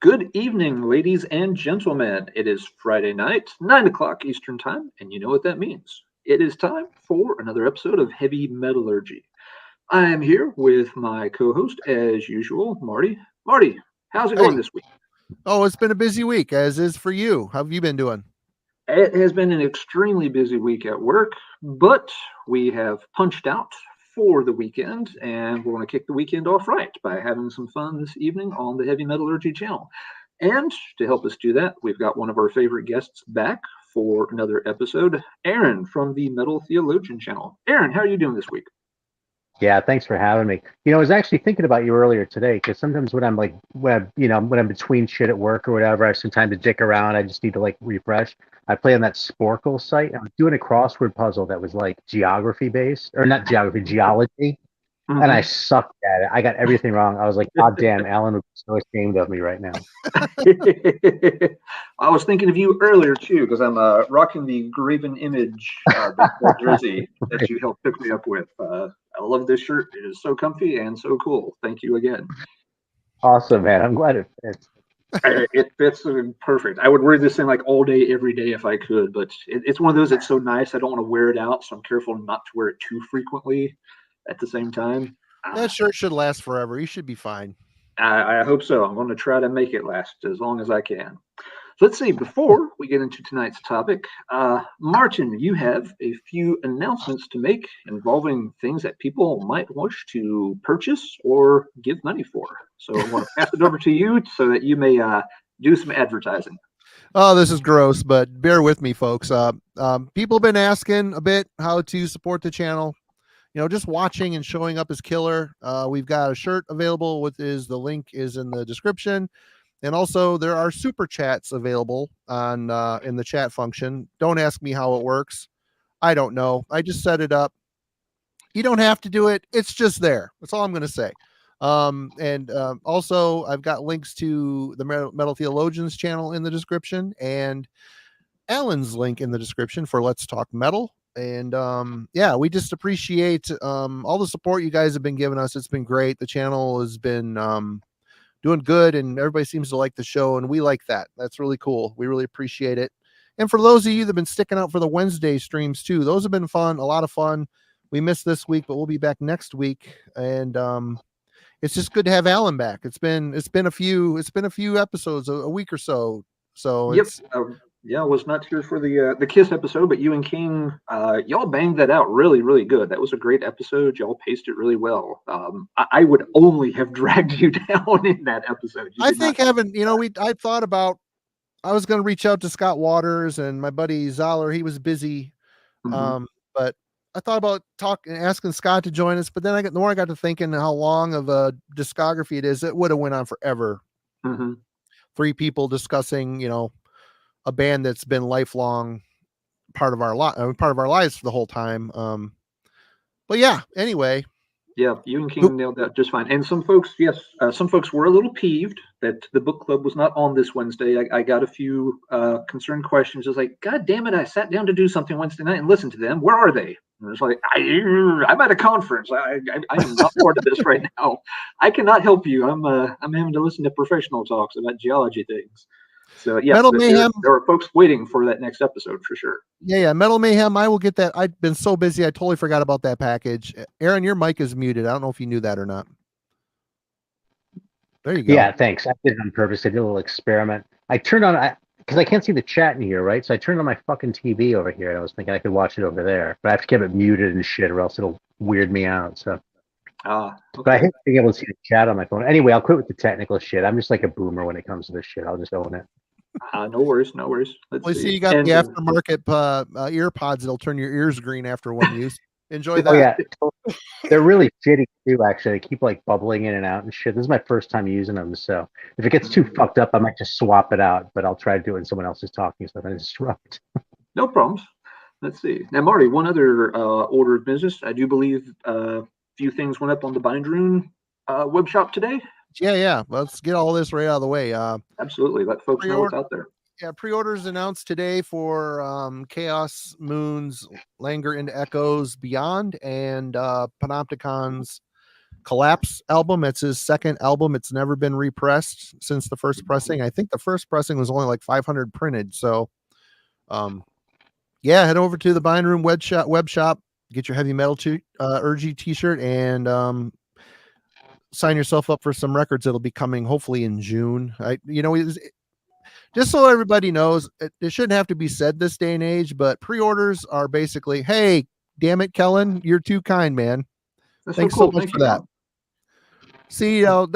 Good evening, ladies and gentlemen. It is Friday night, 9 o'clock Eastern Time, and you know what that means. It is time for another episode of Heavy Metallurgy. I am here with my co host, as usual, Marty. Marty, how's it going this week? Oh, it's been a busy week, as is for you. How have you been doing? It has been an extremely busy week at work, but we have punched out for the weekend, and we're going to kick the weekend off right by having some fun this evening on the Heavy Metallurgy channel. And to help us do that, we've got one of our favorite guests back for another episode, Arron from the Metal Theologian channel. Arron, how are you doing this week? Yeah, thanks for having me. I was actually thinking about you earlier today because sometimes when I'm when I'm between shit at work or whatever, I have some time to dick around. I just need to refresh. I play on that Sporkle site. I was doing a crossword puzzle that was geography based, or not geography, geology, and I sucked at it. I got everything wrong. I was like, God damn, Alan would be so ashamed of me right now. I was thinking of you earlier too because I'm rocking the graven image jersey that you helped pick me up with. I love this shirt. It is so comfy and so cool. Thank you again. Awesome, man. I'm glad it fits. It fits perfect. I would wear this thing all day, every day if I could, but it's one of those that's so nice. I don't want to wear it out, so I'm careful not to wear it too frequently at the same time. That shirt should last forever. You should be fine. I hope so. I'm going to try to make it last as long as I can. So let's see, before we get into tonight's topic, Martin, you have a few announcements to make involving things that people might wish to purchase or give money for. So I want to pass it over to you so that you may do some advertising. Oh, this is gross, but bear with me, folks. People have been asking a bit how to support the channel. Just watching and showing up is killer. We've got a shirt available, the link is in the description. And also there are super chats available on in the chat function. Don't ask me how it works. I don't know. I just set it up. You don't have to do it. It's just there. That's all I'm going to say. Also I've got links to the Metal Theologians channel in the description and Alan's link in the description for Let's Talk Metal. And we just appreciate all the support you guys have been giving us. It's been great. The channel has been doing good and everybody seems to like the show, and we like that. That's really cool. We really appreciate it. And for those of you that have been sticking out for the Wednesday streams too, those have been fun, a lot of fun. We missed this week, but we'll be back next week. And it's just good to have Alan back. It's been a few episodes, a week or so. So yep. I was not here for the Kiss episode, but you and King, y'all banged that out really, really good. That was a great episode. Y'all paced it really well. I would only have dragged you down in that episode. I think I thought about, I was going to reach out to Scott Waters and my buddy Zoller. He was busy. But I thought about asking Scott to join us, but then the more I got to thinking how long of a discography it is, it would have went on forever. 3 people discussing, a band that's been lifelong part of our lives for the whole time. But yeah, anyway. Yeah, you and King nailed that just fine. And some folks were a little peeved that the book club was not on this Wednesday. I got a few concerned questions. It's like, God damn it, I sat down to do something Wednesday night and listened to them. Where are they? And it's like, I'm at a conference. I am not part of this right now. I cannot help you. I'm having to listen to professional talks about geology things. So yeah, Metal Mayhem. There are folks waiting for that next episode for sure. Yeah, Metal Mayhem. I will get that. I've been so busy, I totally forgot about that package. Aaron, your mic is muted. I don't know if you knew that or not. There you go. Yeah, thanks. I did it on purpose. I did a little experiment. I turned on because I can't see the chat in here, right? So I turned on my fucking TV over here, and I was thinking I could watch it over there, but I have to keep it muted and shit, or else it'll weird me out. So. Okay. But I hate being able to see the chat on my phone. Anyway, I'll quit with the technical shit. I'm just like a boomer when it comes to this shit. I'll just own it. No worries. Let's see. You got the aftermarket ear pods that'll turn your ears green after one use. Enjoy that. Oh yeah, they're really shitty too. Actually, they keep bubbling in and out and shit. This is my first time using them, so if it gets too fucked up, I might just swap it out. But I'll try to do it when someone else is talking, so I don't disrupt. No problems. Let's see. Now, Marty, one other order of business. I do believe a few things went up on the Bindrune web shop today. Yeah. Let's get all this right out of the way. Absolutely. Let folks know what's out there. Yeah, pre-orders announced today for Chaos Moon's Langer into Echoes Beyond and Panopticon's Collapse album. It's his second album. It's never been repressed since the first pressing. I think the first pressing was only like 500 printed. So, yeah, head over to the Bind Room web shop, get your Heavy Metallurgy t-shirt, and sign yourself up for some records that'll be coming hopefully in June. Just so everybody knows, it shouldn't have to be said this day and age, but pre-orders are basically, hey, damn it, Kellen, you're too kind, man. Thanks so much for that. See, now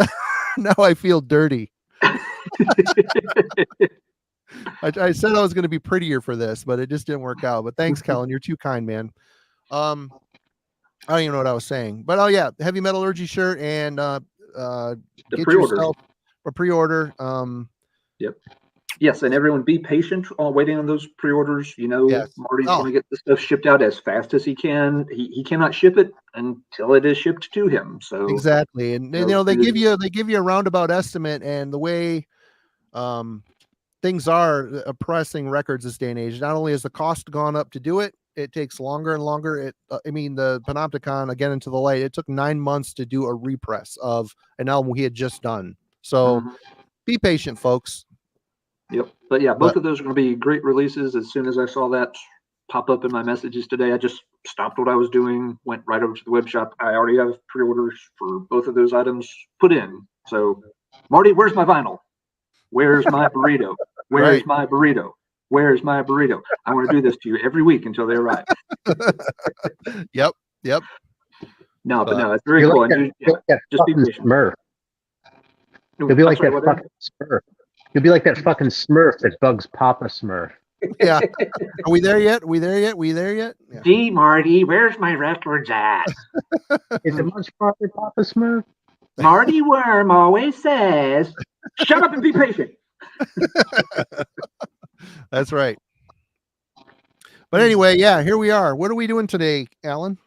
I feel dirty. I said I was going to be prettier for this, but it just didn't work out. But thanks, Kellen. You're too kind, man. I don't even know what I was saying. But yeah, Heavy Metallurgy shirt and get yourself a pre-order. Yep. Yes, and everyone be patient waiting on those pre-orders. Yes. Marty's going to get the stuff shipped out as fast as he can. He cannot ship it until it is shipped to him. So exactly, and they give you a roundabout estimate, and the way things are pressing records this day and age. Not only has the cost gone up to do it, it takes longer and longer. The Panopticon, again into the light, it took 9 months to do a repress of an album he had just done. So be patient, folks. Yep. But yeah, both of those are going to be great releases. As soon as I saw that pop up in my messages today, I just stopped what I was doing, went right over to the web shop. I already have pre-orders for both of those items put in. So, Marty, where's my vinyl? Where's my burrito? Where's my burrito? Where's my burrito? I want to do this to you every week until they arrive. Yep. No, but no, it's very cool. Just be patient. Smurf. It'll be like that fucking Smurf. You'll be like that fucking Smurf that bugs Papa Smurf. Yeah. Are we there yet? Yeah. Gee, Marty, where's my records at? Is it much farther, Papa Smurf? Marty Worm always says, shut up and be patient. That's right. But anyway, yeah, here we are. What are we doing today, Alan?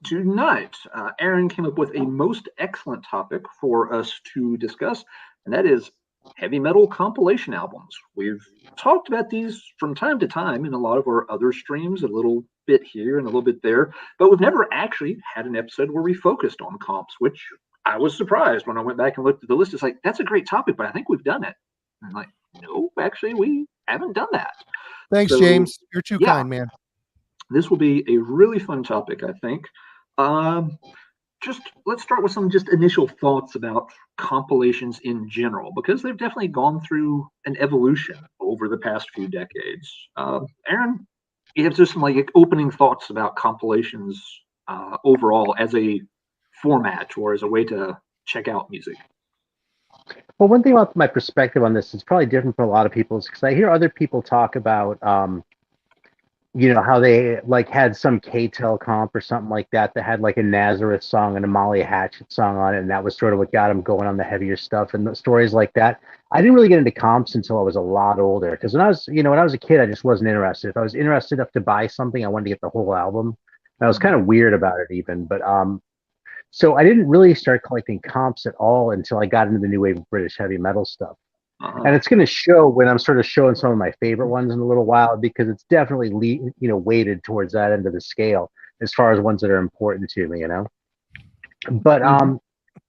Tonight, Arron came up with a most excellent topic for us to discuss, and that is heavy metal compilation albums. We've talked about these from time to time in a lot of our other streams, a little bit here and a little bit there, but we've never actually had an episode where we focused on comps, which I was surprised when I went back and looked at the list. It's like, that's a great topic, but I think we've done it. And I'm like, no, actually, we haven't done that. Thanks, James. You're too kind, man. This will be a really fun topic, I think. Let's start with some initial thoughts about compilations in general, because they've definitely gone through an evolution over the past few decades. Arron, you have just some opening thoughts about compilations overall as a format or as a way to check out music. Well, one thing about my perspective on this is probably different from a lot of people's, because I hear other people talk about how they had some K-Tel comp or something like that had a Nazareth song and a Molly Hatchet song on it, and that was sort of what got them going on the heavier stuff and the stories like that. I didn't really get into comps until I was a lot older, because when I was a kid, I just wasn't interested. If I was interested enough to buy something, I wanted to get the whole album. And I was kind of weird about it even, but so I didn't really start collecting comps at all until I got into the new wave of British heavy metal stuff. And it's going to show when I'm sort of showing some of my favorite ones in a little while, because it's definitely weighted towards that end of the scale as far as ones that are important to me, But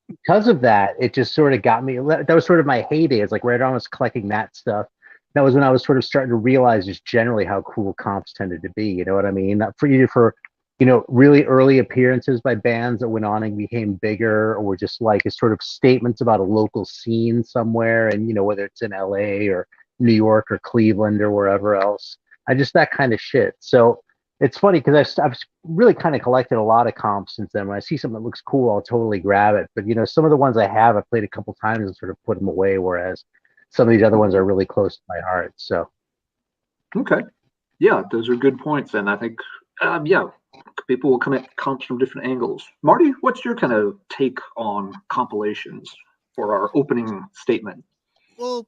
because of that, it just sort of got me. That was sort of my heyday. It's like right on, I was collecting that stuff. That was when I was sort of starting to realize just generally how cool comps tended to be. You know what I mean? Not for really early appearances by bands that went on and became bigger, or just as sort of statements about a local scene somewhere, and whether it's in LA or New York or Cleveland or wherever else. That kind of shit. So it's funny because I've really kind of collected a lot of comps since then. When I see something that looks cool, I'll totally grab it. But some of the ones I played a couple times and sort of put them away, whereas some of these other ones are really close to my heart. So okay, yeah, those are good points, and I think people will come at comps from different angles. Marty, what's your kind of take on compilations for our opening statement? Well,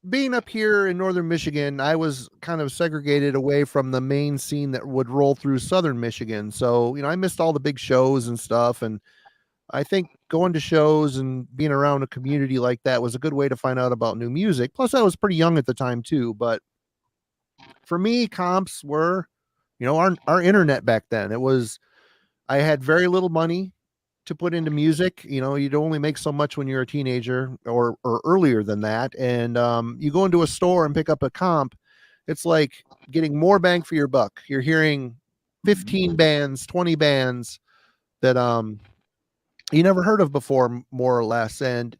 being up here in northern Michigan, I was kind of segregated away from the main scene that would roll through southern Michigan. So, I missed all the big shows and stuff. And I think going to shows and being around a community like that was a good way to find out about new music. Plus, I was pretty young at the time, too. But for me, comps were our internet back then. I had very little money. to put into music. You know, you'd only make so much when you're a teenager or earlier than that. And you go into a store and pick up a comp, it's like getting more bang for your buck. You're hearing 15 bands, 20 bands that you never heard of before, more or less. And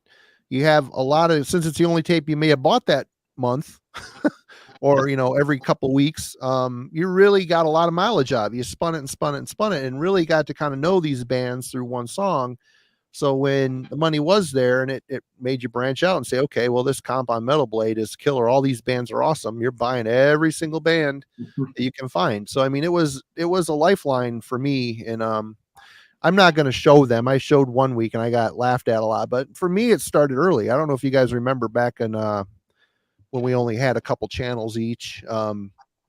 you have a lot of, since it's the only tape you may have bought that month or, you know, every couple weeks, you really got a lot of mileage out of it. You spun it and spun it and spun it and really got to kind of know these bands through one song. So when the money was there and it made you branch out and say, okay, well, this comp on Metal Blade is killer. All these bands are awesome. You're buying every single band that you can find. So, I mean, it was a lifeline for me. And, I'm not going to show them. I showed one week and I got laughed at a lot, but for me, it started early. I don't know if you guys remember back in, when we only had a couple channels each,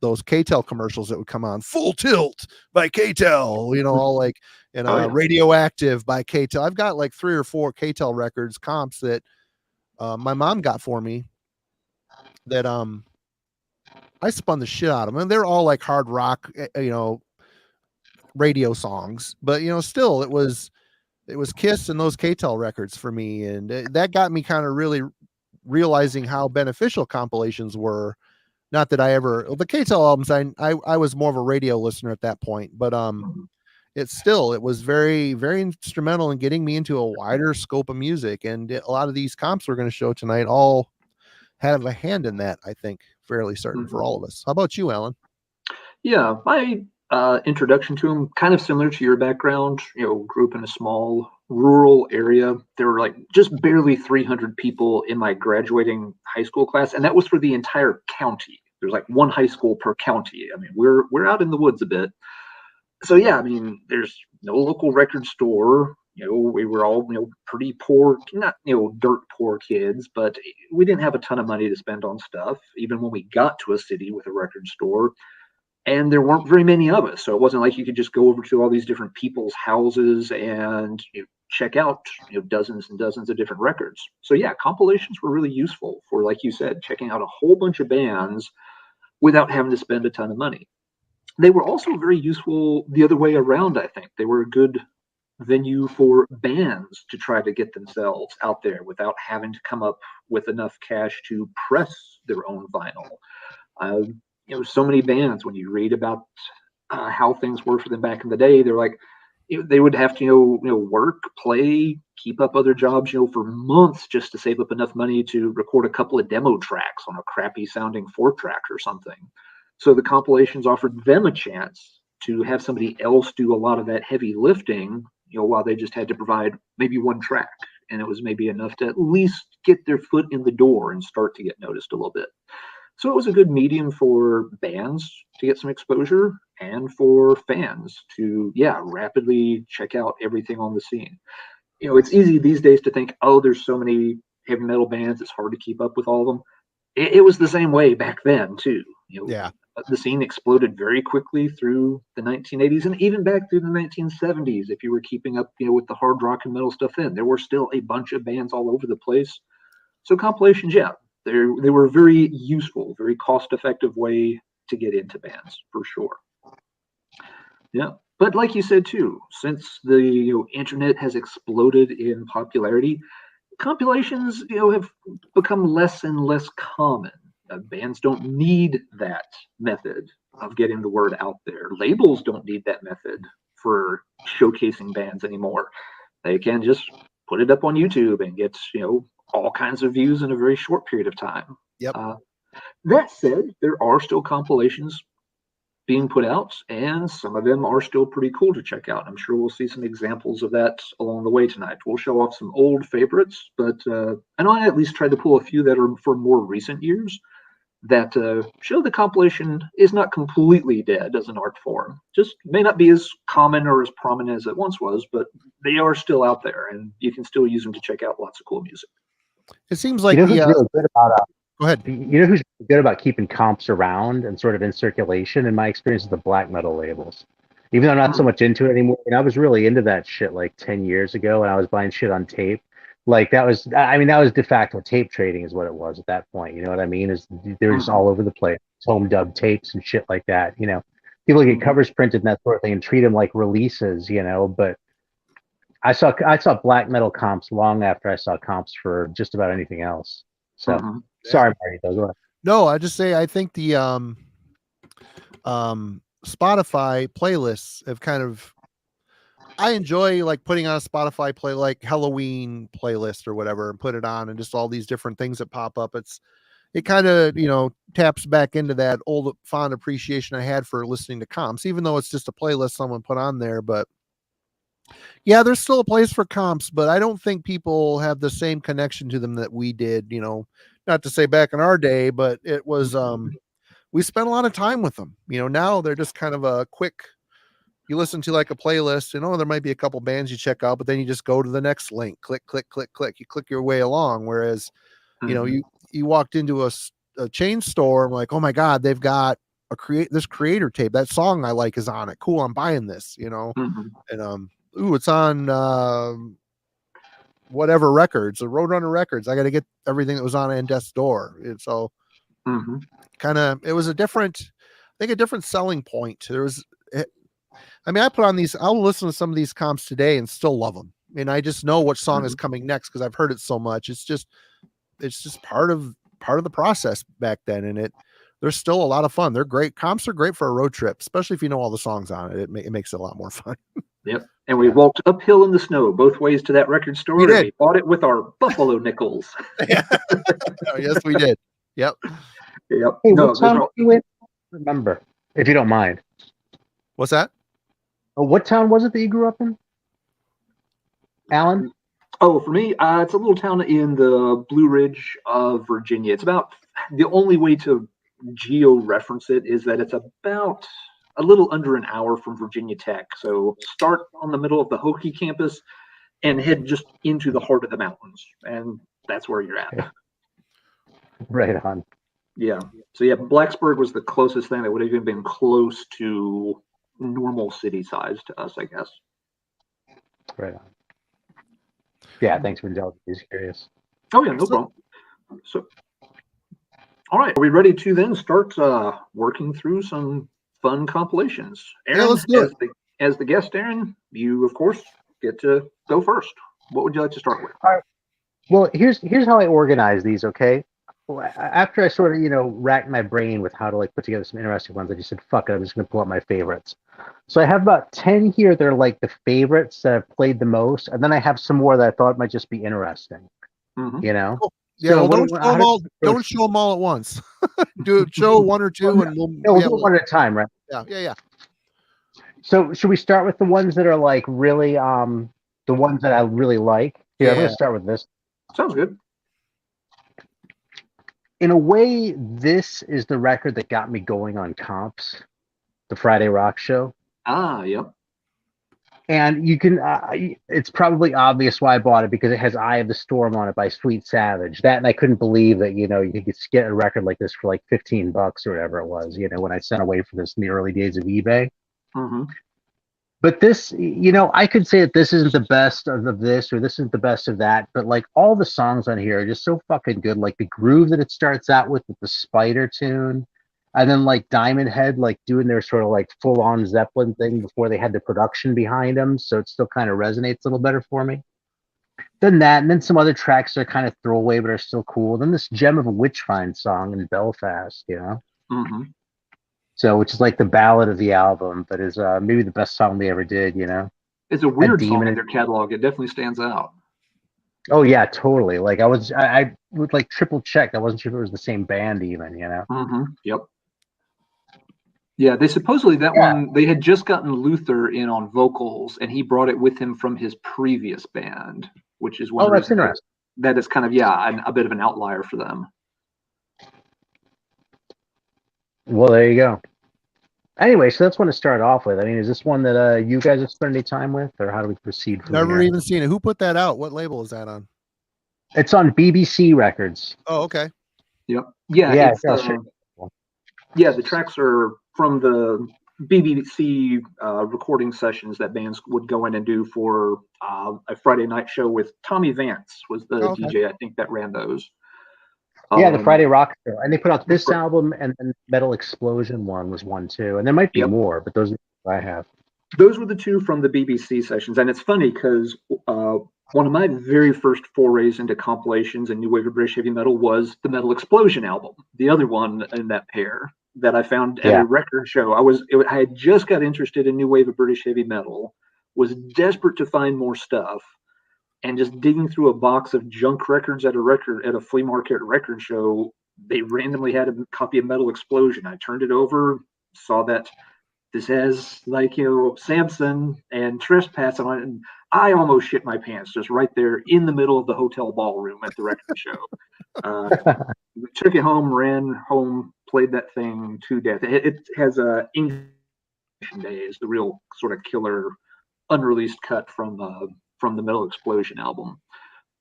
those K-Tel commercials that would come on, Full Tilt by K-Tel, you know, all like, and Radioactive by K-Tel. I've got like 3 or 4 K-Tel records comps that my mom got for me that I spun the shit out of them. And they're all like hard rock, you know, radio songs, but you know, still it was Kiss and those K-Tel records for me. And that got me kind of really realizing how beneficial compilations were. Not that I ever, the K-Tel albums, I was more of a radio listener at that point, but it was very, very instrumental in getting me into a wider scope of music. And a lot of these comps we're going to show tonight all have a hand in that, I think, fairly certain for all of us. How about you, Alan? Yeah, my introduction to them, kind of similar to your background, you know, grew up in a small rural area. There were like just barely 300 people in my graduating high school class, and that was for the entire county. There's like one high school per county. I mean, we're out in the woods a bit. So yeah, I mean, there's no local record store. You know, we were all, you know, pretty poor, not, you know, dirt poor kids, but we didn't have a ton of money to spend on stuff, even when we got to a city with a record store. And there weren't very many of us. So it wasn't like you could just go over to all these different people's houses and, you know, check out, you know, dozens and dozens of different records. So yeah, compilations were really useful for, like you said, checking out a whole bunch of bands without having to spend a ton of money. They were also very useful the other way around, I think. They were a good venue for bands to try to get themselves out there without having to come up with enough cash to press their own vinyl. You know, so many bands, when you read about how things were for them back in the day, they're like, you know, they would have to, you know, work, play, keep up other jobs, you know, for months just to save up enough money to record a couple of demo tracks on a crappy sounding 4-track or something. So the compilations offered them a chance to have somebody else do a lot of that heavy lifting, you know, while they just had to provide maybe one track. And it was maybe enough to at least get their foot in the door and start to get noticed a little bit. So it was a good medium for bands to get some exposure and for fans to, yeah, rapidly check out everything on the scene. You know, it's easy these days to think, oh, there's so many heavy metal bands, it's hard to keep up with all of them. It was the same way back then, too. You know, yeah. The scene exploded very quickly through the 1980s and even back through the 1970s. If you were keeping up, you know, with the hard rock and metal stuff then, there were still a bunch of bands all over the place. So compilations, yeah. They were very useful, very cost-effective way to get into bands, for sure. Yeah, but like you said too, since the, you know, internet has exploded in popularity, compilations, you know, have become less and less common. Bands don't need that method of getting the word out there. Labels don't need that method for showcasing bands anymore. They can just put it up on YouTube and get, you know, all kinds of views in a very short period of time. Yep. That said, there are still compilations being put out, and some of them are still pretty cool to check out. I'm sure we'll see some examples of that along the way tonight. We'll show off some old favorites, but I know I at least tried to pull a few that are for more recent years that show the compilation is not completely dead as an art form. Just may not be as common or as prominent as it once was, but they are still out there, and you can still use them to check out lots of cool music. It seems like who's really good about go ahead. You know who's good about keeping comps around and sort of in circulation, in my experience, is the black metal labels. Even though I'm not so much into it anymore, and I was really into that shit like 10 years ago, and I was buying shit on tape. Like that was de facto tape trading is what it was at that point. You know what I mean? Is they were just all over the place, home dub tapes and shit like that. You know, people get covers printed and that sort of thing and treat them like releases. You know, but I saw black metal comps long after I saw comps for just about anything else. So sorry, Marty. Go ahead. No, I just say I think the Spotify playlists have kind of. I enjoy like putting on a Spotify play like Halloween playlist or whatever and put it on and just all these different things that pop up. It kind of, you know, taps back into that old fond appreciation I had for listening to comps, even though it's just a playlist someone put on there. But yeah, there's still a place for comps, but I don't think people have the same connection to them that we did, you know, not to say back in our day, but it was, we spent a lot of time with them, you know. Now they're just kind of a quick, you listen to like a playlist, you know, there might be a couple bands you check out, but then you just go to the next link, click, click, click, click, you click your way along. Whereas, you know, you walked into a chain store and like, oh my God, they've got this creator tape. That song I like is on it. Cool. I'm buying this, you know, and, it's on, whatever records, the Roadrunner records. I got to get everything that was on Death's Door. And so kind of, it was a different selling point. I mean, I put on these, I'll listen to some of these comps today and still love them. And I just know what song is coming next because I've heard it so much. It's just part of the process back then. And they're still a lot of fun. They're great. Comps are great for a road trip, especially if you know all the songs on it. It makes it a lot more fun. Yep. And we walked uphill in the snow both ways to that record store. We did. And we bought it with our buffalo nickels. Yes, we did. Yep. Yep. Hey, what town you went? Remember, if you don't mind. What's that? What town was it that you grew up in, Alan? Oh, for me, it's a little town in the Blue Ridge of Virginia. It's about, the only way to geo-reference it is that it's about a little under an hour from Virginia Tech. So start on the middle of the Hokie campus and head just into the heart of the mountains. And that's where you're at. Right on. Yeah. So yeah, Blacksburg was the closest thing that would have even been close to normal city size to us, I guess. Right on. Yeah, thanks for indulging. Just curious. Oh yeah, no problem. So, all right, are we ready to then start working through some fun compilations? Arron, yeah, let's do it. As the guest, Arron, you of course get to go first. What would you like to start with? All right. Well, here's how I organize these. Okay. After I sort of, you know, racked my brain with how to like put together some interesting ones, I just said, fuck it, I'm just going to pull out my favorites. So I have about 10 here that are like the favorites that I've played the most. And then I have some more that I thought might just be interesting, you know? Cool. Yeah, so well, don't show them all at once. Show one or two and we'll do it one at a time, right? Yeah. So should we start with the ones that are like really, the ones that I really like? Yeah, I'm going to start with this. Sounds good. In a way, this is the record that got me going on comps, the Friday Rock Show. Ah, yep. And you can, it's probably obvious why I bought it because it has Eye of the Storm on it by Sweet Savage. That, and I couldn't believe that, you know, you could get a record like this for like $15 or whatever it was, you know, when I sent away for this in the early days of eBay. But this, you know, I could say that this isn't the best of this or this isn't the best of that, but like all the songs on here are just so fucking good. Like the groove that it starts out with the Spider tune, and then like Diamond Head, like doing their sort of like full on Zeppelin thing before they had the production behind them. So it still kind of resonates a little better for me. Then that, and then some other tracks that are kind of throwaway, but are still cool. Then this Gem of a Witchfind song in Belfast, you know? So, which is like the ballad of the album, but is maybe the best song they ever did, you know? It's a weird song in their catalog. It definitely stands out. Oh, yeah, totally. Like, I would like triple check. I wasn't sure if it was the same band even, you know? Yep. Yeah, they supposedly, one, they had just gotten Luther in on vocals, and he brought it with him from his previous band, which is one that's interesting. That is kind of, a bit of an outlier for them. Well, there you go. Anyway, so that's one to start off with. I mean, is this one that you guys have spent any time with, or how do we proceed from Never here? even seen it. Who put that out? What label is that on? It's on BBC Records. Oh, okay. Yep. Yeah. The tracks are from the BBC recording sessions that bands would go in and do for a Friday night show with Tommy Vance was the DJ, I think, that ran those. Yeah, the Friday Rock Show. And they put out this album, and then Metal Explosion one was one too. And there might be more, but those are what I have. Those were the two from the BBC sessions, and it's funny because one of my very first forays into compilations and new wave of British heavy metal was the Metal Explosion album, the other one in that pair that I found at a record show. I had just got interested in new wave of British heavy metal, was desperate to find more stuff, and just digging through a box of junk records at a flea market record show. They randomly had a copy of Metal Explosion. I turned it over, saw that this has Samson and Trespass on it, and I almost shit my pants just right there in the middle of the hotel ballroom at the record show. Took it home, ran home, played that thing to death. It has a English Day is the real sort of killer unreleased cut from the Metal Explosion album.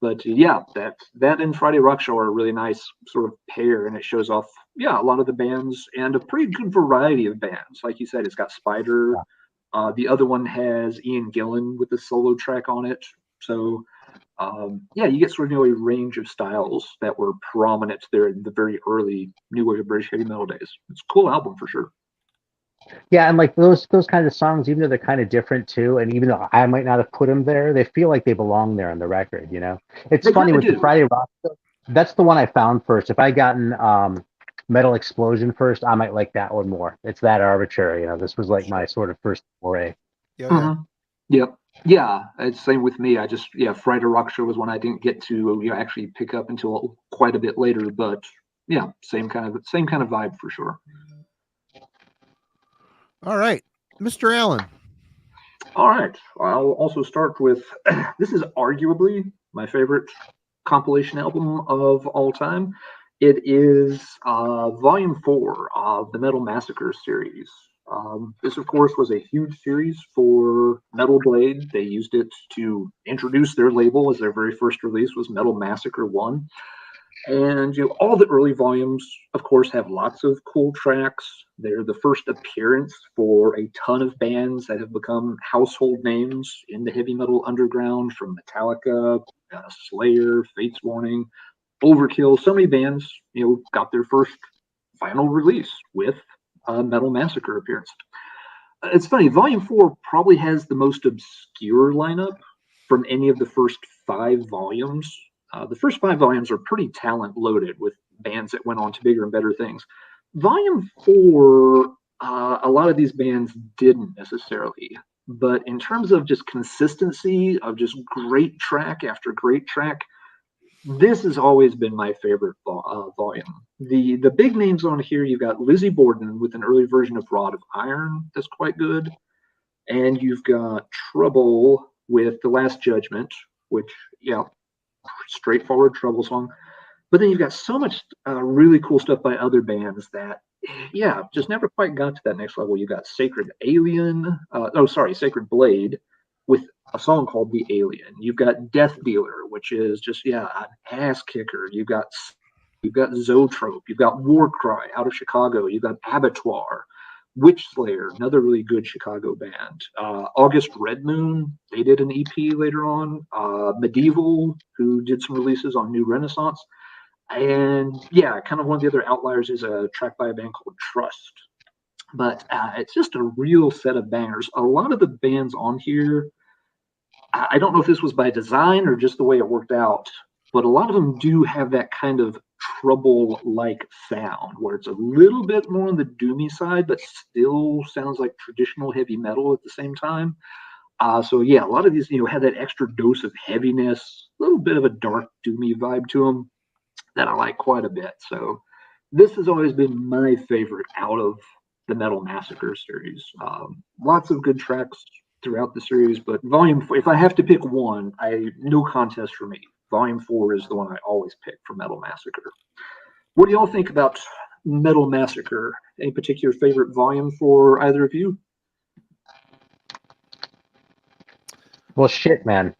But yeah, that and Friday Rock Show are a really nice sort of pair, and it shows off a lot of the bands and a pretty good variety of bands. Like you said, it's got Spider. The other one has Ian Gillan with the solo track on it. So you get sort of a range of styles that were prominent there in the very early new wave of British heavy metal days. It's a cool album for sure. Yeah, and like those kinds of songs, even though they're kind of different too, and even though I might not have put them there, they feel like they belong there on the record. It's funny with the Friday Rock Show. That's the one I found first. If I gotten Metal Explosion first, I might like that one more. It's that arbitrary. This was like my sort of first foray. Yep. Yeah, it's same with me. I just Friday Rock Show was one I didn't get to actually pick up until quite a bit later. But yeah, same kind of vibe for sure. All right, Mr. Allen. All right, I'll also start with this is arguably my favorite compilation album of all time. It is Volume 4 of the Metal Massacre series. This, of course, was a huge series for Metal Blade. They used it to introduce their label, as their very first release was Metal Massacre 1. And all the early volumes, of course, have lots of cool tracks. They're the first appearance for a ton of bands that have become household names in the heavy metal underground, from Metallica, Slayer, Fate's Warning, Overkill. So many bands, got their first final release with a Metal Massacre appearance. It's funny, Volume 4 probably has the most obscure lineup from any of the first 5 volumes. The first 5 volumes are pretty talent loaded with bands that went on to bigger and better things. Volume 4, a lot of these bands didn't necessarily, but in terms of just consistency of just great track after great track, this has always been my favorite volume. The big names on here, you've got Lizzie Borden with an early version of Rod of Iron that's quite good, and you've got Trouble with The Last Judgment, which straightforward Trouble song. But then you've got so much really cool stuff by other bands that just never quite got to that next level. You've got Sacred Blade with a song called The Alien. You've got Death Dealer, which is just an ass kicker. You've got Zoetrope, you've got Warcry out of Chicago, you've got Abattoir, Witch Slayer, another really good Chicago band. August Red Moon, they did an EP later on. Medieval, who did some releases on New Renaissance. And kind of one of the other outliers is a track by a band called Trust. But it's just a real set of bangers. A lot of the bands on here, I don't know if this was by design or just the way it worked out, but a lot of them do have that kind of Trouble-like sound, where it's a little bit more on the doomy side, but still sounds like traditional heavy metal at the same time. A lot of these, have that extra dose of heaviness, a little bit of a dark, doomy vibe to them that I like quite a bit. So this has always been my favorite out of the Metal Massacre series. Lots of good tracks throughout the series, but Volume 4, if I have to pick one, no contest for me. Volume 4 is the one I always pick for Metal Massacre. What do y'all think about Metal Massacre? Any particular favorite volume for either of you? Well, shit, man.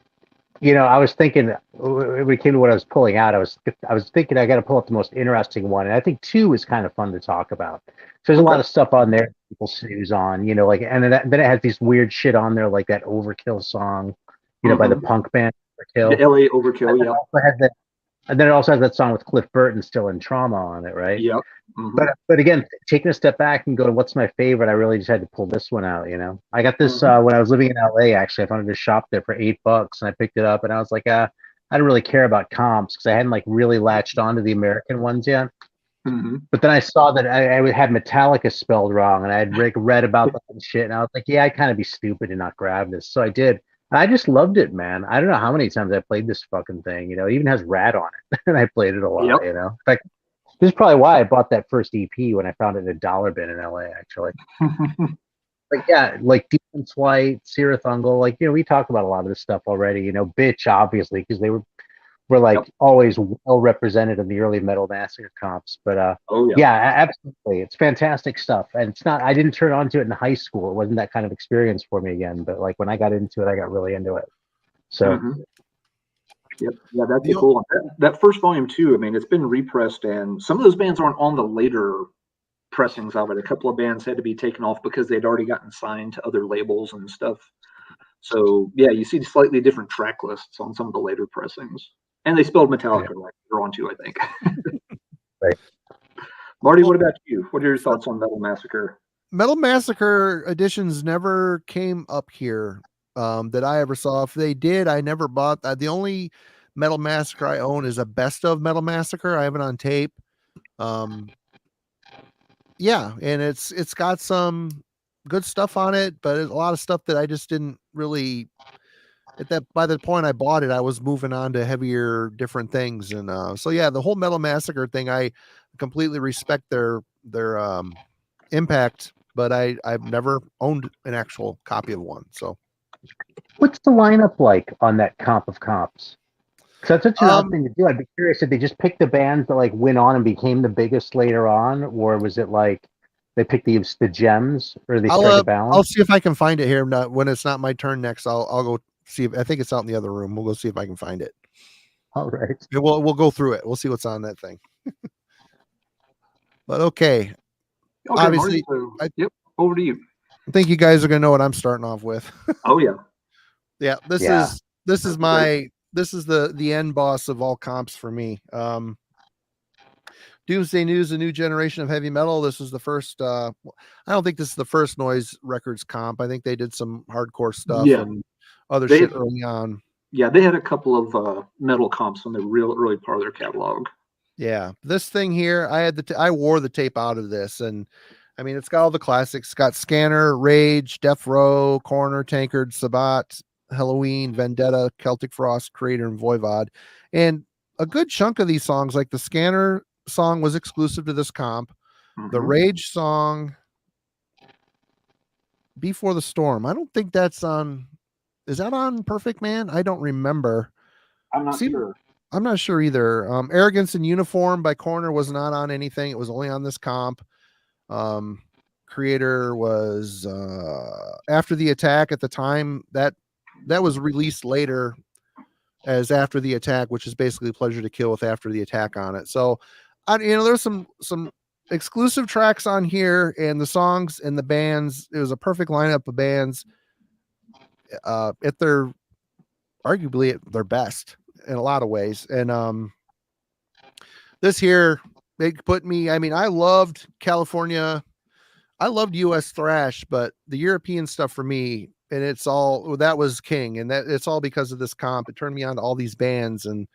I was thinking, when it came to what I was pulling out, I was thinking I got to pull up the most interesting one, and I think 2 is kind of fun to talk about. So there's a lot of stuff on there people snooze on, and then it has these weird shit on there, like that Overkill song, by the punk band Overkill. The LA Overkill, and then it also has that song with Cliff Burton, Still in Trauma, on it, right? Yep. But again, taking a step back and going, what's my favorite? I really just had to pull this one out. I got this when I was living in LA. Actually, I found a shop there for $8, and I picked it up, and I was like, I don't really care about comps because I hadn't like really latched onto the American ones yet. But then I saw that I had Metallica spelled wrong, and I had read about that and shit, and I was like, yeah, I'd kind of be stupid and not grab this. So I did. And I just loved it, man. I don't know how many times I played this fucking thing. It even has Rat on it, and I played it a lot. In fact, this is probably why I bought that first EP when I found it in a dollar bin in LA, actually. Like Demon's Flight, Sirathungal, we talked about a lot of this stuff already. Bitch, obviously, because they were always well represented in the early Metal Massacre comps. But absolutely, it's fantastic stuff. And it's not. I didn't turn on to it in high school. It wasn't that kind of experience for me again. But when I got into it, I got really into it. So. Yep. Yeah, that's a cool one. That first volume too. I mean, it's been repressed, and some of those bands aren't on the later pressings of it. A couple of bands had to be taken off because they'd already gotten signed to other labels and stuff. So yeah, you see slightly different track lists on some of the later pressings, and they spelled Metallica right they're on too, I think. Right. Marty, what about you? What are your thoughts on Metal Massacre? Metal Massacre editions never came up here. That I ever saw. If they did, I never bought that. The only Metal Massacre I own is a best of Metal Massacre. I have it on tape. Yeah, and it's got some good stuff on it, but a lot of stuff that I just didn't really. By the point I bought it, I was moving on to heavier, different things, and so yeah, the whole Metal Massacre thing, I completely respect their impact, but I've never owned an actual copy of one. So. What's the lineup like on that comp of comps? Because that's such an odd thing to do. I'd be curious if they just picked the bands that went on and became the biggest later on, or was it they picked the gems, or they started to balance? I'll see if I can find it here. When it's not my turn next, I'll go see. I think it's out in the other room. We'll go see if I can find it. All right. And we'll go through it. We'll see what's on that thing. But okay. Obviously, Marty, over to you. I think you guys are gonna know what I'm starting off with. Oh yeah. Yeah, this is the end boss of all comps for me. Doomsday News, a new generation of heavy metal. This is the first. I don't think this is the first Noise Records comp. I think they did some hardcore stuff and other shit early on. Yeah, they had a couple of metal comps on the real early part of their catalog. Yeah, this thing here, I wore the tape out of this, and I mean it's got all the classics. It's got Scanner, Rage, Death Row, Corner, Tankard, Sabbat, Halloween, Vendetta, Celtic Frost, Creator, and Voivod. And a good chunk of these songs, like the Scanner song was exclusive to this comp. The Rage song, Before the Storm, I don't think that's on. Is that on Perfect Man? I don't remember. I'm not sure. I'm not sure either. Arrogance in Uniform by Corner was not on anything. It was only on this comp. Creator was After the Attack at the time. That was released later as After the Attack, which is basically Pleasure to Kill with After the Attack on it. So, there's some exclusive tracks on here, and the songs and the bands. It was a perfect lineup of bands. At their arguably at their best in a lot of ways. And this here, they put me. I mean, I loved California. I loved US thrash, but the European stuff for me. And that was king, and that it's all because of this comp. It turned me on to all these bands, and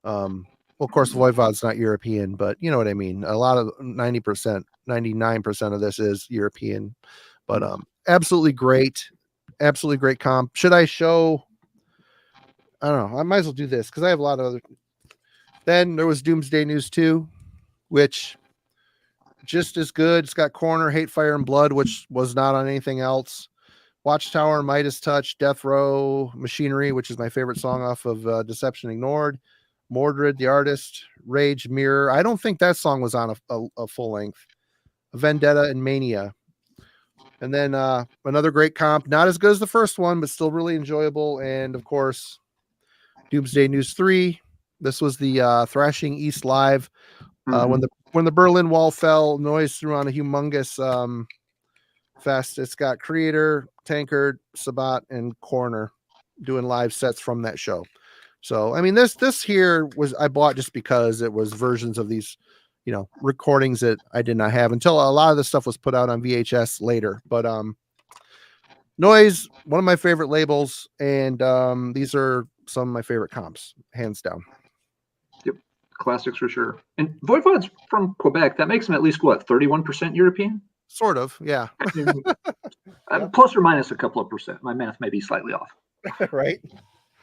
well, of course, Voivod's not European, but you know what I mean. A lot of 90%, 99% of this is European, but absolutely great comp. Should I show? I don't know. I might as well do this because I have a lot of other. Then there was Doomsday News 2, which just as good. It's got Corner, Hate, Fire, and Blood, which was not on anything else. Watchtower, Midas Touch, Death Row, Machinery, which is my favorite song off of Deception Ignored, Mordred, The Artist, Rage, Mirror. I don't think that song was on a full length. Vendetta and Mania. And then another great comp, not as good as the first one, but still really enjoyable. And of course, Doomsday News 3. This was the Thrashing East Live. When the Berlin Wall fell, Noise threw on a humongous fest. It's got Creator, Tankard, Sabbat, and Corner doing live sets from that show. So I mean, this here I bought just because it was versions of these recordings that I did not have until a lot of the stuff was put out on VHS later. But Noise, one of my favorite labels, and these are some of my favorite comps, hands down. Yep, classics for sure. And Voivod's from Quebec. That makes him at least what, 31% European? Sort of, yeah. Plus or minus a couple of percent. My math may be slightly off. Right.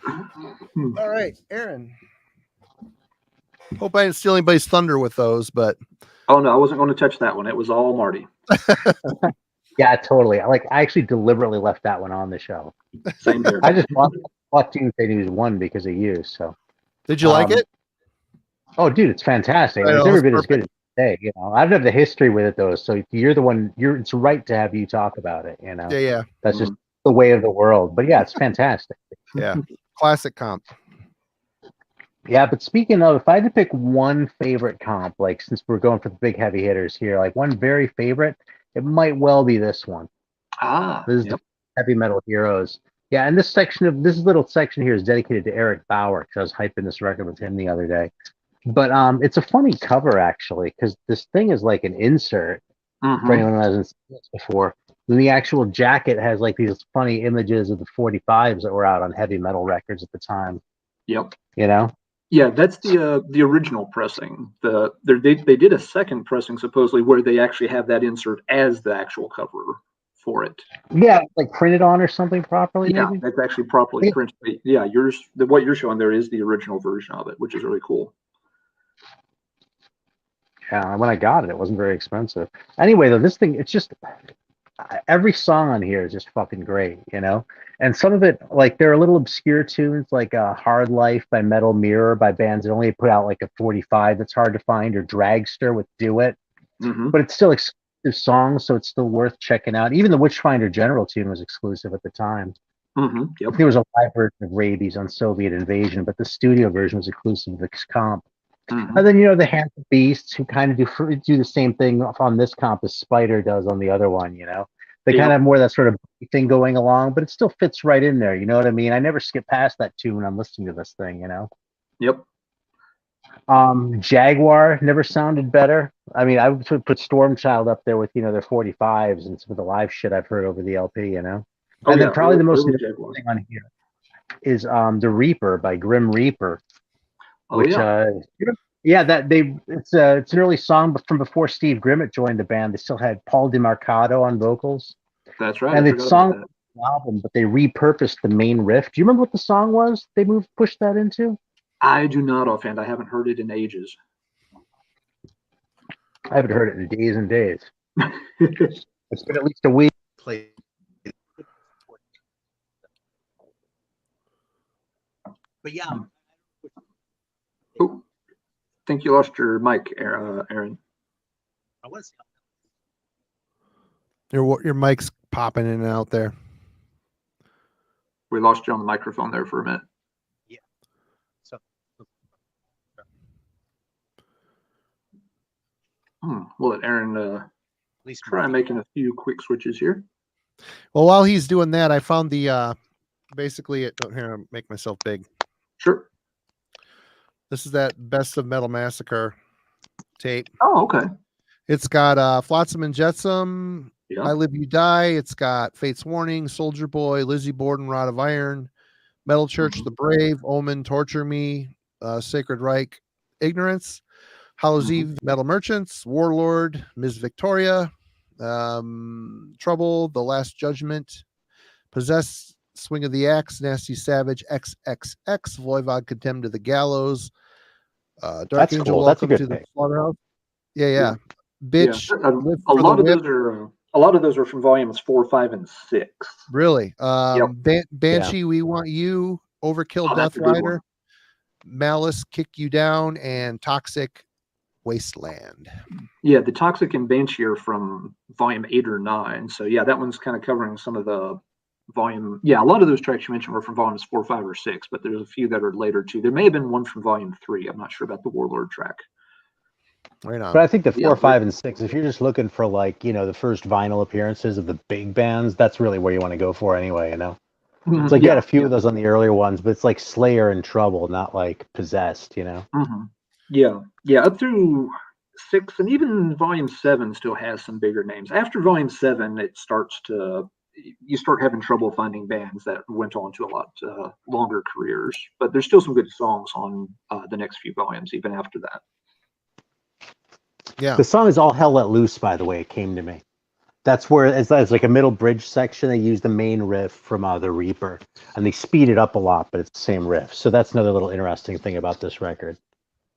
All right, Aaron. Hope I didn't steal anybody's thunder with those, but oh no, I wasn't going to touch that one. It was all Marty. Yeah, totally. I actually deliberately left that one on the show. Same here. I just bought Tuesday News 1 because of you. So, did you like it? Oh, dude, it's fantastic. I know, It's never it's been as perfect. good as today. I don't have the history with it though. So you're the one. It's right to have you talk about it. Yeah. That's just the way of the world. But yeah, it's fantastic. Yeah, classic comp. Yeah, but speaking of, if I had to pick one favorite comp, like since we're going for the big heavy hitters here, like one very favorite, it might well be this one. This is the Heavy Metal Heroes. Yeah, and this little section here is dedicated to Eric Bauer, because I was hyping this record with him the other day. But it's a funny cover actually, because this thing is like an insert for anyone who hasn't seen this before. And the actual jacket has like these funny images of the 45s that were out on heavy metal records at the time. Yep. Yeah, that's the original pressing. They did a second pressing supposedly where they actually have that insert as the actual cover for it. Yeah, like printed on or something properly. Yeah, maybe? that's actually properly printed. Yeah, what you're showing there is the original version of it, which is really cool. Yeah, when I got it, it wasn't very expensive. Anyway, though, this thing, it's just every song on here is just fucking great, And some of it, like, there are little obscure tunes, like Hard Life by Metal Mirror by bands that only put out like a 45 that's hard to find, or Dragster with Do It. But it's still exclusive songs, so it's still worth checking out. Even the Witchfinder General tune was exclusive at the time. Yep. There was a live version of Rabies on Soviet Invasion, but the studio version was exclusive to this comp. And then the Hands of Beasts, who kind of do the same thing on this comp as Spider does on the other one. They kind of have more of that sort of thing going along, but it still fits right in there. You know what I mean? I never skip past that tune when I'm listening to this thing. Yep. Jaguar never sounded better. I mean, I would put Stormchild up there with their 45s and some of the live shit I've heard over the LP. And then probably the most interesting thing on here is The Reaper by Grim Reaper. Which it's an early song, but from before Steve Grimmett joined the band. They still had Paul DiMarcato on vocals. That's right. And the song was an album, but they repurposed the main riff. Do you remember what the song was? They pushed that into? I do not offhand. I haven't heard it in ages. I haven't heard it in days and days. It's been at least a week. But yeah. Oh, I think you lost your mic, Aaron. Your mic's popping in and out there. We lost you on the microphone there for a minute. Yeah. So. We'll let Aaron try making a few quick switches here. Well, while he's doing that, I found the basically it. Here, I'll make myself big. Sure. This is that Best of Metal Massacre tape. Oh, okay. It's got Flotsam and Jetsam, Yeah. I Live You Die. It's got Fate's Warning, Soldier Boy, Lizzie Borden, Rod of Iron, Metal Church, The Brave, Omen, Torture Me, Sacred Reich, Ignorance, Hallows Eve, Metal Merchants, Warlord, Ms. Victoria, Trouble, The Last Judgment, Possess, Swing of the Axe, Nasty Savage, XXX, Voivod Condemned to the Gallows, Dark That's Angel, cool. That's a Welcome good to thing. the Slaughterhouse. Yeah. Bitch. Yeah. Live A for lot the of Whip. those are a lot of those are from volumes 4, 5, and 6. Really? Yep. Banshee, We Want You, Overkill, Oh, Death that's a good Rider, Malice, Kick You Down, and Toxic Wasteland. Yeah, the Toxic and Banshee are from volume 8 or 9. So yeah, that one's kind of covering some of the volume. Yeah, a lot of those tracks you mentioned were from volumes 4, 5, or 6, but there's a few that are later too. There may have been one from volume 3. I'm not sure about the Warlord track. Right on. But I think the 4, 5, and 6, if you're just looking for the first vinyl appearances of the big bands, that's really where you want to go for anyway, It's like you had a few of those on the earlier ones, but it's like Slayer and Trouble, not like Possessed, Yeah, up through 6 and even volume 7 still has some bigger names. After volume 7, you start having trouble finding bands that went on to a lot longer careers. But there's still some good songs on the next few volumes, even after that. Yeah. The song is All Hell Let Loose, by the way, it came to me. That's where it's like a middle bridge section. They use the main riff from The Reaper, and they speed it up a lot, but it's the same riff. So that's another little interesting thing about this record,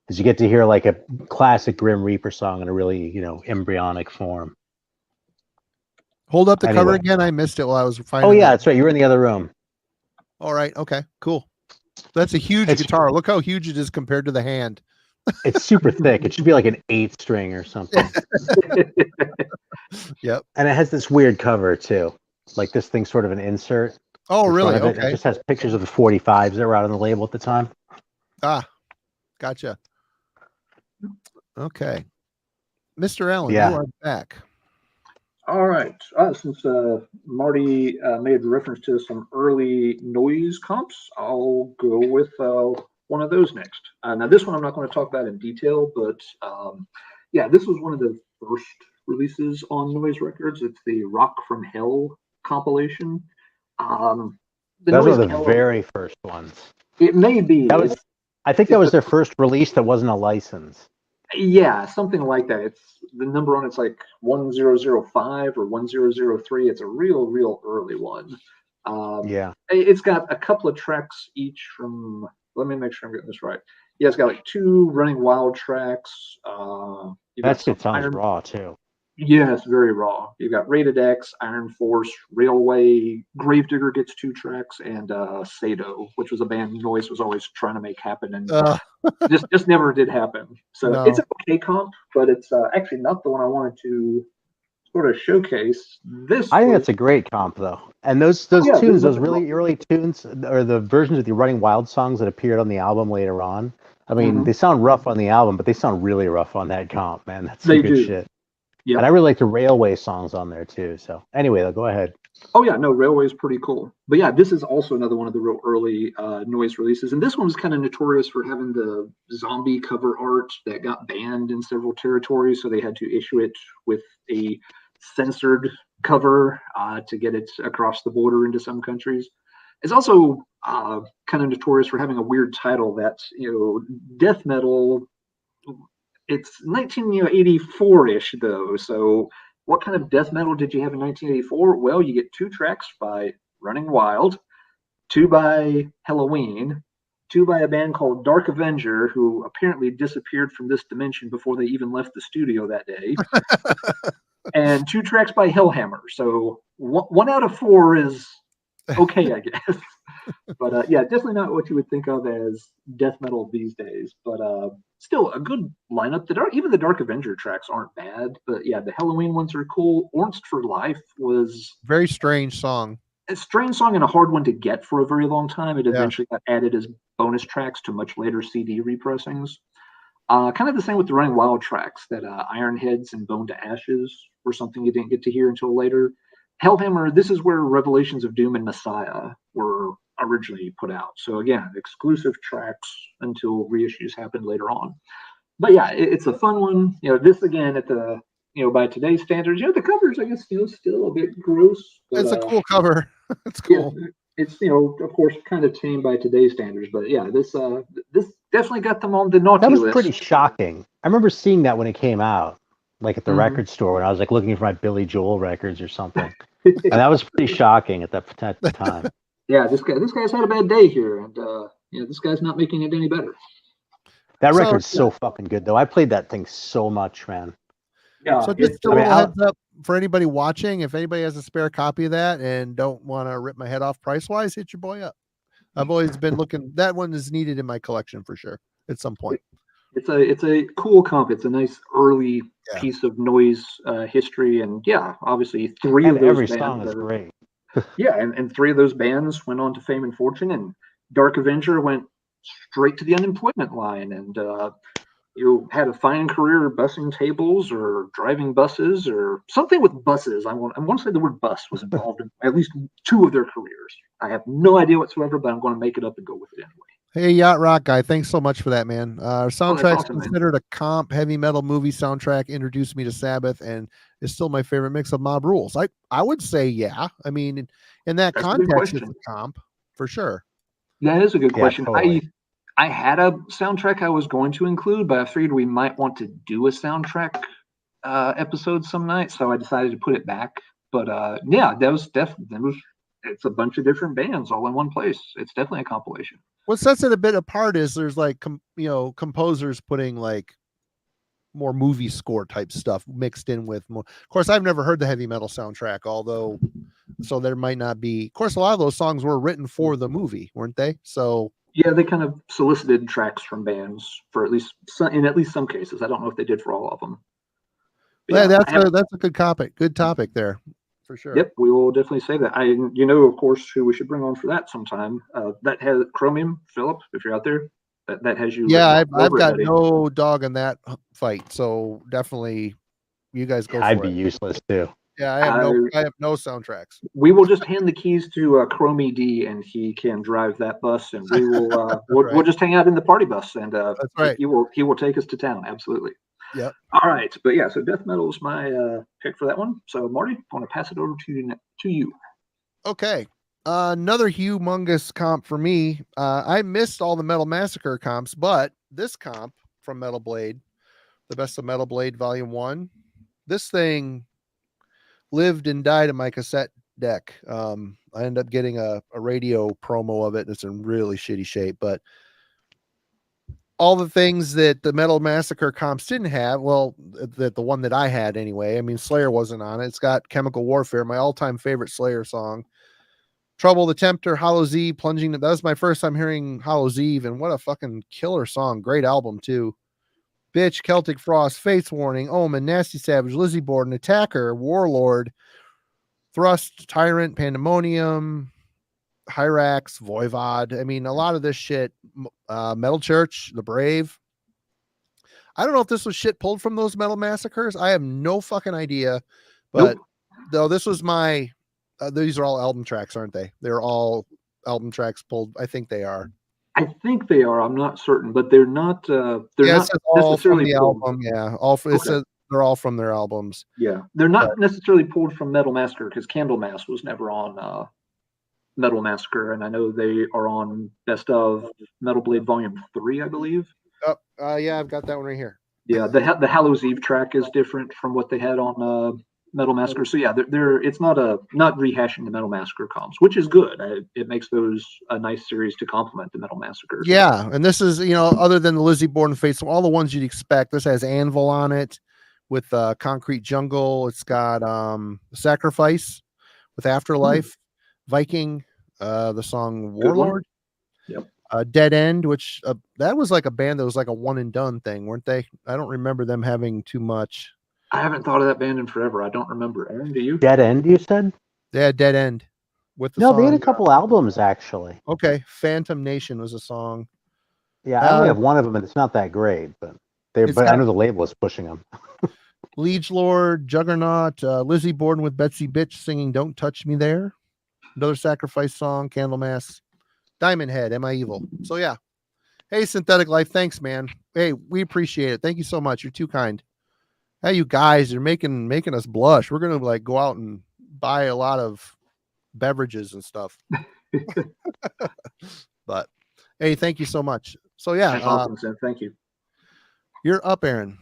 is you get to hear like a classic Grim Reaper song in a really, embryonic form. Hold up the cover Anyway. again. I missed it while I was finding. Oh yeah, that's right. You were in the other room. All right. Okay. Cool. That's a huge guitar. Look how huge it is compared to the hand. It's super thick. It should be like an 8-string or something. Yep. And it has this weird cover too. Like this thing's sort of an insert. Oh, really? It. Okay. It just has pictures of the 45s that were out on the label at the time. Ah, gotcha. Okay. Mr. Allen, Yeah. you are back. All right. Since Marty made reference to some early noise comps, I'll go with one of those next. Now, this one I'm not going to talk about in detail, but this was one of the first releases on Noise Records. It's the Rock from Hell compilation. Those were the very first ones. It may be. I think that was their first release that wasn't a license. Yeah, something like that. It's the number on it's like 1005 or 1003. It's a real early one. Yeah. It's got a couple of tracks each from, let me make sure I'm getting this right. Yeah, it's got like 2 Running Wild tracks. That shit sounds raw too. Yeah, it's very raw. You've got Rated X, Iron Force, Railway, Gravedigger gets 2 tracks, and Sado, which was a band Noise was always trying to make happen, and just never did happen. So It's an okay comp, but it's actually not the one I wanted to sort of showcase. I think that's a great comp though, and those tunes, those really early tunes, or the versions of the Running Wild songs that appeared on the album later on. I mean, they sound rough on the album, but they sound really rough on that comp, man. That's some good shit. Yep. And I really like the Railway songs on there too. So anyway, go ahead. Oh yeah, no, Railway is pretty cool. But yeah, this is also another one of the real early Noise releases. And this one was kind of notorious for having the zombie cover art that got banned in several territories. So they had to issue it with a censored cover to get it across the border into some countries. It's also kind of notorious for having a weird title that, death metal. It's 1984-ish though. So what kind of death metal did you have in 1984? Well, you get 2 tracks by Running Wild, 2 by Halloween, 2 by a band called Dark Avenger, who apparently disappeared from this dimension before they even left the studio that day, and 2 tracks by Hellhammer. So 1 out of 4 is okay, I guess. But definitely not what you would think of as death metal these days. But still a good lineup. Even the Dark Avenger tracks aren't bad. But yeah, the Halloween ones are cool. Ornst for Life was very strange song. A strange song and a hard one to get for a very long time. It eventually got added as bonus tracks to much later CD repressings. Kind of the same with the Running Wild tracks. That Iron Heads and Bone to Ashes were something you didn't get to hear until later. Hellhammer, this is where Revelations of Doom and Messiah were originally put out. So again, exclusive tracks until reissues happened later on. But yeah, it's a fun one. This again at the by today's standards, the covers I guess still a bit gross. But, it's a cool cover. It's cool. Yeah, it's of course kind of tame by today's standards, but yeah, this definitely got them on the naughty list. That was pretty shocking. I remember seeing that when it came out, like at the record store when I was like looking for my Billy Joel records or something, and that was pretty shocking at that time. Yeah, this guy's had a bad day here, and this guy's not making it any better. That record's so fucking good, though. I played that thing so much, man. Yeah. So just a little heads up for anybody watching, if anybody has a spare copy of that and don't want to rip my head off price-wise, hit your boy up. I've always been looking. That one is needed in my collection for sure at some point. It's a cool comp. It's a nice early piece of Noise history, and obviously 3 of those every bands song is great. and 3 of those bands went on to fame and fortune, and Dark Avenger went straight to the unemployment line, and you had a fine career bussing tables or driving buses or something with buses. I want to say the word bus was involved in at least 2 of their careers. I have no idea whatsoever, but I'm going to make it up and go with it anyway. Hey, Yacht Rock guy, thanks so much for that, man. Our soundtrack's awesome, man. considered a comp heavy metal movie soundtrack, introduced me to Sabbath, and is still my favorite mix of Mob Rules. I would say, yeah. I mean, in that That's a good context, it's question. a comp for sure. That is a good Yeah, question. totally. I had a soundtrack I was going to include, but I figured we might want to do a soundtrack episode some night, so I decided to put it back. But yeah, it's a bunch of different bands all in one place. It's definitely a compilation. What sets it a bit apart is there's like composers putting like more movie score type stuff mixed in with more. Of course, I've never heard the heavy metal soundtrack, although so there might not be. Of course, a lot of those songs were written for the movie, weren't they? So Yeah, they kind of solicited tracks from bands for at least some cases. I don't know if they did for all of them. yeah, that's a good topic. Good topic there, for sure. Yep, we will definitely say that. Of course, who we should bring on for that sometime. That has Chromium, Philip, if you're out there. That has you. Yeah, I've got no dog in that fight, so definitely you guys go. I'd for be it. useless too. Yeah, I have no soundtracks. We will just hand the keys to Chromie D, and he can drive that bus, and we will we'll just hang out in the party bus, and that's right. He will take us to town. Absolutely. Yep. All right, but yeah, so death metal is my pick for that one. So Marty, I want to pass it over to you. Okay. Another humongous comp for me. I missed all the Metal Massacre comps, but this comp from Metal Blade, the Best of Metal Blade Volume 1, this thing lived and died in my cassette deck. I ended up getting a radio promo of it. It's in really shitty shape, but all the things that the Metal Massacre comps didn't have, well, that the one that I had anyway. I mean, Slayer wasn't on it. It's got Chemical Warfare, my all-time favorite Slayer song. Trouble the Tempter, Hallows Eve, Plunging. That was my first time hearing Hallows Eve, and what a fucking killer song. Great album, too. Bitch, Celtic Frost, Fates Warning, Omen, Nasty Savage, Lizzie Borden, Attacker, Warlord, Thrust, Tyrant, Pandemonium, Hyrax, Voivod. I mean, a lot of this shit. Metal Church, The Brave. I don't know if this was shit pulled from those Metal Massacres. I have no fucking idea. But though this was my... these are all album tracks, aren't they? They're all album tracks pulled. I think they are. I think they are. I'm not certain, but they're not. They're not all from necessarily the album. Yeah, all it says they're all from their albums. Yeah, they're not necessarily pulled from Metal Massacre because Candlemass was never on Metal Massacre, and I know they are on Best of Metal Blade Volume 3, I believe. Yeah, I've got that one right here. Yeah, the Hallows Eve track is different from what they had on Metal Massacre. So yeah, it's not rehashing the Metal Massacre comps, which is good. It makes those a nice series to complement the Metal Massacre. Yeah, and this is, other than the Lizzie Borden Fates, all the ones you'd expect. This has Anvil on it with Concrete Jungle. It's got Sacrifice with Afterlife, Viking, the song Warlord. Yep. Dead End, which that was like a band that was like a one and done thing, weren't they? I don't remember them having too much. I haven't thought of that band in forever. I don't remember. Aaron, do you? Dead End, you said? Yeah, Dead End. With the song, they had a song, couple albums actually. Okay, Phantom Nation was a song. Yeah, I only have one of them, and it's not that great, but I know the label is pushing them. Liege Lord, Juggernaut, Lizzie Borden with Betsy Bitch singing "Don't Touch Me There," another Sacrifice song, Candlemass, Diamond Head, Am I Evil? So yeah. Hey, Synthetic Life, thanks, man. Hey, we appreciate it. Thank you so much. You're too kind. Hey, you guys, you're making us blush. We're gonna like go out and buy a lot of beverages and stuff. But hey, thank you so much. So yeah, that's awesome, Sam. Thank you. You're up, Aaron.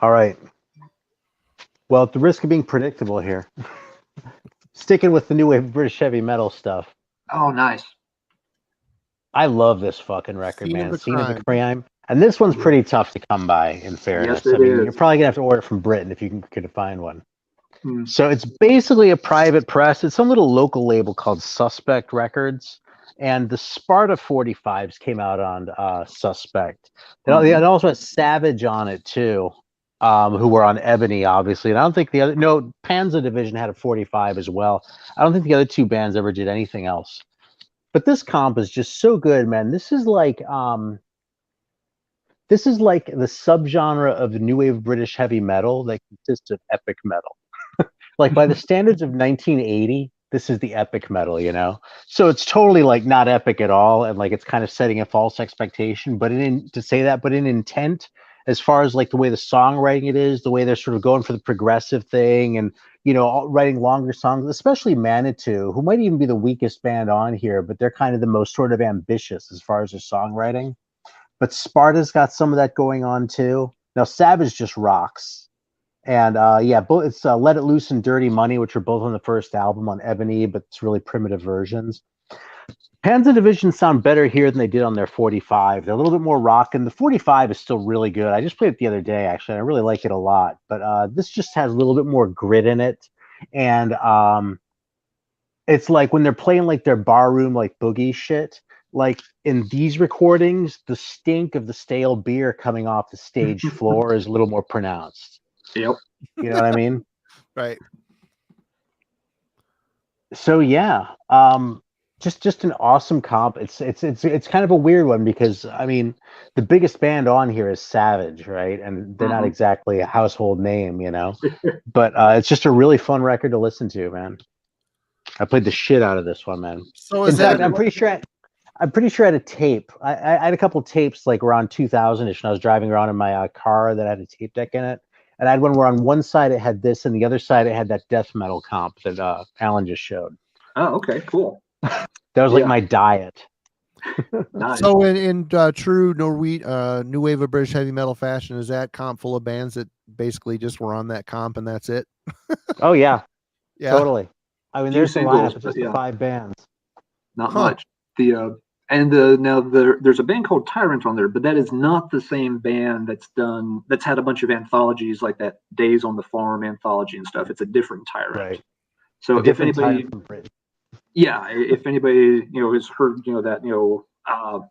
All right. Well, at the risk of being predictable here, sticking with the new wave British heavy metal stuff. Oh, nice. I love this fucking record, Scene man. of Scene of the Crime. And this one's pretty tough to come by, in fairness. Yes, you're probably going to have to order from Britain if you can find one. Hmm. So it's basically a private press. It's some little local label called Suspect Records. And the Sparta 45s came out on Suspect. It also has Savage on it, too, who were on Ebony, obviously. And I don't think Panzer Division had a 45 as well. I don't think the other two bands ever did anything else. But this comp is just so good, man. This is like the subgenre of new wave British heavy metal that consists of epic metal. Like by the standards of 1980, this is the epic metal, you know? So it's totally like not epic at all. And like, it's kind of setting a false expectation, but in intent, as far as like the way the songwriting it is, the way they're sort of going for the progressive thing and, you know, writing longer songs, especially Manitou, who might even be the weakest band on here, but they're kind of the most sort of ambitious as far as their songwriting. But Sparta's got some of that going on too. Now Savage just rocks. And both it's Let It Loose and Dirty Money, which are both on the first album on Ebony, but it's really primitive versions. Panzer Division sound better here than they did on their 45. They're a little bit more rockin'. The 45 is still really good. I just played it the other day, actually. I really like it a lot. But this just has a little bit more grit in it. And it's like when they're playing like their barroom, like boogie shit, like in these recordings, the stink of the stale beer coming off the stage floor is a little more pronounced. Yep. You know what I mean? Right. So yeah, just an awesome comp. It's kind of a weird one because I mean the biggest band on here is Savage, right? And they're not exactly a household name, you know. But it's just a really fun record to listen to, man. I played the shit out of this one, man. So in fact, I'm pretty sure I had a tape. I had a couple tapes like around 2000ish, and I was driving around in my car that had a tape deck in it. And I had one where on one side it had this, and the other side it had that death metal comp that Alan just showed. Oh, okay, cool. That was like my diet. Nice. So in true new wave of British heavy metal fashion, is that comp full of bands that basically just were on that comp and that's it? Oh yeah, yeah, totally. I mean, there's the lineup. It's just yeah. 5 bands. Not much. There's a band called Tyrant on there, but that is not the same band that's had a bunch of anthologies like that Days on the Farm anthology and stuff. It's a different Tyrant. Right. So if anybody has heard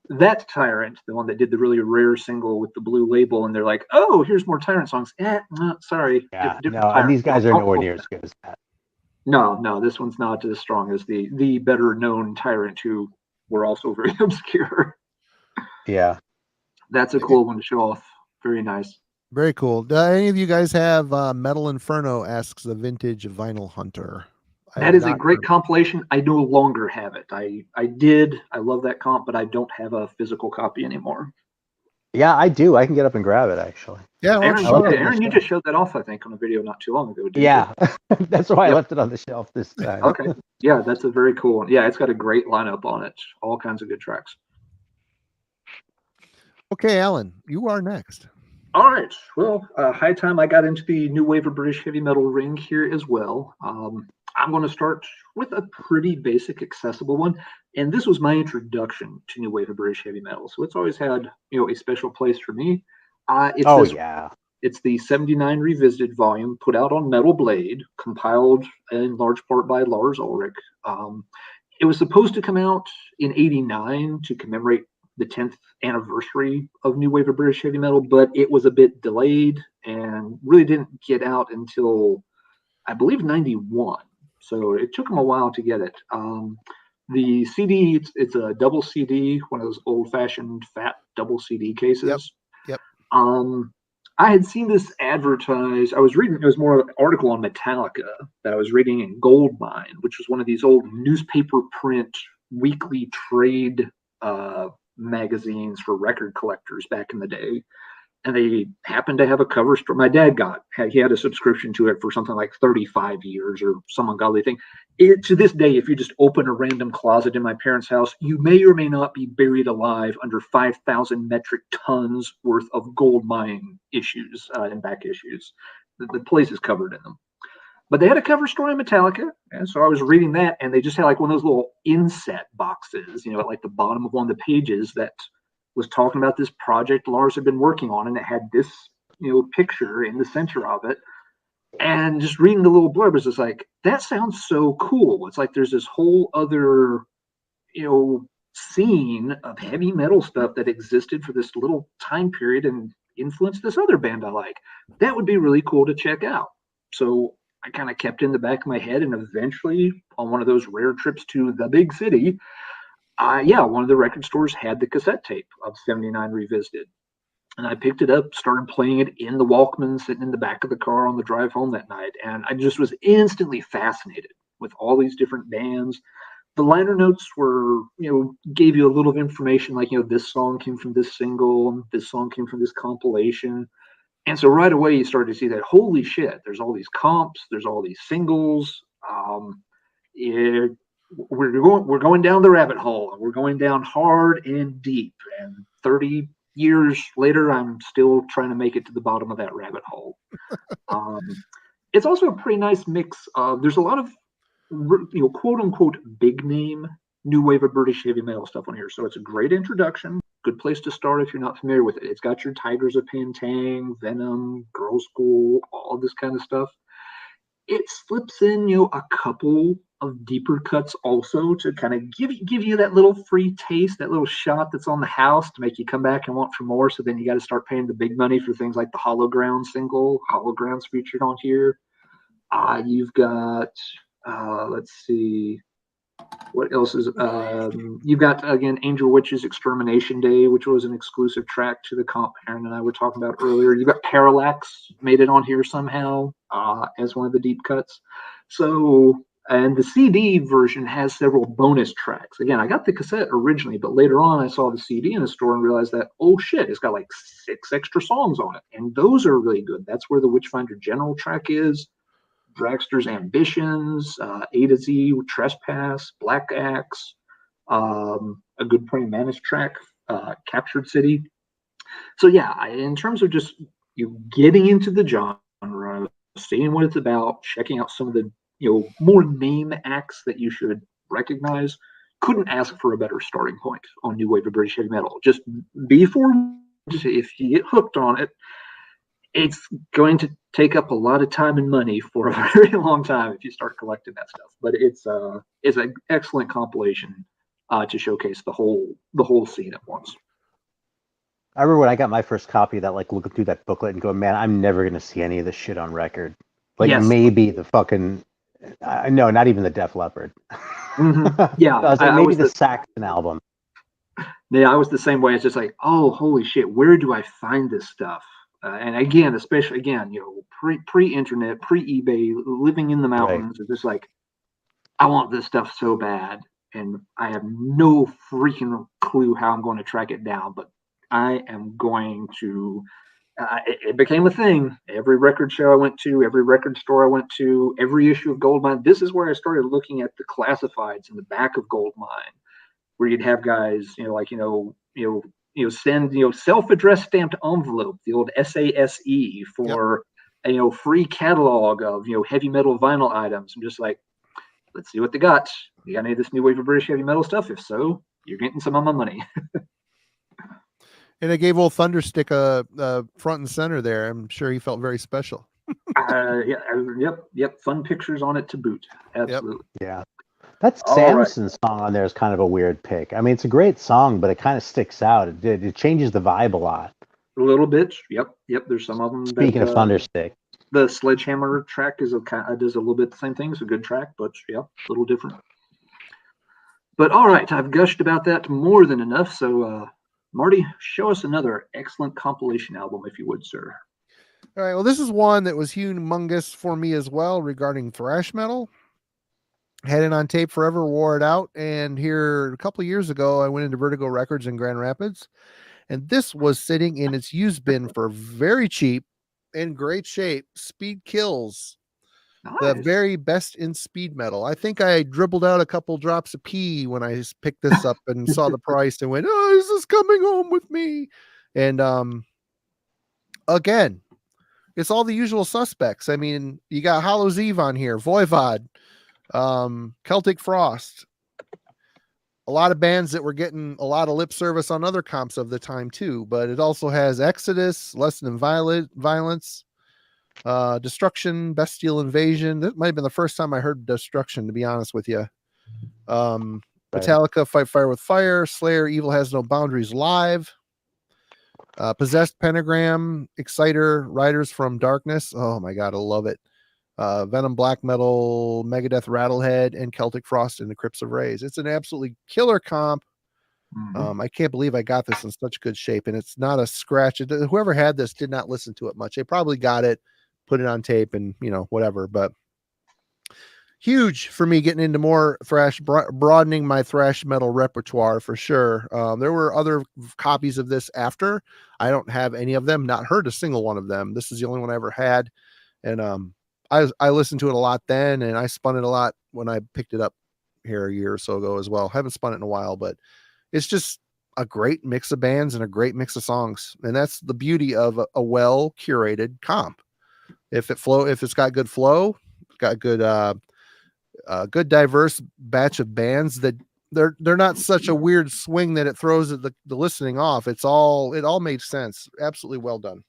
that Tyrant, the one that did the really rare single with the blue label, and they're like, oh, here's more Tyrant songs. No, sorry. Yeah, and these guys are nowhere near as good as that. No, this one's not as strong as the better known Tyrant, who were also very obscure. Yeah. That's a cool one to show off. Very nice. Very cool. Do any of you guys have Metal Inferno asks the vintage vinyl hunter? That is a great compilation. I no longer have it. I did. I love that comp, but I don't have a physical copy anymore. Yeah, I do. I can get up and grab it, actually. Yeah, Aaron, you just showed that off, I think, on a video not too long ago. Yeah, that's why I left it on the shelf this time. Okay. Yeah, that's a very cool one. Yeah, it's got a great lineup on it. All kinds of good tracks. Okay, Alan, you are next. All right. Well, high time I got into the new wave of British heavy metal ring here as well. I'm going to start with a pretty basic, accessible one. And this was my introduction to new wave of British heavy metal. So it's always had, a special place for me. It's the 79 Revisited volume put out on Metal Blade, compiled in large part by Lars Ulrich. It was supposed to come out in '89 to commemorate the 10th anniversary of new wave of British heavy metal, but it was a bit delayed and really didn't get out until, I believe, 91. So it took them a while to get it. The CD, it's a double CD, one of those old-fashioned fat double CD cases. Yep. I had seen this advertised. I was reading, it was more of an article on Metallica that I was reading in Goldmine, which was one of these old newspaper print weekly trade magazines for record collectors back in the day. And they happened to have a cover story. My dad he had a subscription to it for something like 35 years or some ungodly thing. To this day, if you just open a random closet in my parents' house, you may or may not be buried alive under 5,000 metric tons worth of gold mine issues and back issues. The place is covered in them. But they had a cover story on Metallica, and so I was reading that, and they just had like one of those little inset boxes, at like the bottom of one of the pages that was talking about this project Lars had been working on, and it had this, picture in the center of it. And just reading the little blurb is just like, that sounds so cool. It's like there's this whole other, scene of heavy metal stuff that existed for this little time period and influenced this other band I like. That would be really cool to check out. So I kind of kept in the back of my head, and eventually on one of those rare trips to the big city, one of the record stores had the cassette tape of 79 Revisited. And I picked it up, started playing it in the Walkman, sitting in the back of the car on the drive home that night. And I just was instantly fascinated with all these different bands. The liner notes were, gave you a little information like, this song came from this single, this song came from this compilation. And so right away you started to see that, holy shit, there's all these comps, there's all these singles. We're going down the rabbit hole, and we're going down hard and deep. And 30 years later, I'm still trying to make it to the bottom of that rabbit hole. It's also a pretty nice mix. There's a lot of, quote unquote, big name new wave of British heavy metal stuff on here. So it's a great introduction. Good place to start if you're not familiar with it. It's got your Tigers of Pantang, Venom, Girl School, all this kind of stuff. It slips in, a couple of deeper cuts also to kind of give you that little free taste, that little shot that's on the house to make you come back and want for more. So then you got to start paying the big money for things like the Hollow Ground single. Hollow Ground's featured on here. You've got, let's see, what else is, you've got, again, Angel Witch's Extermination Day, which was an exclusive track to the comp Arron and I were talking about earlier. You've got Parallax made it on here somehow as one of the deep cuts. So, and the CD version has several bonus tracks. Again, I got the cassette originally, but later on I saw the CD in the store and realized that, oh shit, it's got like 6 extra songs on it. And those are really good. That's where the Witchfinder General track is. Dragster's Ambitions, A to Z, Trespass, Black Axe, a Good Praying Mantis track, Captured City. So yeah, in terms of just getting into the genre, seeing what it's about, checking out some of the more name acts that you should recognize, couldn't ask for a better starting point on new wave of British heavy metal. Just if you get hooked on it, it's going to take up a lot of time and money for a very long time if you start collecting that stuff. But it's an excellent compilation to showcase the whole scene at once. I remember when I got my first copy, that like looking through that booklet and going, man, I'm never gonna see any of this shit on record. Like maybe the fucking no, not even the Def Leppard. Mm-hmm. Yeah, I was like, maybe the Saxon album. Yeah, I was the same way. It's just like, oh, holy shit, where do I find this stuff? And again, especially pre-internet, pre-eBay, living in the mountains, it's just like, I want this stuff so bad, and I have no freaking clue how I'm going to track it down, but I am going to. It became a thing. Every record show I went to, every record store I went to, every issue of Goldmine. This is where I started looking at the classifieds in the back of Goldmine, where you'd have guys, send self-addressed stamped envelope, the old SASE for free catalog of heavy metal vinyl items. I'm just like, let's see what they got. You got any of this new wave of British heavy metal stuff? If so, you're getting some of my money. And it gave old Thunderstick a front and center there. I'm sure he felt very special. Yep. Fun pictures on it to boot. Absolutely. Yep. Yeah. That Samson song on there is kind of a weird pick. I mean, it's a great song, but it kind of sticks out. It changes the vibe a lot. A little bit. Yep. There's some of them. Speaking of Thunderstick, the Sledgehammer track does a little bit the same thing. It's a good track, but a little different. But all right, I've gushed about that more than enough. So, Marty, show us another excellent compilation album, if you would, sir. All right. Well, this is one that was humongous for me as well regarding thrash metal. Had it on tape forever, wore it out. And here a couple of years ago, I went into Vertigo Records in Grand Rapids. And this was sitting in its used bin for very cheap, in great shape. Speed Kills. Nice. The very best in speed metal. I think I dribbled out a couple drops of pee when I picked this up and saw the price and went, oh, is this coming home with me? And again, it's all the usual suspects. I mean, you got Hallows Eve on here, Voivod, Celtic Frost, a lot of bands that were getting a lot of lip service on other comps of the time too, but it also has Exodus, Less Than Violence, Destruction, Bestial Invasion. That might have been the first time I heard Destruction, to be honest with you. Metallica, Fight Fire with Fire, Slayer, Evil Has No Boundaries live, Possessed, Pentagram, Exciter, Riders from Darkness. Oh my god, I love it. Venom, Black Metal, Megadeth, Rattlehead, and Celtic Frost and the Crypts of Rays. It's an absolutely killer comp. I can't believe I got this in such good shape, and it's not a scratch. Whoever had this did not listen to it much. They probably got it, put it on tape, and whatever. But huge for me getting into more thrash, broadening my thrash metal repertoire for sure. There were other copies of this after. I don't have any of them, not heard a single one of them. This is the only one I ever had. And I listened to it a lot then, and I spun it a lot when I picked it up here a year or so ago as well. Haven't spun it in a while, but it's just a great mix of bands and a great mix of songs. And that's the beauty of a well curated comp. If it's got good flow, got good good diverse batch of bands that they're not such a weird swing that it throws the listening off. It all made sense. Absolutely well done.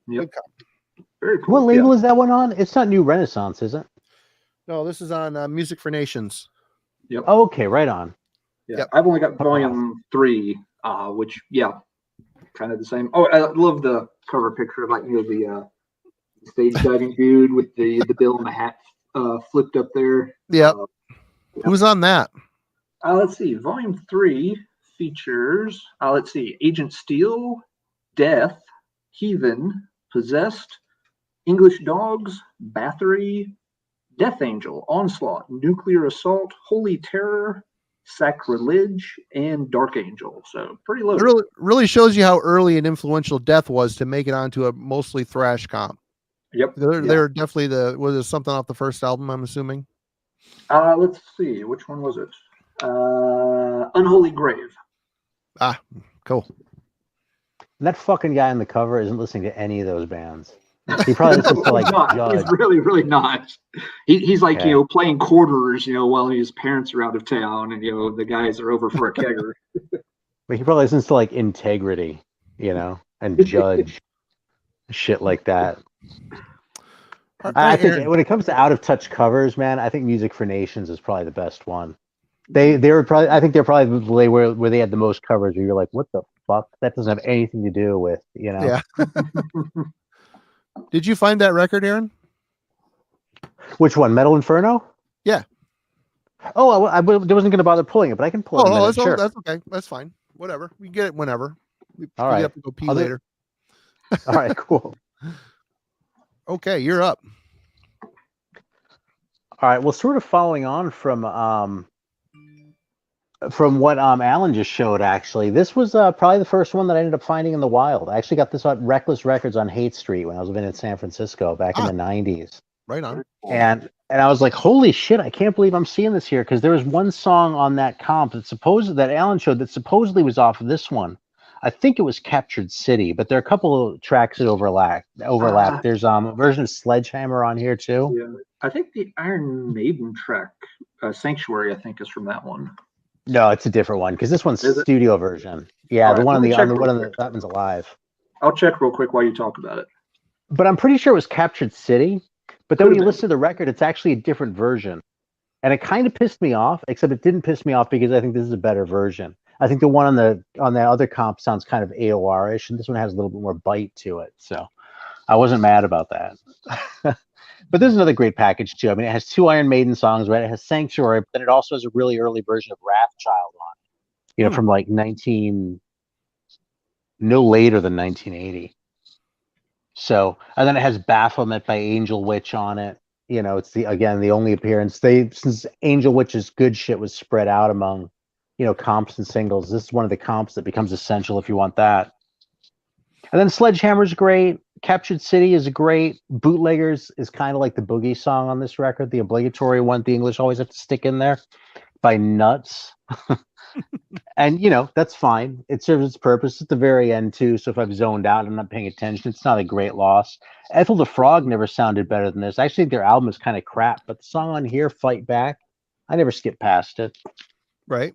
Yep. Very cool. What label is that one on? It's not New Renaissance, is it? No, this is on Music for Nations. Yep. Oh, okay, right on. Yeah, Yep. I've only got volume 3, which kind of the same. Oh, I love the cover picture of the stage diving dude with the bill and the hat flipped up there. Yep. Who's on that? Let's see. Volume 3 features, Agent Steel, Death, Heathen, Possessed, English Dogs, Bathory, Death Angel, Onslaught, Nuclear Assault, Holy Terror, Sacrilege, and Dark Angel. So pretty low. It really shows you how early and influential Death was to make it onto a mostly thrash comp. Yep. They're definitely was it something off the first album, I'm assuming? Let's see. Which one was it? Unholy Grave. Ah, cool. That fucking guy on the cover isn't listening to any of those bands. He probably listens to Judge. He's really not. He's like, playing quarters, while his parents are out of town and, the guys are over for a kegger. But he probably listens to Integrity, and Judge, shit like that. I think when it comes to out of touch covers, man, I think Music for Nations is probably the best one. They're probably the way where they had the most covers where you're like, what the fuck? That doesn't have anything to do with, Yeah. Did you find that record, Arron? Which one? Metal Inferno? Yeah. Oh, I wasn't going to bother pulling it, but I can pull it. Oh, sure. That's okay. That's fine. Whatever. We can get it whenever. All right. Have to go pee later. All right, cool. Okay, you're up. All right. Well, sort of following on from what Alan just showed, actually, this was probably the first one that I ended up finding in the wild. I actually got this on Reckless Records on Haight Street when I was living in San Francisco back in the 90s. Right on. And I was like, holy shit, I can't believe I'm seeing this here, because there was one song on that comp that Alan showed that supposedly was off of this one. I think it was Captured City, but there are a couple of tracks that overlap. There's a version of Sledgehammer on here too. Yeah. I think the Iron Maiden track, Sanctuary, I think is from that one. No, it's a different one because this one's studio version. Yeah, the one on that one's alive. I'll check real quick while you talk about it. But I'm pretty sure it was Captured City. But then when you listen to the record, it's actually a different version. And it kind of pissed me off, except it didn't piss me off because I think this is a better version. I think the one on that other comp sounds kind of AOR-ish, and this one has a little bit more bite to it. So I wasn't mad about that. But there's another great package too. I mean, it has 2 Iron Maiden songs, right? It has Sanctuary, but then it also has a really early version of Wrathchild on it. From like no later than 1980. So, and then it has Baphomet by Angel Witch on it. It's the only appearance. Since Angel Witch's good shit was spread out among, comps and singles, this is one of the comps that becomes essential if you want that. And then Sledgehammer's great. Captured City is great. Bootleggers is kind of like the boogie song on this record, the obligatory one the English always have to stick in there, by Nuts. And that's fine. It serves its purpose at the very end too. So if I've zoned out, I'm not paying attention. It's not a great loss. Ethel the Frog never sounded better than this. I actually think their album is kind of crap, but the song on here, Fight Back, I never skip past it. Right.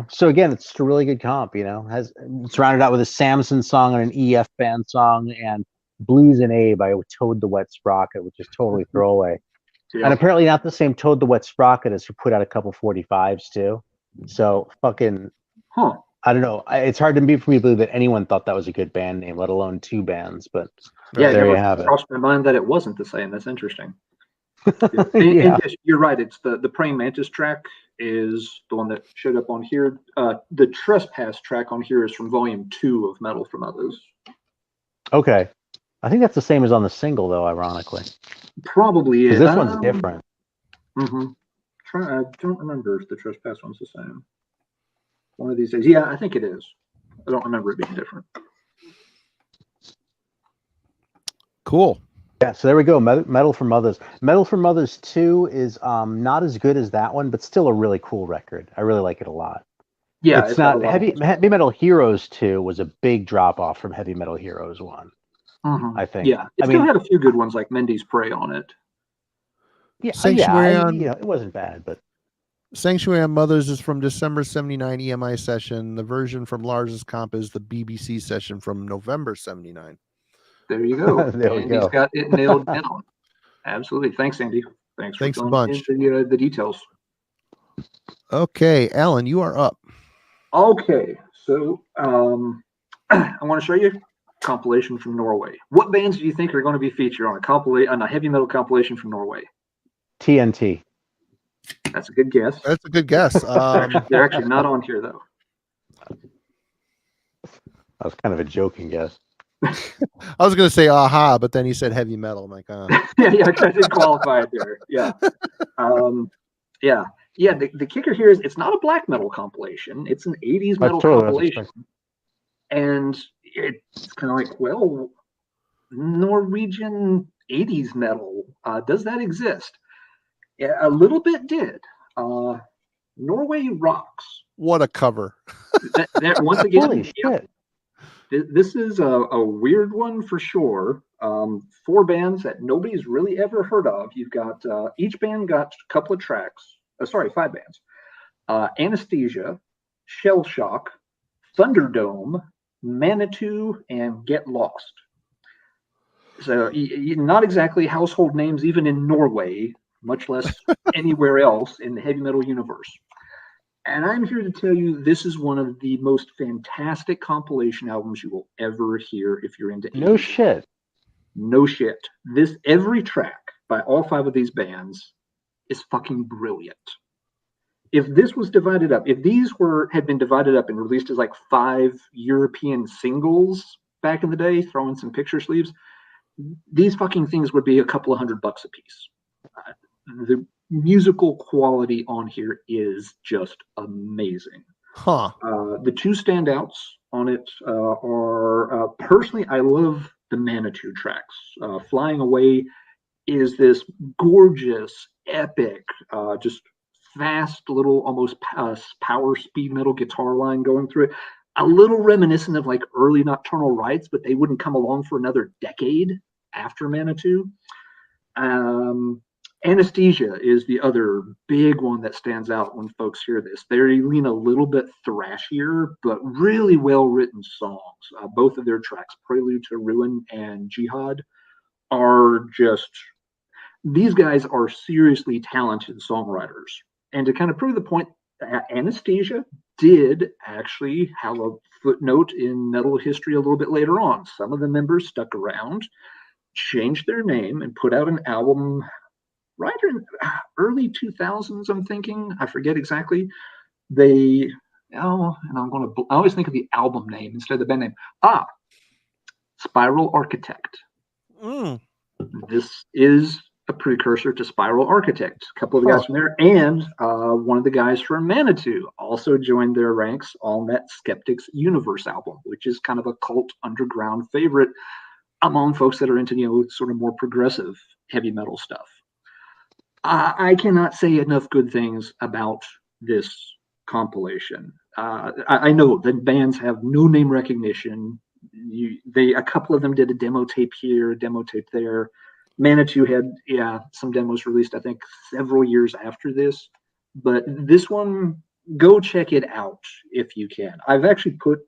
So again, it's just a really good comp. It's rounded out with a Samson song and an EF band song and Blues in A by Toad the Wet Sprocket, which is totally throwaway. Yeah. And apparently not the same Toad the Wet Sprocket as who put out a couple 45s too. So fucking, I don't know. It's hard for me to believe that anyone thought that was a good band name, let alone 2 bands. But there you have it. Crossed my mind that it wasn't the same. That's interesting. And you're right. It's the Praying Mantis track is the one that showed up on here. The Trespass track on here is from volume 2 of Metal from Others. Okay. I think that's the same as on the single, though, ironically. Probably is. This one's different. Mm-hmm. I don't remember if the Trespass one's the same. One of these days. Yeah, I think it is. I don't remember it being different. Cool. Yeah, so there we go. Metal for Mothers. Metal for Mothers 2 is not as good as that one, but still a really cool record. I really like it a lot. Yeah, it's not heavy Metal Heroes 2 was a big drop off from Heavy Metal Heroes 1. Mm-hmm. I think. Yeah, it still had a few good ones like Mendy's Prey on it. Yeah, Sanctuary it wasn't bad, but Sanctuary on Mothers is from December 79 EMI session. The version from Lars's comp is the BBC session from November 79. There you go. There we Andy's go. got it nailed down. Absolutely. Thanks, Andy. Thanks a for bunch. into the details. Okay, Alan, you are up. Okay, so I want to show you a compilation from Norway. What bands do you think are going to be featured on a heavy metal compilation from Norway? TNT. That's a good guess. That's a good guess. They're actually not on here though. That was kind of a joking guess. I was going to say aha, but then he said heavy metal. I'm like, yeah, I didn't qualify it there. Yeah. The kicker here is it's not a black metal compilation. It's an 80s metal compilation. And it's kind of like, well, Norwegian 80s metal, does that exist? Yeah, a little bit did. Norway Rocks. What a cover. that once again, holy shit. This is a weird one for sure. 4 bands that nobody's really ever heard of. You've got each band got a couple of tracks. 5 bands. Anesthesia, Shell Shock, Thunderdome, Manitou, and Get Lost. So not exactly household names even in Norway, much less anywhere else in the heavy metal universe. And I'm here to tell you this is one of the most fantastic compilation albums you will ever hear if you're into 80s. No shit. No shit. Every track by all 5 of these bands is fucking brilliant. If this was divided up, if these had been divided up and released as like 5 European singles back in the day, throw in some picture sleeves, these fucking things would be a couple of $100 a piece. The musical quality on here is just amazing. The 2 standouts on it are personally, I love the Manitou tracks. Flying Away is this gorgeous, epic, just fast little almost power speed metal guitar line going through it. A little reminiscent of like early Nocturnal Rites, but they wouldn't come along for another decade after Manitou. Anesthesia is the other big one that stands out when folks hear this. They lean a little bit thrashier, but really well-written songs. Both of their tracks, Prelude to Ruin and Jihad, are just... These guys are seriously talented songwriters. And to kind of prove the point, Anesthesia did actually have a footnote in metal history a little bit later on. Some of the members stuck around, changed their name, and put out an album right in early 2000s, I'm thinking. I forget exactly. I always think of the album name instead of the band name. Spiral Architect. This is a precursor to Spiral Architect. A couple of the guys from there, and one of the guys from Manitou also joined their ranks on that Skeptics Universe album, which is kind of a cult underground favorite among folks that are into, sort of more progressive heavy metal stuff. I cannot say enough good things about this compilation. I know that bands have no name recognition. A couple of them did a demo tape here, a demo tape there. Manitou had, some demos released, I think, several years after this. But this one, go check it out if you can. I've actually put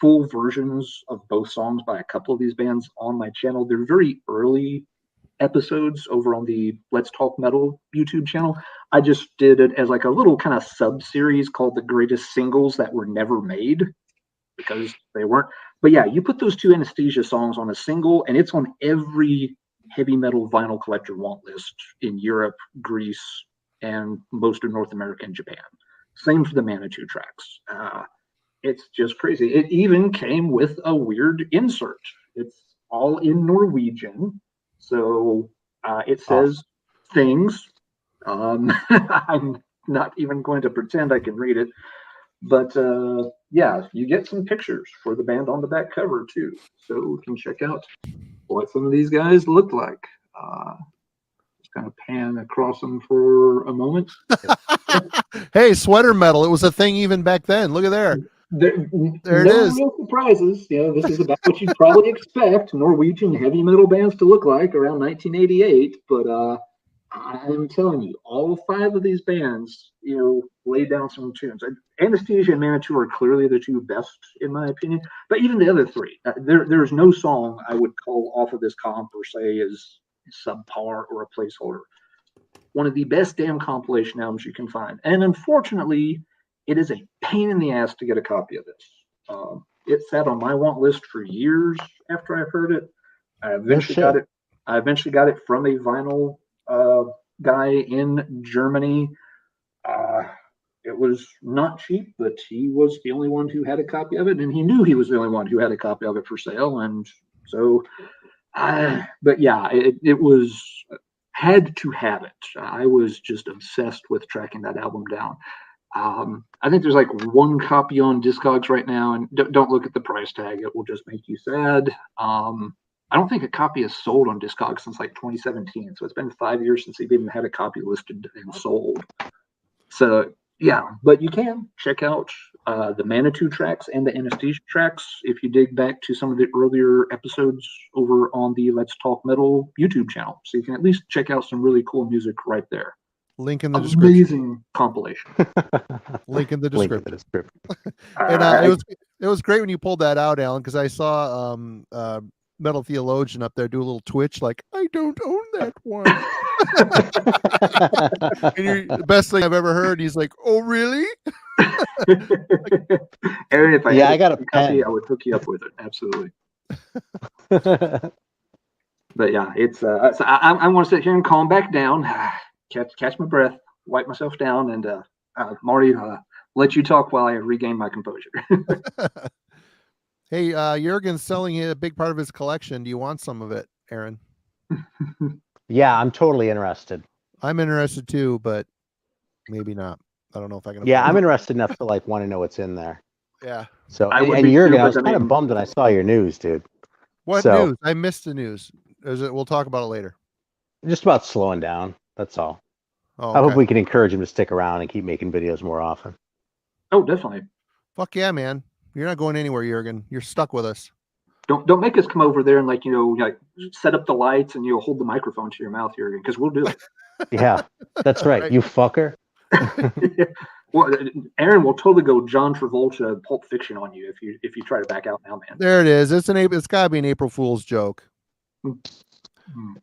full versions of both songs by a couple of these bands on my channel. They're very early episodes over on the Let's Talk Metal YouTube channel. I just did it as like a little kind of sub-series called The Greatest Singles That Were Never Made, because they weren't. But yeah, you put those 2 Anesthesia songs on a single, and it's on every heavy metal vinyl collector want list in Europe, Greece, and most of North America and Japan. Same for the Manitou tracks. It's just crazy. It even came with a weird insert. It's all in Norwegian. So it says things I'm not even going to pretend I can read it. But yeah, you get some pictures for the band on the back cover too. So we can check out what some of these guys look like. Just kind of pan across them for a moment. Hey, sweater metal. It was a thing even back then. Look at there. There it No is. real surprises. This is about what you'd probably expect Norwegian heavy metal bands to look like around 1988. But I'm telling you, all 5 of these bands, laid down some tunes. Anesthesia and Manitou are clearly the 2 best, in my opinion. But even the other 3, there's no song I would call off of this comp or say is subpar or a placeholder. One of the best damn compilation albums you can find. And unfortunately, it is a pain in the ass to get a copy of this. It sat on my want list for years after I heard it. I eventually got it from a vinyl guy in Germany. It was not cheap, but he was the only one who had a copy of it, and he knew he was the only one who had a copy of it for sale. And so, but yeah, it was had to have it. I was just obsessed with tracking that album down. I think there's like 1 copy on Discogs right now, and don't look at the price tag; it will just make you sad. I don't think a copy is sold on Discogs since like 2017, so it's been 5 years since they've even had a copy listed and sold. So yeah, but you can check out the Manitou tracks and the Anesthesia tracks if you dig back to some of the earlier episodes over on the Let's Talk Metal YouTube channel. So you can at least check out some really cool music right there. Link in the description. Amazing compilation. Link in the description. And it was great when you pulled that out, Alan, because I saw Metal Theologian up there do a little twitch like, I don't own that one. And the best thing I've ever heard. He's like, oh, really? Aaron, if I got a copy, pen. I would hook you up with it. Absolutely. But yeah, it's so I want to sit here and calm back down, catch my breath, wipe myself down, and Marty, let you talk while I regain my composure. Hey, Jurgen's selling a big part of his collection. Do you want some of it, Aaron? Yeah, I'm totally interested. I'm interested too, but maybe not. I don't know if I can. Yeah, I'm interested enough to like want to know what's in there. Yeah. So, I would and be Jurgen, too, I was but I kind of mean- bummed when I saw your news, dude. What So- news? I missed the news. We'll talk about it later. Just about slowing down. That's all. Oh, I hope okay. we can encourage him to stick around and keep making videos more often. Oh, definitely. Fuck yeah, man. You're not going anywhere, Jurgen. You're stuck with us. Don't make us come over there and like set up the lights and hold the microphone to your mouth here, because we'll do it. Yeah, that's right. Right. You fucker. Well, Aaron will totally go John Travolta Pulp Fiction on you if you try to back out now, man. There it is. It's got to be an April Fool's joke.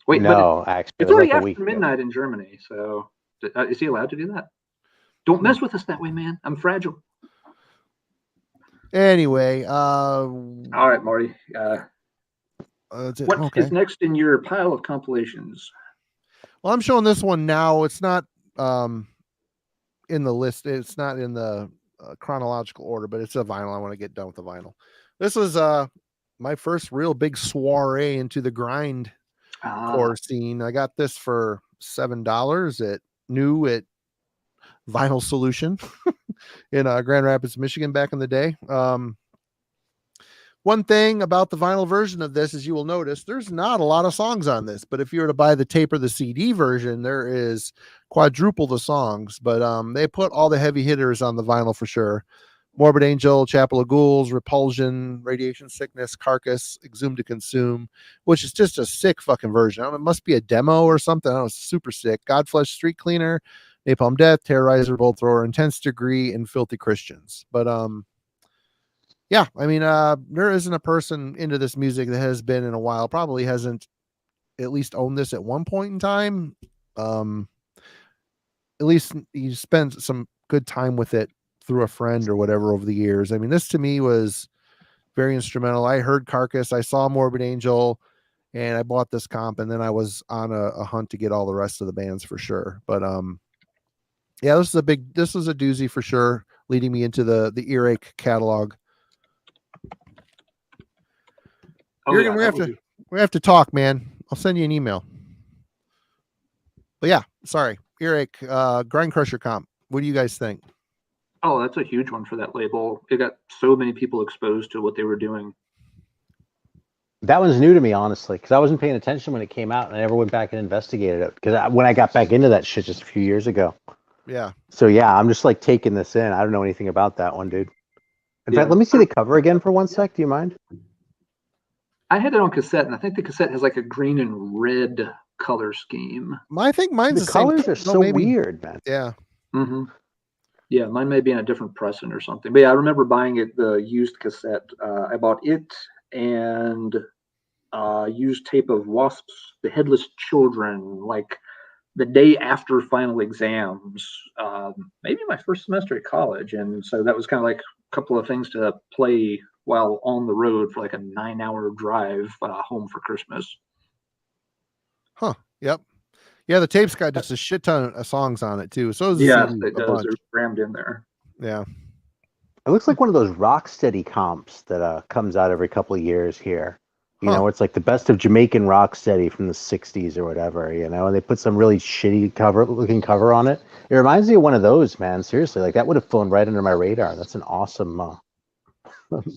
Wait, No, actually, but it's it was already like a after week ago. midnight in Germany, so is he allowed to do that? Don't mess with us that way, man. I'm fragile. Anyway, All right, Marty. that's it. What Okay. is next in your pile of compilations? Well, I'm showing this one now. It's not in the list. It's not in the chronological order, but it's a vinyl. I want to get done with the vinyl. This was my first real big soiree into the grind core scene. I got this for $7 at Vinyl Solution in Grand Rapids, Michigan back in the day. One thing about the vinyl version of this is you will notice there's not a lot of songs on this, but if you were to buy the tape or the CD version, there is quadruple the songs, but they put all the heavy hitters on the vinyl for sure. Morbid Angel, Chapel of Ghouls, Repulsion, Radiation Sickness, Carcass, Exhumed to Consume, which is just a sick fucking version. I don't know, it must be a demo or something. I don't know, it's super sick. Godflesh, Street Cleaner, Napalm Death, Terrorizer, Bolt Thrower, Intense Degree, and Filthy Christians. But yeah, I mean, there isn't a person into this music that has been in a while, probably hasn't at least owned this at one point in time. At least you spent some good time with it through a friend or whatever over the years. I mean, this to me was very instrumental. I heard Carcass, I saw Morbid Angel, and I bought this comp, and then I was on a hunt to get all the rest of the bands for sure. But yeah, this was a doozy for sure, leading me into the Earache catalog. Jurgen, we have to talk, man. I'll send you an email. But yeah, sorry. Eric, Grind Crusher Comp. What do you guys think? Oh, that's a huge one for that label. It got so many people exposed to what they were doing. That one's new to me, honestly, because I wasn't paying attention when it came out, and I never went back and investigated it. Because when I got back into that shit just a few years ago. Yeah. So yeah, I'm just like taking this in. I don't know anything about that one, dude. In fact, let me see the cover again for 1 sec. Do you mind? I had it on cassette, and I think the cassette has like a green and red color scheme. I think mine's The the same. colors are so weird, man. Yeah. Mm-hmm. Yeah, mine may be in a different pressing or something. But yeah, I remember buying it, the used cassette. I bought it and used tape of Wasps, The Headless Children, like the day after final exams, maybe my first semester at college. And so that was kind of like a couple of things to play while on the road for like a 9-hour drive home for Christmas. Huh. Yep. Yeah, the tape's got just a shit ton of songs on it too. So yeah, it does. They're crammed in there. Yeah. It looks like one of those Rocksteady comps that comes out every couple of years here. You know, it's like the best of Jamaican Rocksteady from the 60s or whatever, you know, and they put some really shitty looking cover on it. It reminds me of one of those, man. Seriously, like that would have flown right under my radar. That's an awesome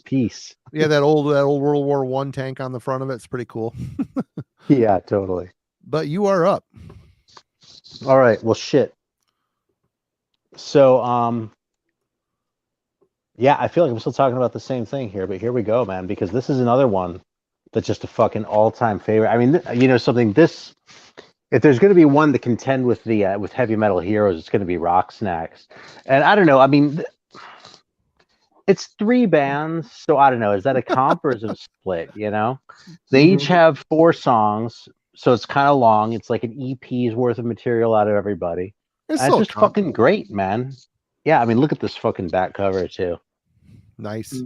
piece. Yeah, that old World War I tank on the front of it's pretty cool. Yeah, totally. But you are up. All right. Well, shit. So, yeah, I feel like I'm still talking about the same thing here, but here we go, man, because this is another one that's just a fucking all-time favorite. I mean, you know something, if there's going to be one to contend with the with heavy metal heroes, it's going to be Rock Snacks. And I don't know, I mean, it's 3 bands, so I don't know, is that a comp or is it a split, you know? They each have 4 songs, so it's kind of long. It's like an EP's worth of material out of everybody. It's just fucking great, man. Yeah, I mean, look at this fucking back cover, too. Nice.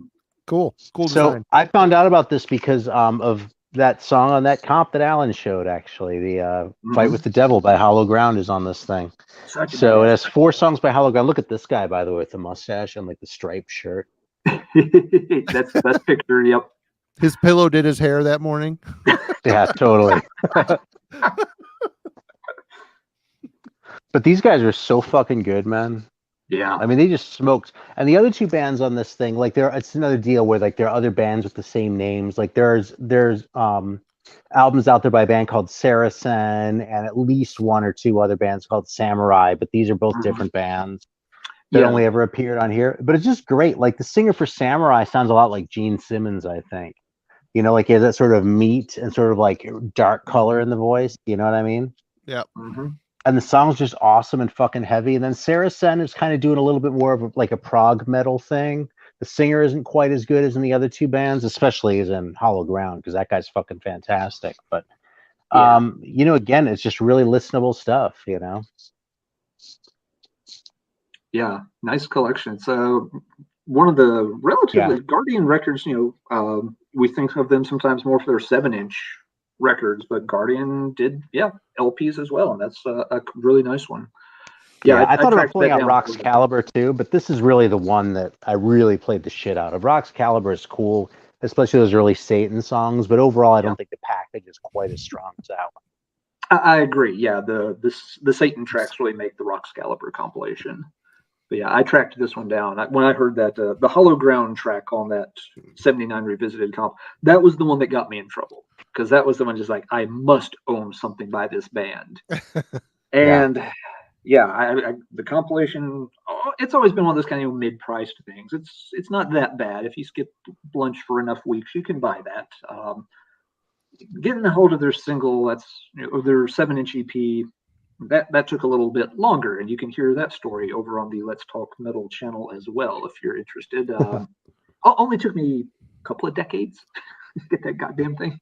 Cool So design. I found out about this because of that song on that comp that Alan showed, actually. The Fight with the Devil by Hollow Ground is on this thing. So it has 4 songs by Hollow Ground. Look at this guy, by the way, with the mustache and like the striped shirt. That's the best picture. Yep. His pillow did his hair that morning. Yeah, totally. But these guys are so fucking good, man. Yeah. I mean, they just smoked. And the other 2 bands on this thing, like it's another deal where like there are other bands with the same names. Like there's albums out there by a band called Saracen and at least 1 or 2 other bands called Samurai, but these are both different bands that only ever appeared on here. But it's just great. Like the singer for Samurai sounds a lot like Gene Simmons, I think. You know, like he has that sort of meat and sort of like dark color in the voice. You know what I mean? Yeah. And the song's just awesome and fucking heavy. And then Saracen is kind of doing a little bit more of like a prog metal thing. The singer isn't quite as good as in the other 2 bands, especially as in Hollow Ground, because that guy's fucking fantastic. But, you know, again, it's just really listenable stuff, you know? Yeah, nice collection. So one of the relatively Guardian records, you know, we think of them sometimes more for their 7-inch records, but Guardian did LPs as well, and that's a really nice one. I thought about pulling out Rock's Caliber too, but this is really the one that I really played the shit out of. Rock's Caliber is cool, especially those early Satan songs, but overall I don't think the package is quite as strong as that one. I agree. Yeah, the Satan tracks really make the Rock's Caliber compilation. But yeah, I tracked this one down. When I heard that the Hollow Ground track on that 79 Revisited comp, that was the one that got me in trouble. Because that was the one just like, I must own something by this band. And the compilation, it's always been one of those kind of mid-priced things. It's not that bad. If you skip lunch for enough weeks, you can buy that. Getting a hold of their single, their 7-inch EP, that took a little bit longer, and you can hear that story over on the Let's Talk Metal channel as well if you're interested. Only took me a couple of decades to get that goddamn thing.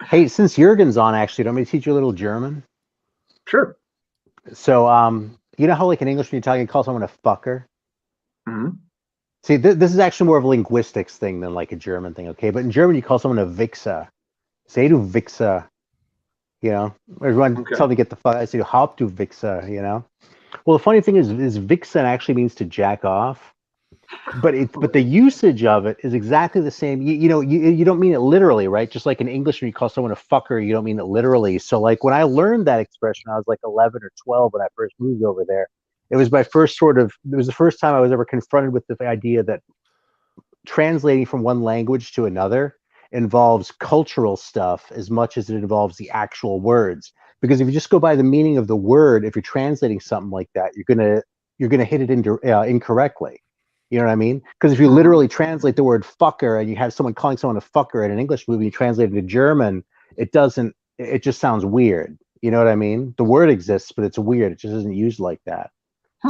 Hey, since Jürgen's on, actually, do you want me to teach you a little German? Sure. So, you know how like in English when you're talking, you call someone a fucker? Mm-hmm. See, this is actually more of a linguistics thing than like a German thing, okay? But in German, you call someone a Wichser. Say du Wichser. You know, everyone tell me to get the fuck. I say, Haupt du Wichser, you know? Well, the funny thing is Wichsen actually means to jack off. but the usage of it is exactly the same. You don't mean it literally, right? Just like in English, when you call someone a fucker, you don't mean it literally. So like when I learned that expression, I was like 11 or 12 when I first moved over there. It was the first time I was ever confronted with the idea that translating from one language to another involves cultural stuff as much as it involves the actual words. Because if you just go by the meaning of the word, if you're translating something like that, you're gonna hit it incorrectly. You know what I mean? Because if you literally translate the word fucker and you have someone calling someone a fucker in an English movie, you translate it to German, it just sounds weird. You know what I mean? The word exists, but it's weird. It just isn't used like that.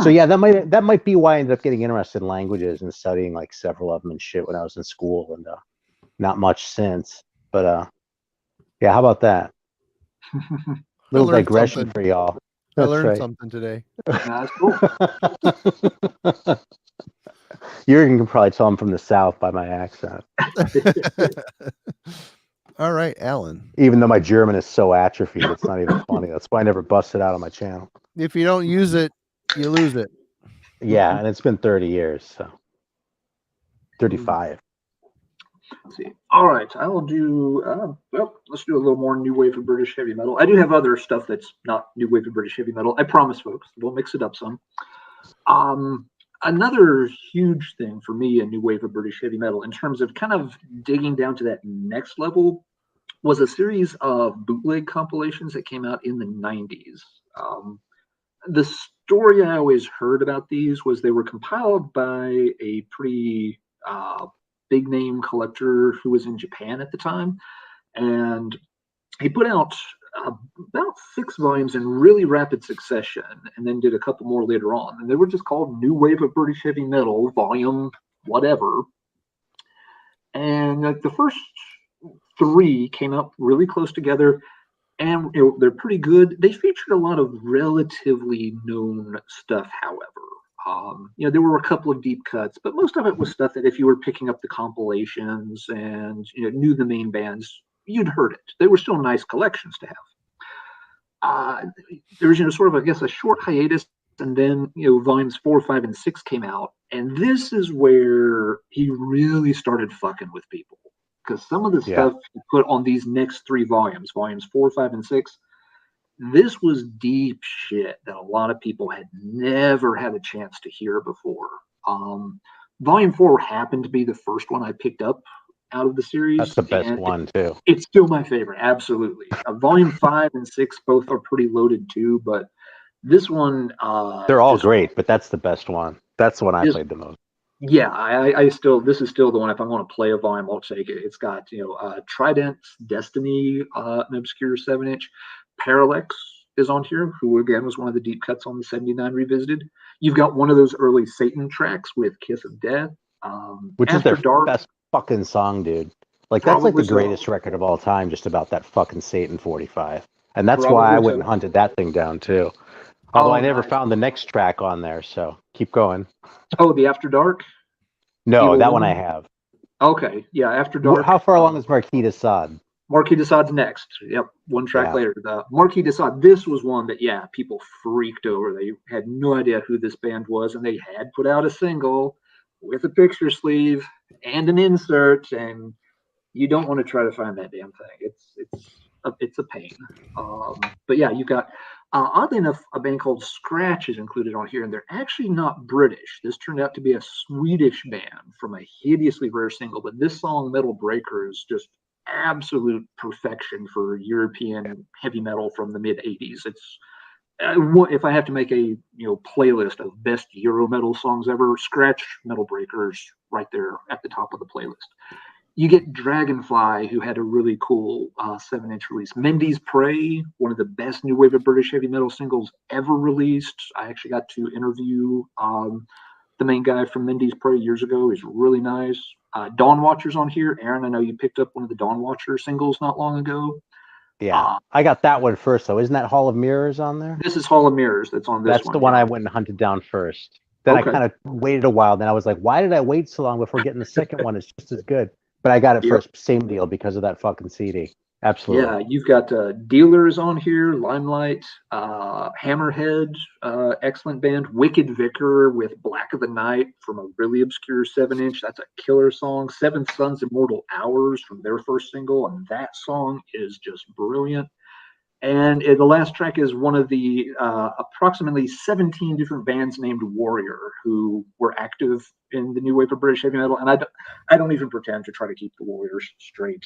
So yeah, that might be why I ended up getting interested in languages and studying like several of them and shit when I was in school, and not much since. But yeah, how about that? Little digression something. for y'all. I learned something today. That's cool. You can probably tell I'm from the South by my accent. All right, Alan. Even though my German is so atrophied, it's not even funny. That's why I never busted out on my channel. If you don't use it, you lose it. Yeah, and it's been 30 years, so 35. Let's see. All right, I will do. Let's do a little more new wave of British heavy metal. I do have other stuff that's not new wave of British heavy metal. I promise, folks. We'll mix it up some. Another huge thing for me in new wave of British heavy metal, in terms of kind of digging down to that next level, was a series of bootleg compilations that came out in the 90s. The story I always heard about these was they were compiled by a pretty big name collector who was in Japan at the time, and he put out about 6 volumes in really rapid succession, and then did a couple more later on, and they were just called New Wave of British Heavy Metal Volume whatever. And like the first 3 came out really close together, and they're pretty good. They featured a lot of relatively known stuff, however. There were a couple of deep cuts, but most of it was stuff that if you were picking up the compilations and knew the main bands, you'd heard it. They were still nice collections to have. There was sort of, I guess, a short hiatus, and then volumes 4, 5, and 6 came out, and this is where he really started fucking with people, because some of the stuff he put on these next 3 volumes 4, 5, and 6, this was deep shit that a lot of people had never had a chance to hear before. Volume 4 happened to be the first one I picked up out of the series. That's the best one too. It's still my favorite, absolutely. Volume 5 and 6 both are pretty loaded too, but this one, they're all great, but that's the best one. That's the one I played the most. Yeah, this is still the one. If I'm going to play a volume, I'll take it. It's got Trident's Destiny, an obscure 7-inch. Parallax is on here, who again was one of the deep cuts on the 79 Revisited. You've got one of those early Satan tracks with Kiss of Death, which is their best fucking song, dude. Like that's like the greatest record of all time, just about that fucking Satan 45. And that's why I went and hunted that thing down too. Although I never found the next track on there, so keep going. Oh, the After Dark? No, that one I have. Okay, yeah, After Dark. How far along is Marquis de Sade? Marquis de Sade's next. Yep, one track later. The Marquis de Sade, this was one that, people freaked over. They had no idea who this band was, and they had put out a single with a picture sleeve and an insert, and you don't want to try to find that damn thing. It's a pain. But yeah, you've got, oddly enough, a band called Scratch is included on here, and they're actually not British. This turned out to be a Swedish band from a hideously rare single, but this song, Metal Breaker, is just absolute perfection for European heavy metal from the mid 80s. It's if I have to make a playlist of best Euro metal songs ever, Scratch, Metal Breakers right there at the top of the playlist. You get Dragonfly, who had a really cool 7-inch release. Mendes Prey, one of the best new wave of British heavy metal singles ever released. I actually got to interview the main guy from Mendes Prey years ago. He's really nice. Dawn Watcher's on here. Arron, I know you picked up one of the Dawn Watcher singles not long ago. Yeah, I got that one first, though. Isn't that Hall of Mirrors on there? This is Hall of Mirrors that's on this one. That's the one I went and hunted down first. Then I kind of waited a while. Then I was like, why did I wait so long before getting the second one? It's just as good. But I got it first, same deal, because of that fucking CD. Absolutely. Yeah, you've got Dealers on here, Limelight, Hammerhead, excellent band, Wicked Vicar with Black of the Night from a really obscure 7-inch. That's a killer song. Seven Sons Immortal Hours from their first single, and that song is just brilliant. And the last track is one of the approximately 17 different bands named Warrior who were active in the new wave of British heavy metal. And I don't even pretend to try to keep the Warriors straight.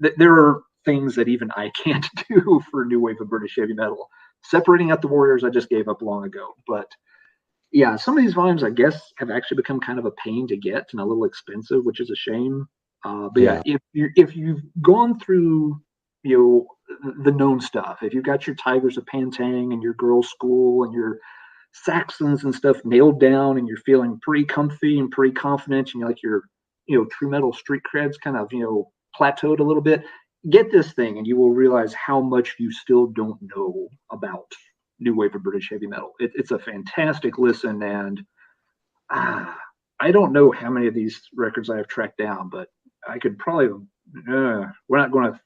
There are things that even I can't do for new wave of British heavy metal. Separating out the Warriors, I just gave up long ago. But yeah, some of these volumes, I guess, have actually become kind of a pain to get and a little expensive, which is a shame. But yeah, if you've gone through, the known stuff, if you've got your Tigers of Pantang and your Girls' School and your Saxons and stuff nailed down, and you're feeling pretty comfy and pretty confident, and your true metal street cred's kind of plateaued a little bit, get this thing, and you will realize how much you still don't know about new wave of British heavy metal. It's a fantastic listen, and I don't know how many of these records I have tracked down, but I could probably. We're not going to.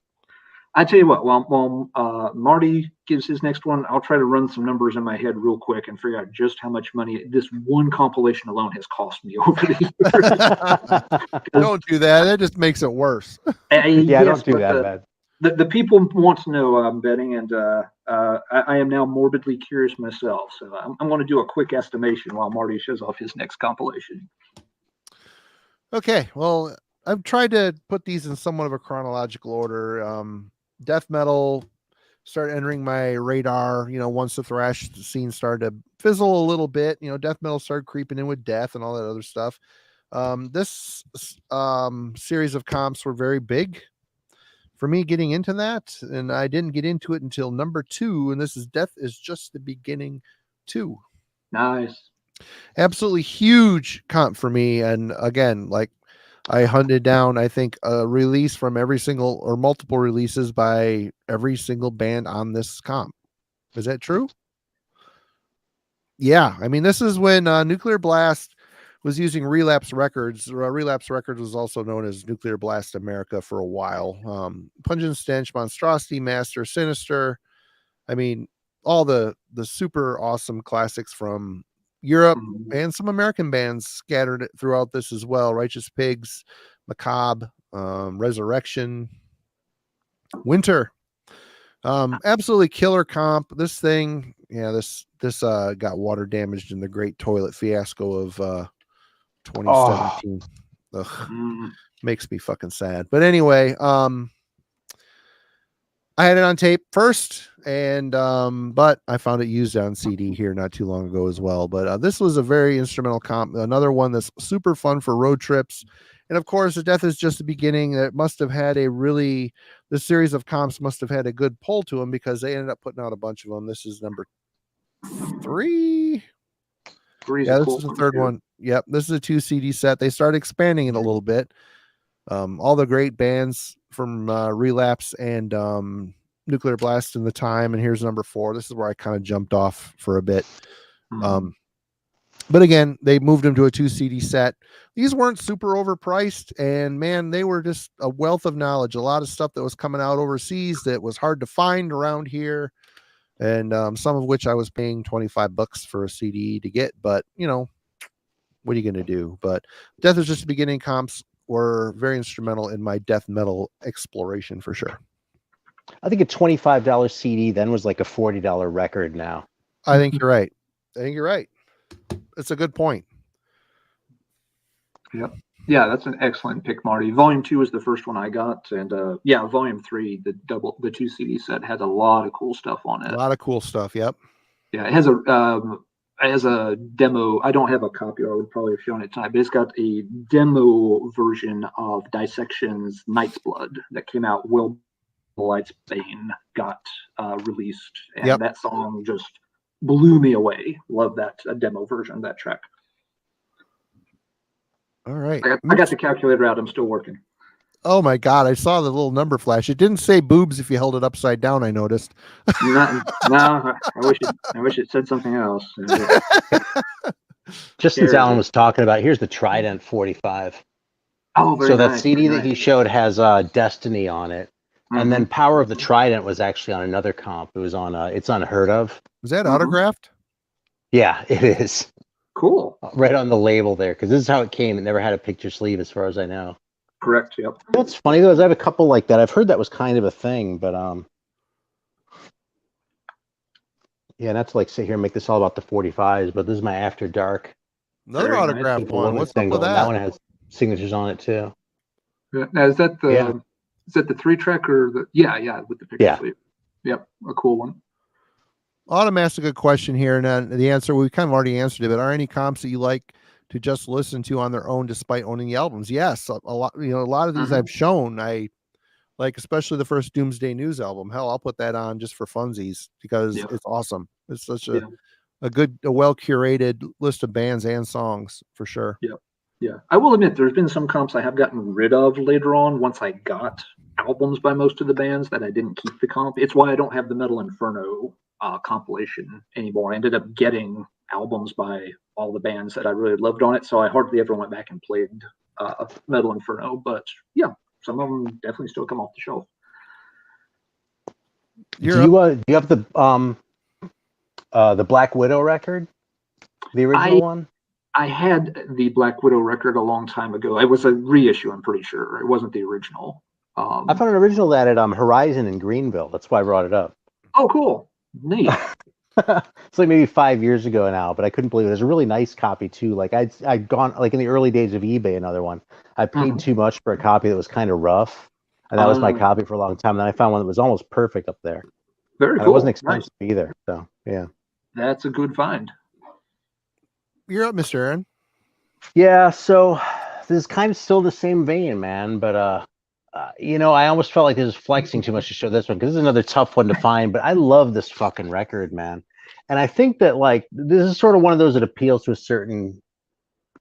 I tell you what, while Marty gives his next one, I'll try to run some numbers in my head real quick and figure out just how much money this one compilation alone has cost me over the years. Don't do that. That just makes it worse. Yeah, don't do that, man. The people want to know, I'm betting, and I am now morbidly curious myself. So I'm going to do a quick estimation while Marty shows off his next compilation. Okay, well, I've tried to put these in somewhat of a chronological order. Death metal started entering my radar, once the thrash scene started to fizzle a little bit. Death metal started creeping in with Death and all that other stuff. This series of comps were very big for me getting into that, and I didn't get into it until number 2, and this is Death is Just the Beginning 2. Nice. Absolutely huge comp for me, and again, like, I hunted down, I think, a release from every single or multiple releases by every single band on this comp. Is that true? Yeah. I mean, this is when Nuclear Blast was using Relapse Records. Relapse Records was also known as Nuclear Blast America for a while. Pungent Stench, Monstrosity, Master, Sinister. I mean, all the super awesome classics from Europe and some American bands scattered throughout this as well. Righteous Pigs, Macabre, Resurrection, Winter. Absolutely killer comp. This thing, this got water damaged in the Great Toilet Fiasco of 2017. Ugh, makes me fucking sad. But anyway, I had it on tape first, and but I found it used on CD here not too long ago as well. But this was a very instrumental comp, another one that's super fun for road trips. And of course, the Death is Just the Beginning. That must have had this series of comps must have had a good pull to them, because they ended up putting out a bunch of them. This is number 3. Yeah, this is the third one. Yep, this is a 2 CD set. They started expanding it a little bit. All the great bands from Relapse and Nuclear Blast in the time, and here's number 4. This is where I kind of jumped off for a bit. But again, they moved them to a 2 CD set. These weren't super overpriced, and man, they were just a wealth of knowledge. A lot of stuff that was coming out overseas that was hard to find around here, and some of which I was paying $25 for a CD to get. But what are you going to do? But Death is Just the Beginning comps were very instrumental in my death metal exploration for sure. I think a $25 CD then was like a $40 record now. I think you're right. It's a good point. Yep. Yeah, that's an excellent pick, Marty. Volume 2 is the first one I got, and Volume 3, the 2 CD set, had a lot of cool stuff on it. A lot of cool stuff. Yep. Yeah, it has a demo. I don't have a copy, or I would probably have shown it tonight, but it's got a demo version of Dissection's Night's Blood that came out well before Light's Bane got released, and that song just blew me away. Love that demo version of that track. All right. I got the calculator out. I'm still working. Oh my God. I saw the little number flash. It didn't say boobs if you held it upside down, I noticed. No, I wish it said something else. Just since Alan was talking about, here's the Trident 45. Oh, very so that nice, CD that he showed has Destiny on it. And then Power of the Trident was actually on another comp. It was on It's Unheard Of. Was that autographed? Yeah, it is. Cool. Right on the label there, because this is how it came. It never had a picture sleeve, as far as I know. Correct. Yep. What's funny though is I have a couple like that. I've heard that was kind of a thing, but yeah, not to like sit here and make this all about the 45s, but this is my After Dark. Another Very autographed nice. one. What's up with That that? one has signatures on it too. Now, is that the 3-track or the? Yeah, with the picture sleeve. Yep, a cool one. Autumn asked a good question here, and the answer, we kind of already answered it, but are any comps that you like to just listen to on their own despite owning the albums? Yes, a lot. A lot of these I've shown. I like, especially the first Doomsday News album. Hell, I'll put that on just for funsies because it's awesome. It's such a well curated list of bands and songs for sure. Yeah. I will admit there's been some comps I have gotten rid of later on once I got albums by most of the bands that I didn't keep the comp. It's why I don't have the Metal Inferno compilation anymore. I ended up getting albums by all the bands that I really loved on it, so I hardly ever went back and played Metal Inferno. But yeah, some of them definitely still come off the shelf. Do you have the Black Widow record, the original one? I had the Black Widow record a long time ago. It was a reissue, I'm pretty sure. It wasn't the original. I found an original that at Horizon in Greenville. That's why I brought it up. Oh, cool. Neat. It's like maybe 5 years ago now, but I couldn't believe it. It was a really nice copy too. Like I'd gone like in the early days of eBay, another one. I paid too much for a copy that was kind of rough, and that was my copy for a long time. And then I found one that was almost perfect up there. Very cool. It wasn't expensive either. So yeah, that's a good find. You're up, Mr. Arron. Yeah, so this is kind of still the same vein, man. But I almost felt like this was flexing too much to show this one because this is another tough one to find. But I love this fucking record, man. And I think that like this is sort of one of those that appeals to a certain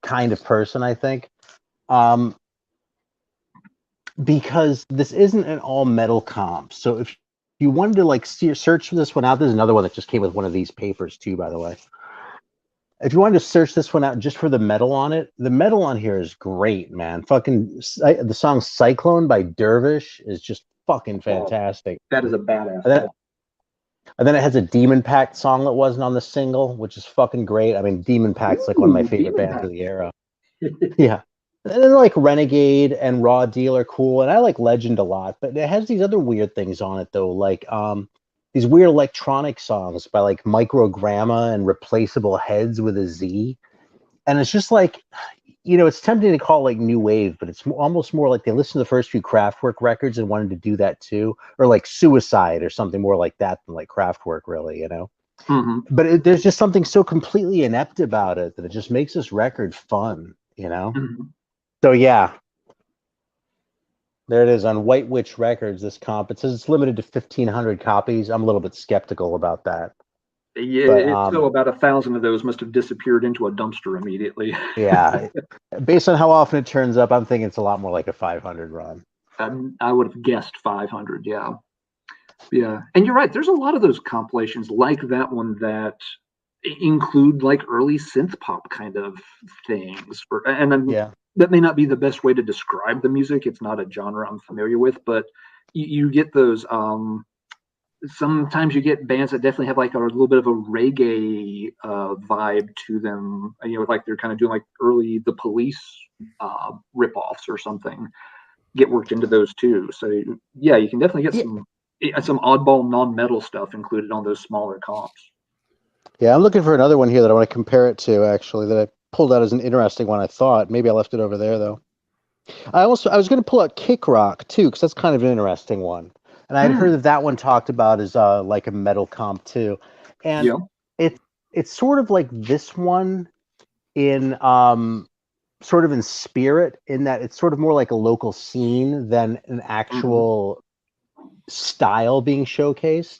kind of person, I think. Because this isn't an all metal comp. So if you wanted to like search for this one out, there's another one that just came with one of these papers too, by the way. If you wanted to search this one out just for the metal on it, the metal on here is great, man. Fucking the song Cyclone by Dervish is just fucking fantastic. That is a badass. And then it has a Demon Pact song that wasn't on the single, which is fucking great. I mean, Demon Pact's like one of my favorite bands of the era. Yeah. And then like Renegade and Raw Deal are cool, and I like Legend a lot, but it has these other weird things on it though, like these weird electronic songs by like Microgramma and Replaceable Heads with a Z. And it's just like, it's tempting to call it like new wave, but it's almost more like they listened to the first few Kraftwerk records and wanted to do that too, or like Suicide or something more like that than like Kraftwerk, really, But there's just something so completely inept about it that it just makes this record fun, So yeah, there it is on White Witch Records, this comp. It says it's limited to 1,500 copies. I'm a little bit skeptical about that. Yeah, but, so about 1,000 of those must have disappeared into a dumpster immediately. Yeah, based on how often it turns up, I'm thinking it's a lot more like a 500 run. I would have guessed 500, yeah. And you're right, there's a lot of those compilations like that one that include like early synth pop kind of things. That may not be the best way to describe the music. It's not a genre I'm familiar with, but you get those. Sometimes you get bands that definitely have like a little bit of a reggae vibe to them. Like they're kind of doing like early The Police ripoffs or something. Get worked into those too. So yeah, you can definitely get some oddball non-metal stuff included on those smaller comps. Yeah, I'm looking for another one here that I want to compare it to, actually, that I pulled out as an interesting one, I thought. Maybe I left it over there, though. I was going to pull out Kick Rock, too, because that's kind of an interesting one. And I had heard that one talked about as like a metal comp, too. And it's sort of like this one in sort of in spirit, in that it's sort of more like a local scene than an actual style being showcased.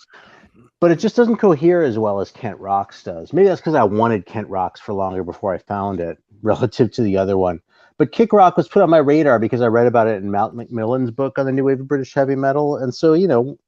But it just doesn't cohere as well as Kent Rocks does. Maybe that's because I wanted Kent Rocks for longer before I found it, relative to the other one. But Kick Rock was put on my radar because I read about it in Mount Macmillan's book on the new wave of British heavy metal. And so,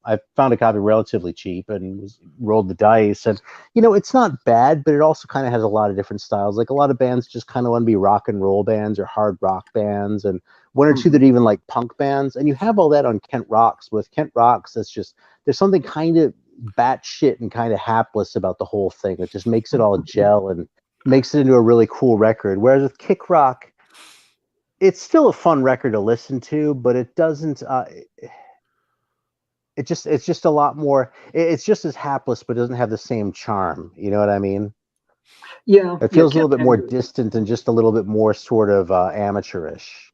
I found a copy relatively cheap and rolled the dice. And, it's not bad, but it also kind of has a lot of different styles. Like a lot of bands just kind of want to be rock and roll bands or hard rock bands, and one or two that even like punk bands. And you have all that on Kent Rocks. With Kent Rocks, there's something kind of batshit and kind of hapless about the whole thing. It just makes it all gel and makes it into a really cool record. Whereas with Kick Rock, it's still a fun record to listen to, but it doesn't. It's just a lot more. It's just as hapless, but doesn't have the same charm. You know what I mean? Yeah, it feels a little bit more distant and just a little bit more sort of amateurish.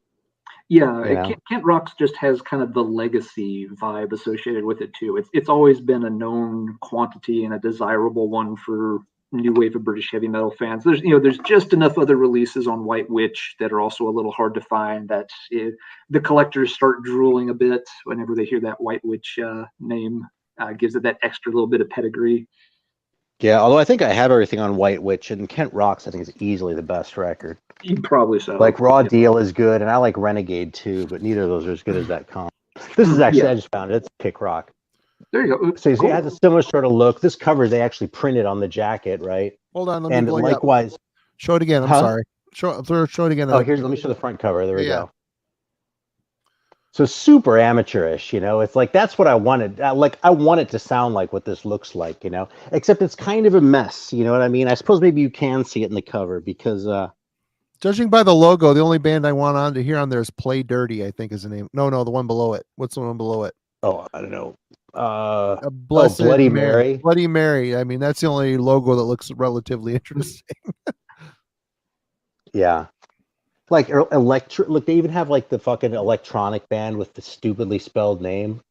Yeah, Kent Rocks just has kind of the legacy vibe associated with it too. It's always been a known quantity and a desirable one for new wave of British heavy metal fans. There's just enough other releases on White Witch that are also a little hard to find that the collectors start drooling a bit whenever they hear that White Witch name. Gives it that extra little bit of pedigree. Yeah, although I think I have everything on White Witch, and Kent Rocks I think is easily the best record. Probably so. Like Raw Deal is good, and I like Renegade too, but neither of those are as good as that comp. This is actually, I just found it. It's Kick Rock. There you go. So you see, it has a similar sort of look. This cover they actually printed on the jacket, right? Hold on, let me. And likewise, show it again. I'm sorry. Show it again. Oh, let me show the front cover. There we go. So super amateurish, It's like that's what I wanted. I want it to sound like what this looks like, Except it's kind of a mess. You know what I mean? I suppose maybe you can see it in the cover because. Judging by the logo, the only band I want on to hear on there is Play Dirty, I think is the name. No, the one below it. What's the one below it? Oh, I don't know. Bloody Mary. Bloody Mary. I mean, that's the only logo that looks relatively interesting. Yeah. Like electric. Look, they even have like the fucking electronic band with the stupidly spelled name.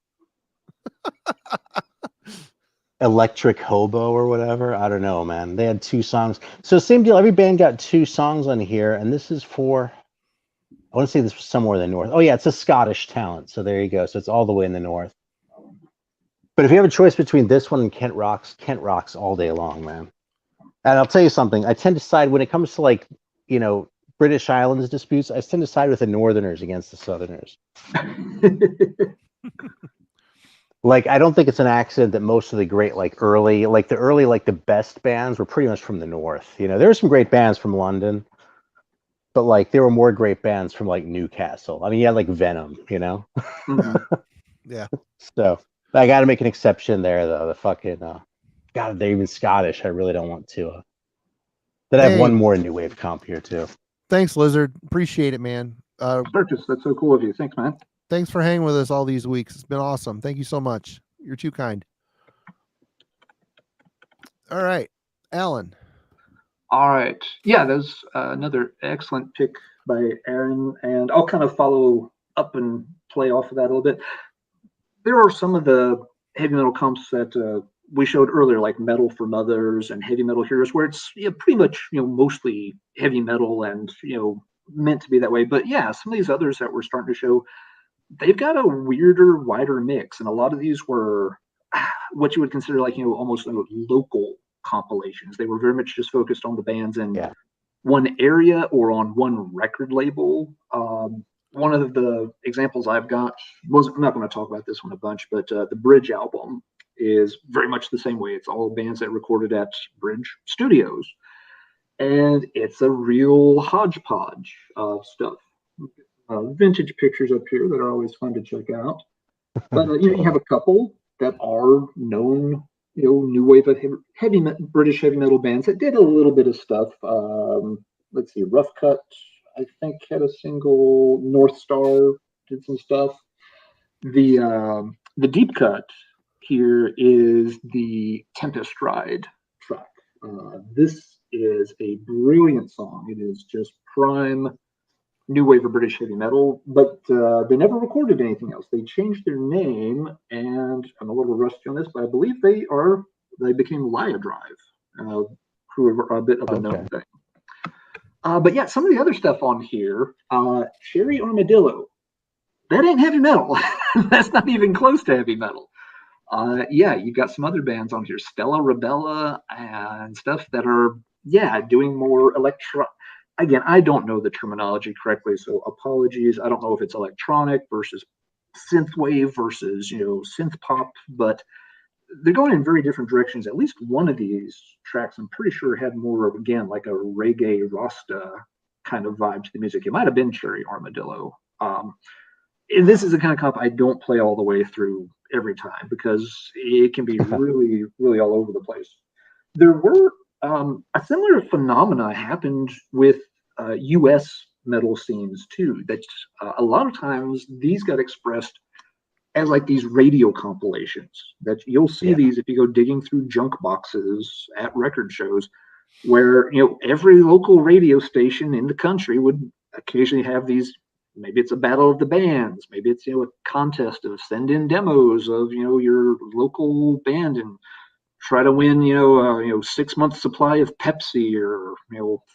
Electric Hobo or whatever. I don't know, man. They had 2 songs. So same deal. Every band got 2 songs on here, and this is for. I want to say this was somewhere in the north. Oh yeah, it's a Scottish talent. So there you go. So it's all the way in the north. But if you have a choice between this one and Kent Rocks all day long, man. And I'll tell you something. I tend to side when it comes to British Islands disputes. I tend to side with the Northerners against the Southerners. I don't think it's an accident that most of the great, the best bands were pretty much from the North. There were some great bands from London, but there were more great bands from Newcastle. I mean, you had Venom, Yeah. So I got to make an exception there, though. The fucking God, they're even Scottish. I really don't want to. Then I have one more new wave comp here too. Thanks, Lizard. Appreciate it, man. Burgess, that's so cool of you. Thanks, man. Thanks for hanging with us all these weeks. It's been awesome. Thank you so much. You're too kind. All right, Alan. All right. Yeah, that's another excellent pick by Arron, and I'll kind of follow up and play off of that a little bit. There are some of the heavy metal comps that we showed earlier, like Metal for Mothers and Heavy Metal Heroes, where it's pretty much mostly heavy metal and meant to be that way. But yeah, some of these others that we're starting to show, they've got a weirder, wider mix, and a lot of these were what you would consider almost local compilations. They were very much just focused on the bands in one area or on one record label. One of the examples I've got I'm not going to talk about this one a bunch, but the Bridge album is very much the same way. It's all bands that recorded at Bridge Studios, and it's a real hodgepodge of stuff. Vintage pictures up here that are always fun to check out. But you have a couple that are known, new wave of British heavy metal bands that did a little bit of stuff. Let's see, Rough Cut, I think, had a single. North Star did some stuff. The deep cut here is the Tempest Ride track. This is a brilliant song. It is just prime new wave of British heavy metal, but they never recorded anything else. They changed their name, and I'm a little rusty on this, but I believe they became Lia Drive, who are a bit of a known thing. But yeah, some of the other stuff on here, Cherry Armadillo, that ain't heavy metal. That's not even close to heavy metal. Yeah, you've got some other bands on here, Stella Rebella and stuff that are, doing more again, I don't know the terminology correctly, so apologies. I don't know if it's electronic versus synthwave versus synth pop, but they're going in very different directions. At least one of these tracks, I'm pretty sure, had more of, again, like a reggae Rasta kind of vibe to the music. It might have been Cherry Armadillo. And this is the kind of comp I don't play all the way through every time because it can be really, really all over the place. There were a similar phenomena happened with U.S. metal scenes too. That a lot of times these got expressed as like these radio compilations. That you'll see these if you go digging through junk boxes at record shows, where every local radio station in the country would occasionally have these. Maybe it's a battle of the bands. Maybe it's a contest of send in demos of your local band and try to win 6 month supply of Pepsi or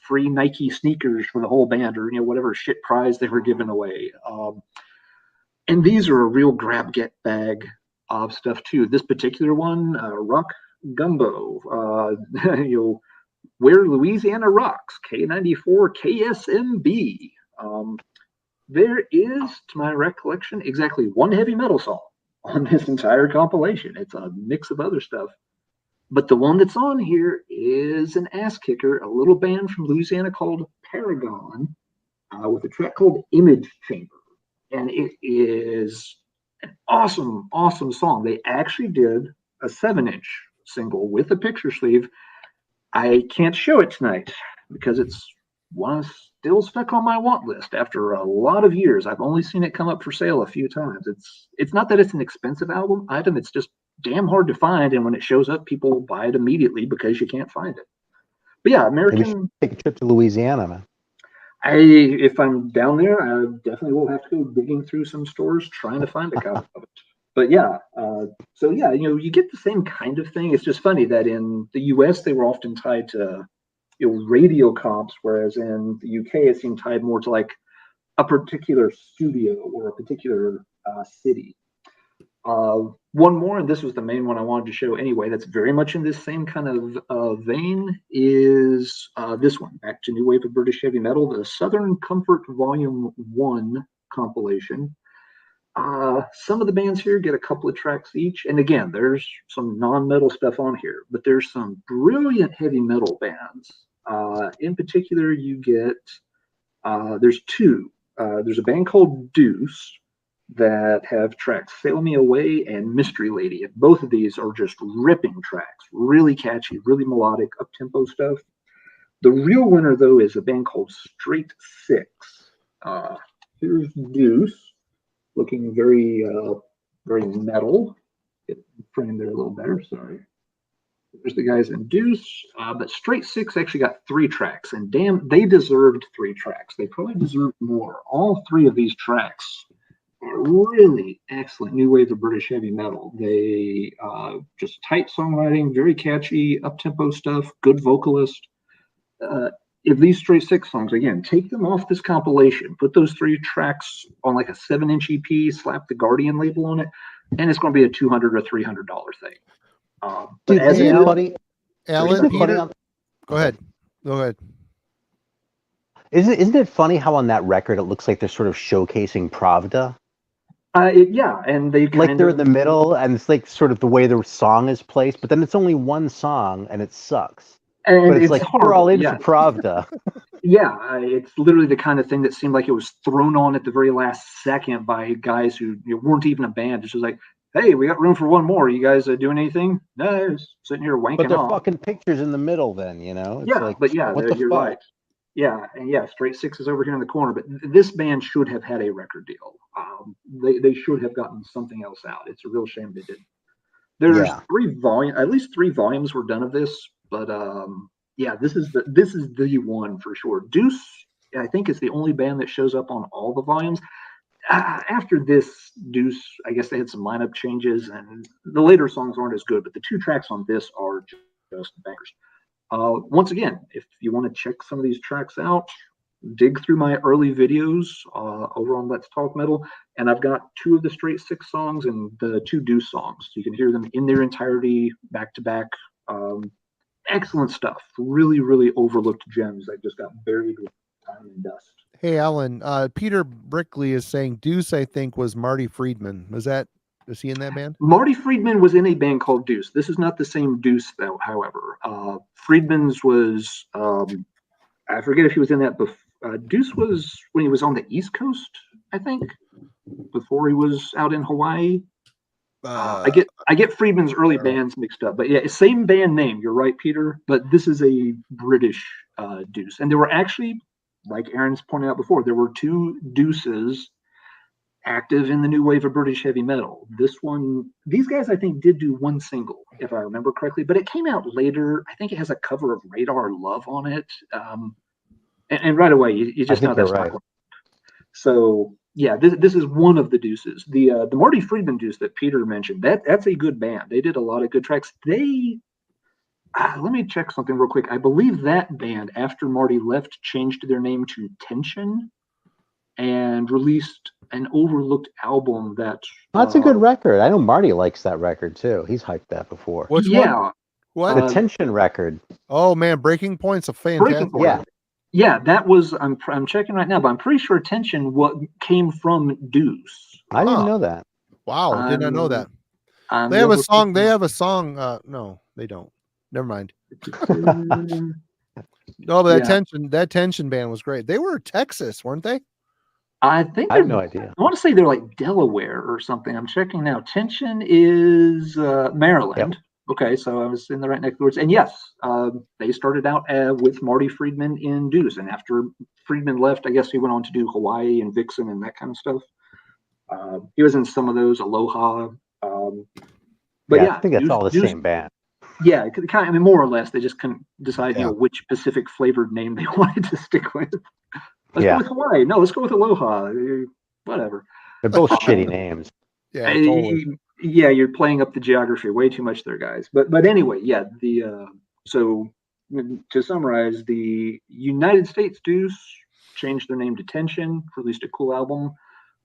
free Nike sneakers for the whole band or whatever shit prize they were giving away. And these are a real grab get bag of stuff too. This particular one, Rock Gumbo, Where Louisiana Rocks, K94 KSMB. There is, to my recollection, exactly one heavy metal song on this entire compilation. It's a mix of other stuff. But the one that's on here is an ass kicker, a little band from Louisiana called Paragon, with a track called Image Chamber. And it is an awesome, awesome song. They actually did a 7-inch single with a picture sleeve. I can't show it tonight because it's one still stuck on my want list after a lot of years. I've only seen it come up for sale a few times. It's not that it's an expensive album item. It's just damn hard to find. And when it shows up, people buy it immediately because you can't find it. But yeah, American. Take a trip to Louisiana, man. If I'm down there, I definitely will have to go digging through some stores trying to find a copy of it. But yeah, so yeah, you get the same kind of thing. It's just funny that in the U.S. they were often tied to radio comps, whereas in the UK it seemed tied more to like a particular studio or a particular city. One more, and this was the main one I wanted to show anyway, that's very much in this same kind of vein, is this one, Back to New Wave of British Heavy Metal, the Southern Comfort Volume 1 compilation. Some of the bands here get a couple of tracks each, and again, there's some non-metal stuff on here, but there's some brilliant heavy metal bands. In particular, you get, there's two. There's a band called Deuce that have tracks Sail Me Away and Mystery Lady. And both of these are just ripping tracks, really catchy, really melodic, up-tempo stuff. The real winner, though, is a band called Straight Six. Here's Deuce, looking very, very metal. Get the frame there a little better, sorry. There's the guys in Deuce, but Straight Six actually got 3 tracks, and damn, they deserved 3 tracks. They probably deserved more. All 3 of these tracks are really excellent new wave of British heavy metal. They just tight songwriting, very catchy, up-tempo stuff, good vocalist. If these Straight Six songs, again, take them off this compilation, put those 3 tracks on like a 7-inch EP, slap the Guardian label on it, and it's going to be a $200 or $300 thing. But Dude, as Alan, Peter, go ahead. Isn't it funny how on that record it looks like they're sort of showcasing Pravda? Yeah, and they like they're in the middle, and it's like sort of the way the song is placed, but then it's only one song, and it sucks. And but it's like horrible. We're all in for Pravda. Yeah, it's literally the kind of thing that seemed like it was thrown on at the very last second by guys who weren't even a band. It's just like, hey, we got room for one more. You guys doing anything? No, just sitting here wanking But they're off. fucking pictures in the middle then, It's yeah, like, but yeah, you're right. Yeah, and yeah, Straight Six is over here in the corner, but this band should have had a record deal. They should have gotten something else out. It's a real shame they didn't. There's 3 volumes, at least 3 volumes were done of this, but yeah, this is the one for sure. Deuce, I think, is the only band that shows up on all the volumes. After this, Deuce, I guess they had some lineup changes, and the later songs aren't as good, but the 2 tracks on this are just bangers. Once again, if you want to check some of these tracks out, dig through my early videos over on Let's Talk Metal, and I've got 2 of the Straight Six songs and the 2 Deuce songs. You can hear them in their entirety, back to back. Excellent stuff. Really, really overlooked gems that just got buried with Time and Dust. Hey, Alan, Peter Brickley is saying Deuce, I think, was Marty Friedman. Is he in that band? Marty Friedman was in a band called Deuce. This is not the same Deuce, though, however. Friedman's was, I forget if he was in that before. Deuce was when he was on the East Coast, I think, before he was out in Hawaii. I get Friedman's early bands mixed up, but yeah, same band name. You're right, Peter. But this is a British Deuce, and there were actually, like Aaron's pointed out before, there were two Deuces active in the new wave of British heavy metal. These guys, I think, did do one single, if I remember correctly, but it came out later. I think it has a cover of Radar Love on it, and right away you just know that's right. So. Yeah, this is one of the Deuces. The Marty Friedman Deuce that Peter mentioned, that's a good band. They did a lot of good tracks. Let me check something real quick. I believe that band, after Marty left, changed their name to Tension and released an overlooked album that's a good record. I know Marty likes that record too. He's hyped that before. Which one? What? The Tension record. Oh man, Breaking Point's a fantastic. Yeah. Yeah, that was. I'm checking right now, but I'm pretty sure Tension came from Deuce. I didn't know that. Wow, I did not know that. They have a song. No, they don't. Never mind. No, but that Tension band was great. They were Texas, weren't they? I think I have no idea. I want to say they're like Delaware or something. I'm checking now. Tension is Maryland. Yep. Okay, so I was in the right neck of the woods. And yes, they started out with Marty Friedman in Deuce. And after Friedman left, I guess he went on to do Hawaii and Vixen and that kind of stuff. He was in some of those, Aloha. But I think that's all the same band. Yeah, more or less. They just couldn't decide which Pacific flavored name they wanted to stick with. Let's go with Hawaii. No, let's go with Aloha. Whatever. They're both shitty names. Yeah, totally. Yeah, you're playing up the geography way too much there, guys. But anyway, yeah. So to summarize, the United States Deuce changed their name to Tension, released a cool album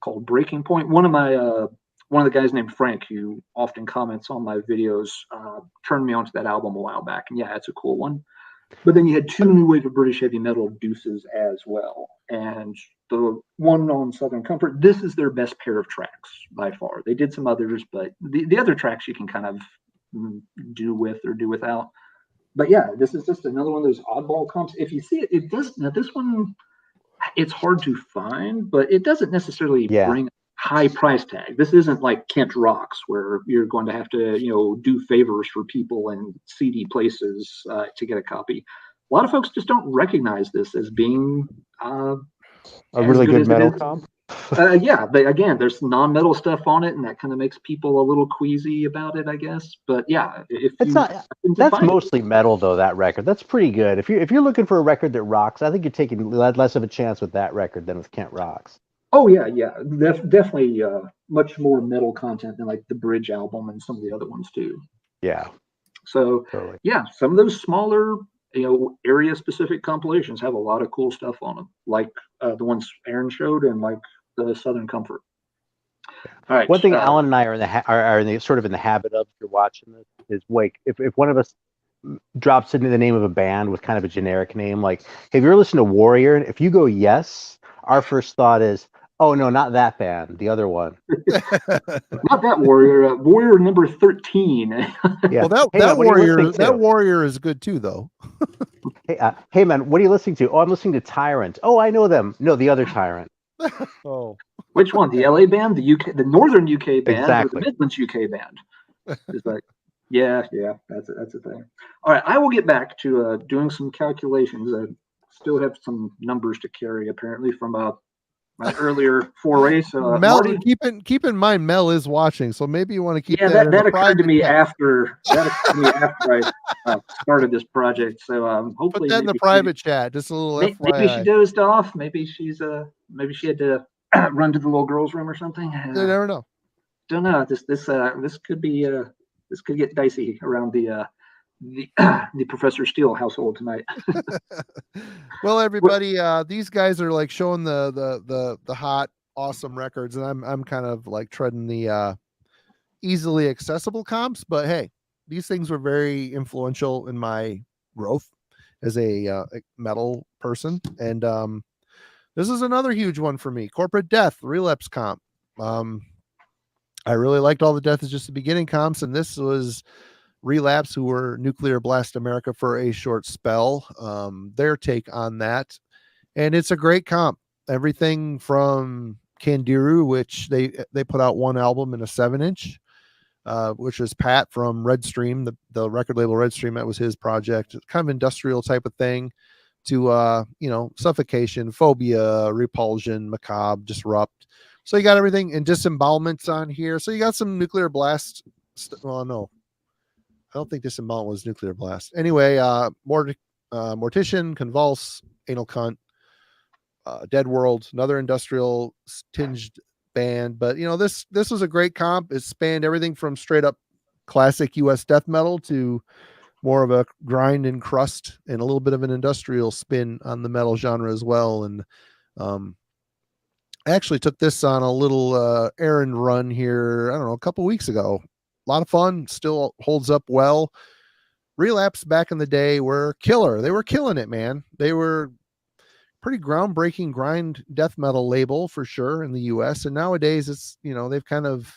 called Breaking Point. One of the guys named Frank, who often comments on my videos, turned me onto that album a while back, and yeah, it's a cool one. But then you had two new wave of British heavy metal Deuces as well. And the one on Southern Comfort, this is their best pair of tracks by far. They did some others, but the other tracks you can kind of do with or do without. But yeah, this is just another one of those oddball comps. If you see it, it does. Now this one, it's hard to find, but it doesn't necessarily bring high price tag. This isn't like Kent Rocks where you're going to have to, do favors for people in seedy places to get a copy. A lot of folks just don't recognize this as being a really good metal comp. Again, there's non-metal stuff on it, and that kind of makes people a little queasy about it, I guess. But yeah, that's mostly metal though. That record, that's pretty good. If you're looking for a record that rocks, I think you're taking less of a chance with that record than with Kent Rocks. Oh yeah, definitely much more metal content than like the Bridge album and some of the other ones too. Yeah. So totally. Yeah, some of those smaller, area-specific compilations have a lot of cool stuff on them, like the ones Aaron showed and like the Southern Comfort. All right. One thing Alan and I are sort of in the habit of, if you're watching this, is like if one of us drops into the name of a band with kind of a generic name, like, hey, if you're listening to Warrior, if you go yes, our first thought is, oh no, not that band, the other one. Not that Warrior. Warrior number 13. Yeah. Well, that Warrior is good too, though. Hey man, what are you listening to? Oh, I'm listening to Tyrant. Oh, I know them. No, the other Tyrant. Oh, which one? The LA band, the UK, the Northern UK band, exactly. Or the Midlands UK band? It's like, yeah, that's a thing. All right, I will get back to doing some calculations. I still have some numbers to carry, apparently, from my earlier foray. So Mel, Marty, keep in mind Mel is watching, so maybe you want to keep that occurred to me after I started this project. So hopefully put that in the private chat. Just a little FYI. Maybe she dozed off. Maybe she had to run to the little girls' room or something. You never know. Don't know. This could be this could get dicey around the Professor Steele household tonight. Well, everybody, these guys are like showing the hot, awesome records, and I'm kind of like treading the easily accessible comps. But hey, these things were very influential in my growth, as a metal person. And this is another huge one for me. Corporate Death, Relapse comp. I really liked all the Death is Just the Beginning comps, and this was Relapse, who were Nuclear Blast America for a short spell. Their take on that. And it's a great comp. Everything from Kandiru, which they put out one album in a 7-inch, which was Pat from Redstream, the record label Redstream. That was his project, kind of industrial type of thing, to Suffocation, Phobia, Repulsion, Macabre, Disrupt. So you got everything, and Disembowelment's on here. So you got some Nuclear Blast. Well, no, I don't think Disembowelment was Nuclear Blast. Anyway, Mortician, Convulse, Anal Cunt, Dead World, another industrial tinged band. But this was a great comp. It spanned everything from straight up classic US death metal to more of a grind and crust and a little bit of an industrial spin on the metal genre as well. And I actually took this on a little errand run here, I don't know, a couple weeks ago. A lot of fun, still holds up well. Relapse back in the day were killer. They were killing it, man. They were pretty groundbreaking grind death metal label for sure in the US. And nowadays it's, they've kind of,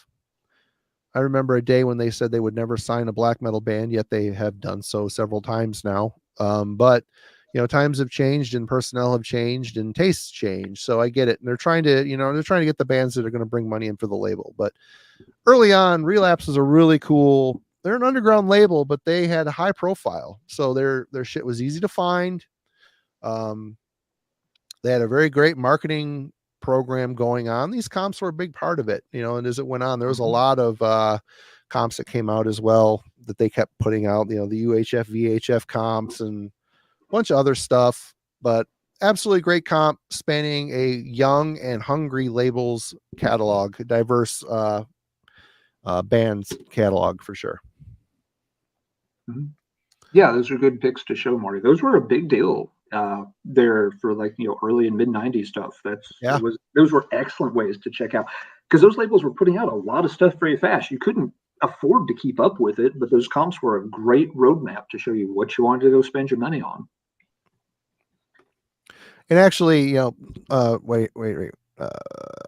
I remember a day when they said they would never sign a black metal band, yet they have done so several times now. But times have changed and personnel have changed and tastes changed. So I get it. And they're trying to get the bands that are going to bring money in for the label. But early on, Relapse was a really cool, they're an underground label, but they had a high profile. So their shit was easy to find. They had a very great marketing program going on. These comps were a big part of it, and as it went on, there was a lot of comps that came out as well that they kept putting out, the UHF, VHF comps and a bunch of other stuff. But absolutely great comp spanning a young and hungry labels catalog, diverse bands catalog for sure. Mm-hmm. Yeah, those are good picks to show, Marty. Those were a big deal there for early and mid 90s stuff. Those were excellent ways to check out, because those labels were putting out a lot of stuff very fast. You couldn't afford to keep up with it, but those comps were a great roadmap to show you what you wanted to go spend your money on. And actually, wait.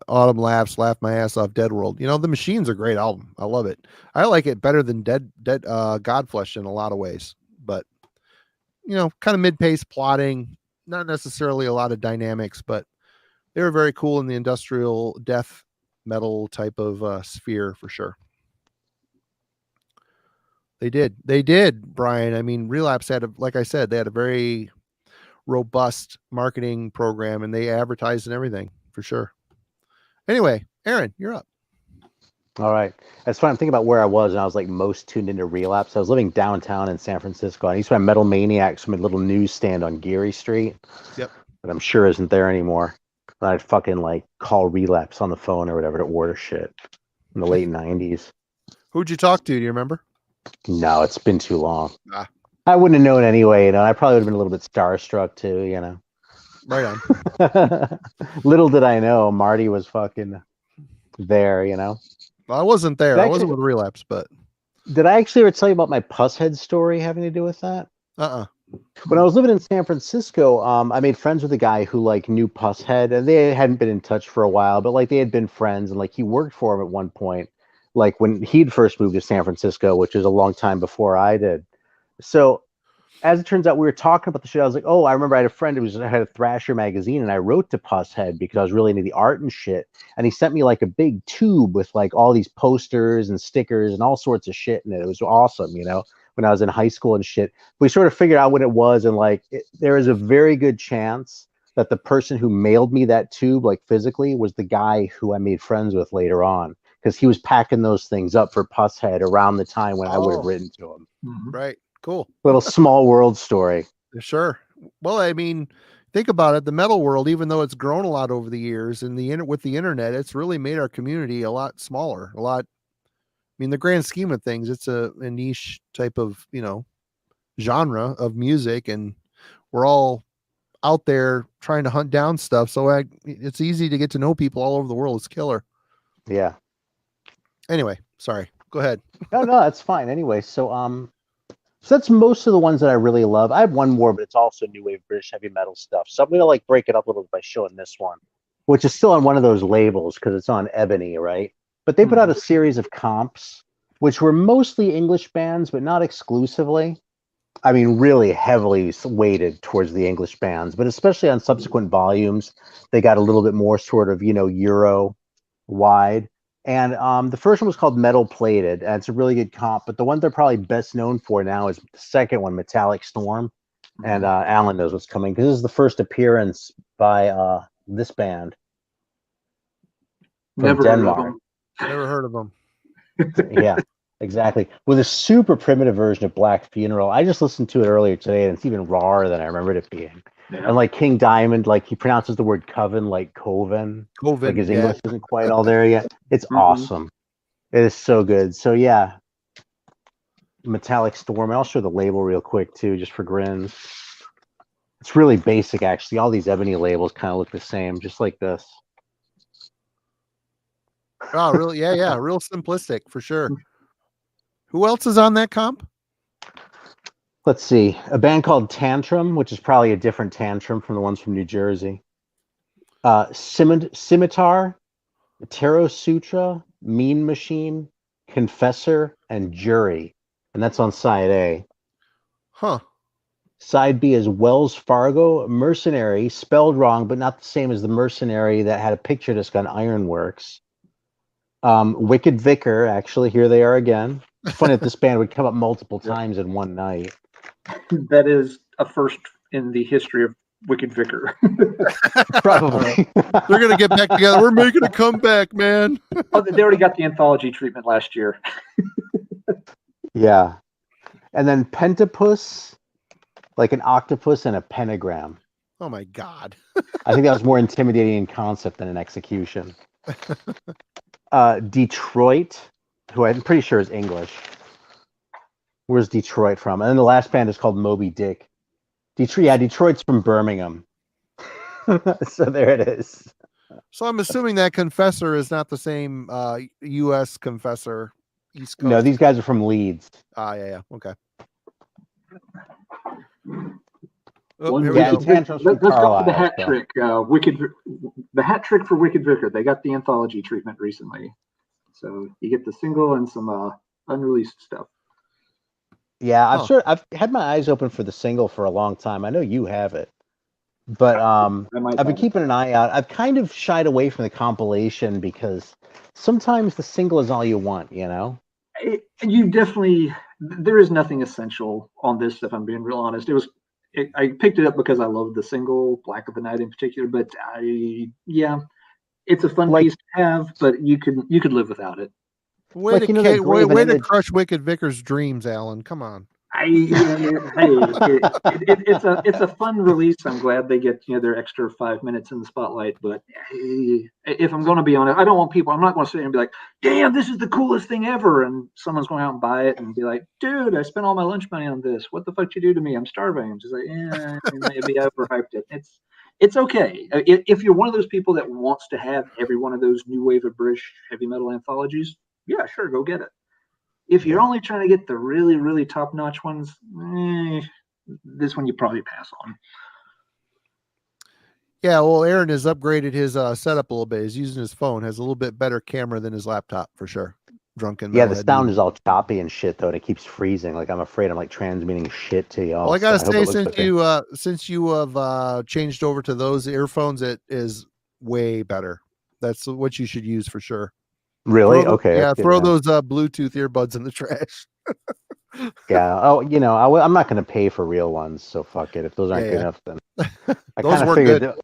Autumn Laughs, Laugh My Ass Off, Dead World. The Machine's a great album. I love it. I like it better than Dead Godflesh in a lot of ways, but kind of mid-pace plotting, not necessarily a lot of dynamics, but they were very cool in the industrial death metal type of sphere for sure. They did, Brian. I mean, Relapse had like I said, they had a very robust marketing program and they advertised and everything for sure. Anyway, Aaron, you're up. All right. That's fine. I'm thinking about where I was, and I was most tuned into Relapse. I was living downtown in San Francisco. I used to buy Metal Maniacs from a little newsstand on Geary Street. Yep. But I'm sure isn't there anymore. But I'd fucking call Relapse on the phone or whatever to order shit in the late 90s. Who'd you talk to? Do you remember? No, it's been too long. I wouldn't have known anyway. I probably would have been a little bit starstruck too, Right on. Little did I know Marty was fucking there, Well, I wasn't there. I wasn't with Relapse, but did I actually ever tell you about my Pusshead story having to do with that? When I was living in San Francisco, I made friends with a guy who knew Pusshead, and they hadn't been in touch for a while, but they had been friends, and he worked for him at one point, when he'd first moved to San Francisco, which was a long time before I did. So as it turns out, we were talking about the shit. I was like, oh, I remember I had a friend who had a Thrasher magazine, and I wrote to Pusshead because I was really into the art and shit. And he sent me a big tube with all these posters and stickers and all sorts of shit in it. It was awesome, when I was in high school and shit. We sort of figured out what it was, and there is a very good chance that the person who mailed me that tube, physically, was the guy who I made friends with later on, because he was packing those things up for Pusshead around the time when I would have written to him. Right. Cool. Little small world story. Sure. Well, I mean, think about it. The metal world, even though it's grown a lot over the years, and with the internet, it's really made our community a lot smaller. The grand scheme of things, it's a niche type of genre of music, and we're all out there trying to hunt down stuff. So it's easy to get to know people all over the world. It's killer. Yeah. Anyway, sorry. Go ahead. No, that's fine. Anyway, so So that's most of the ones that I really love. I have one more, but it's also new wave British heavy metal stuff. So I'm gonna like break it up a little bit by showing this one, which is still on one of those labels because it's on Ebony, right? But they put out a series of comps, which were mostly English bands, but not exclusively. I mean, really heavily weighted towards the English bands, but especially on subsequent volumes, they got a little bit more sort of, Euro wide. And the first one was called Metal Plated, and it's a really good comp. But the one they're probably best known for now is the second one, Metallic Storm. And Alan knows what's coming because this is the first appearance by this band from Never Denmark. heard of them. Never heard of them. Yeah, exactly. With a super primitive version of Black Funeral. I just listened to it earlier today, and it's even rawer than I remembered it being. Yeah. And like King Diamond, like he pronounces the word coven like Coven. Like his English isn't quite all there yet. It's awesome. It is so good. So yeah, Metallic Storm. I'll show the label real quick too, just for grins. It's really basic, actually. All these Ebony labels kind of look the same, just like this. Oh, really? Yeah. Real simplistic for sure. Who else is on that comp? Let's see. A band called Tantrum, which is probably a different Tantrum from the ones from New Jersey. Scimitar, Tarot Sutra, Mean Machine, Confessor, and Jury. And that's on side A. Huh. Side B is Wells Fargo, Mercenary, spelled wrong, but not the same as the Mercenary that had a picture disc on Ironworks. Wicked Vicar, actually, here they are again. It's funny that this band would come up multiple times in one night. That is a first in the history of Wicked Vicar. Probably. They're going to get back together. We're making a comeback, man. Oh, they already got the anthology treatment last year. Yeah. And then Pentapus, like an octopus and a pentagram. Oh, my God. I think that was more intimidating in concept than in execution. Detroit, who I'm pretty sure is English. Where's Detroit from? And then the last band is called Moby Dick. Detroit's from Birmingham. So there it is. So I'm assuming that Confessor is not the same U.S. Confessor, East Coast. No, these guys are from Leeds. Yeah. Okay. Let's go for the hat trick. The hat trick for Wicked Vicar. They got the anthology treatment recently, so you get the single and some unreleased stuff. Yeah, I've had my eyes open for the single for a long time. I know you have it, but I've been keeping an eye out. I've kind of shied away from the compilation because sometimes the single is all you want, You definitely. There is nothing essential on this, if I'm being real honest. I picked it up because I love the single, Black of the Night in particular, but it's a fun piece to have, but you could live without it. Way to crush Wicked Vicar's dreams, Alan. Come on. It's a fun release. I'm glad they get their extra 5 minutes in the spotlight. But if I'm going to be honest, I don't want people. I'm not going to sit here and be like, "Damn, this is the coolest thing ever," and someone's going out and buy it and be like, "Dude, I spent all my lunch money on this. What the fuck you do to me? I'm starving." I'm just like, maybe I overhyped it. It's okay if you're one of those people that wants to have every one of those new wave of British heavy metal anthologies. Yeah, sure, go get it. If you're only trying to get the really, really top-notch ones, this one you probably pass on. Yeah, well, Arron has upgraded his setup a little bit. He's using his phone. Has a little bit better camera than his laptop, for sure. Drunken. Yeah, the sound is all choppy and shit, though, and it keeps freezing. Like, I'm afraid I'm, transmitting shit to y'all. Well, I gotta say, since you have changed over to those earphones, it is way better. That's what you should use for sure. Really? Okay. Yeah, throw those Bluetooth earbuds in the trash. Yeah. Oh, I'm not going to pay for real ones, so fuck it. If those aren't good enough, then I kind of figured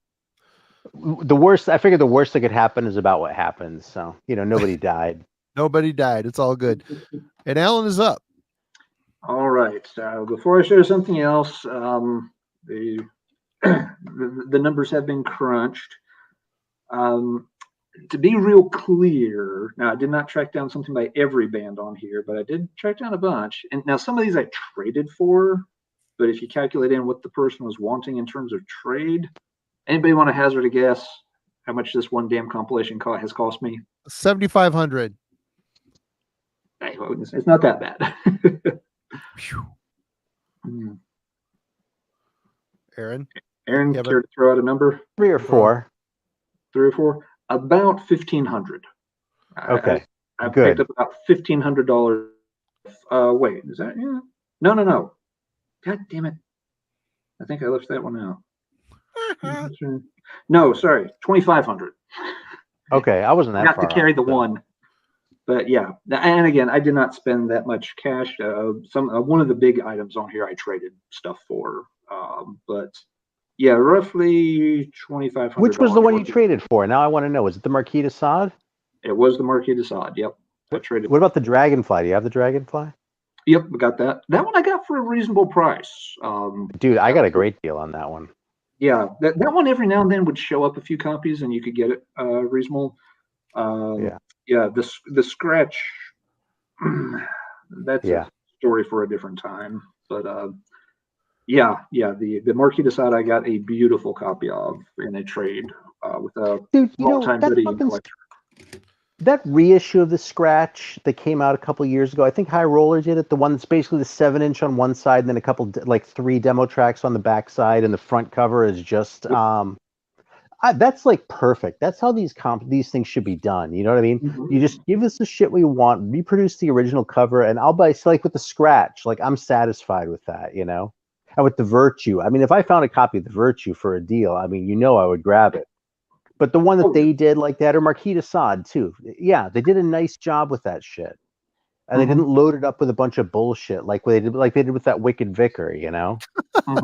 the worst. I figured the worst that could happen is about what happens. So nobody died. Nobody died. It's all good. And Alan is up. All right. Before I share something else, the numbers have been crunched. To be real clear, now I did not track down something by every band on here, but I did track down a bunch. And now some of these I traded for, but if you calculate in what the person was wanting in terms of trade, anybody want to hazard a guess how much this one damn compilation has cost me? $7,500. It's not that bad. Arron? Aaron, Kevin? care to throw out a number? 3 or 4. 3 or 4? About 1,500. Okay. I Good. picked up about $1,500. Wait, is that? Yeah. No. God damn it! I think I left that one out. No, sorry, 2,500. Okay, I wasn't that Got far to carry off, the so. one. But yeah, and again, I did not spend that much cash. One of the big items on here I traded stuff for. But yeah, roughly $2,500. Which was the one you traded for? Now I want to know. Was it the Marquis de Sade? It was the Marquis de Sade. Yep, I traded. What about the Dragonfly? Do you have the Dragonfly? Yep, we got that. That one I got for a reasonable price. Dude, I got a great deal on that one. Yeah, that one every now and then would show up a few copies, and you could get it reasonable. Yeah, the scratch. That's a story for a different time. But the Marquis de Sade I got a beautiful copy of in a trade with a long-time buddy and collector. That reissue of the Scratch that came out a couple years ago, I think High Roller did it. The one that's basically the 7-inch on one side, and then a couple, like 3 demo tracks on the back side, and the front cover is just that's like perfect. That's how these things should be done. You know what I mean? Mm-hmm. You just give us the shit we want, reproduce the original cover, and I'll buy. So like with the Scratch, like I'm satisfied with that. You know, and with the Virtue, I mean, if I found a copy of the Virtue for a deal, I mean, I would grab it. But the one that they did like that, or Marquis de Sade too, yeah, they did a nice job with that shit, and they didn't load it up with a bunch of bullshit like they did with that Wicked Vicar. You know,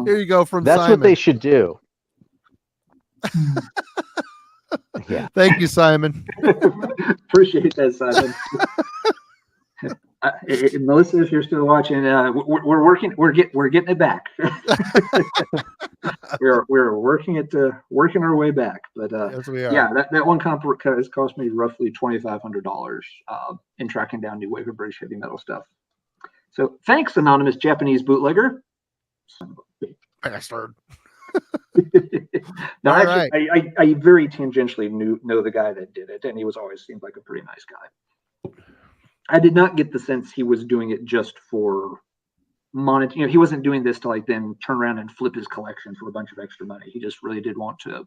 Here you go from that's Simon. what they should do. Yeah. Thank you, Simon. Appreciate that, Simon. Melissa, if you're still watching, we're working. We're getting it back. we're working our way back. But yes, we are. Yeah, that one comp has cost me roughly $2,500 in tracking down new wave of British heavy metal stuff. So thanks, anonymous Japanese bootlegger. Son of a bastard. No, All actually, right. I very tangentially know the guy that did it, and he always seemed like a pretty nice guy. I did not get the sense he was doing it just for monetary. He wasn't doing this to like then turn around and flip his collection for a bunch of extra money. He just really did want to,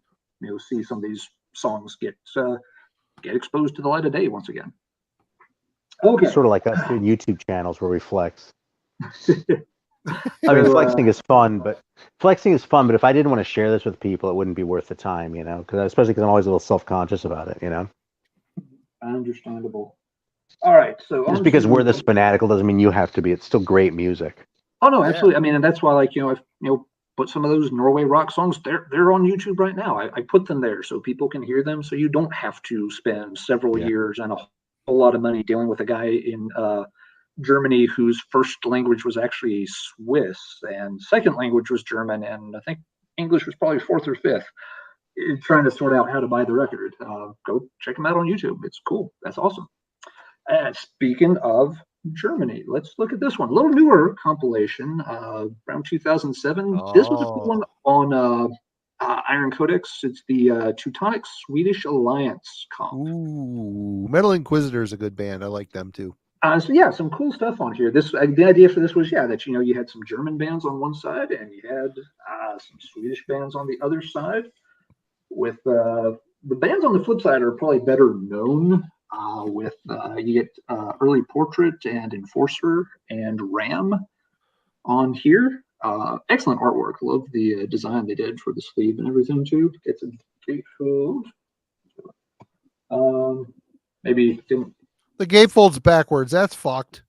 see some of these songs get exposed to the light of day once again. Okay. Sort of like us doing YouTube channels where we flex. I mean, flexing is fun, but if I didn't want to share this with people, it wouldn't be worth the time, especially because I'm always a little self-conscious about it, Understandable. All right, so just because we're this fanatical doesn't mean you have to be. It's still great music. Oh no, absolutely. I mean, and that's why, I've put some of those Norway rock songs. They're on YouTube right now. I put them there so people can hear them. So you don't have to spend several years and a whole lot of money dealing with a guy in Germany whose first language was actually Swiss and second language was German, and I think English was probably fourth or fifth. Trying to sort out how to buy the record. Go check them out on YouTube. It's cool. That's awesome. Speaking of Germany, let's look at this one. A little newer compilation, around 2007. This was a cool one on Arron Codex. It's the Teutonic Swedish Alliance comp. Ooh, Metal Inquisitor is a good band. I like them too. So yeah, some cool stuff on here. The idea for this was that you had some German bands on one side and you had some Swedish bands on the other side. With the bands on the flip side are probably better known. You get Early Portrait and Enforcer and Ram on here. Excellent artwork. Love the design they did for the sleeve and everything too. It's a gatefold. Maybe didn't. The gatefold's backwards. That's fucked.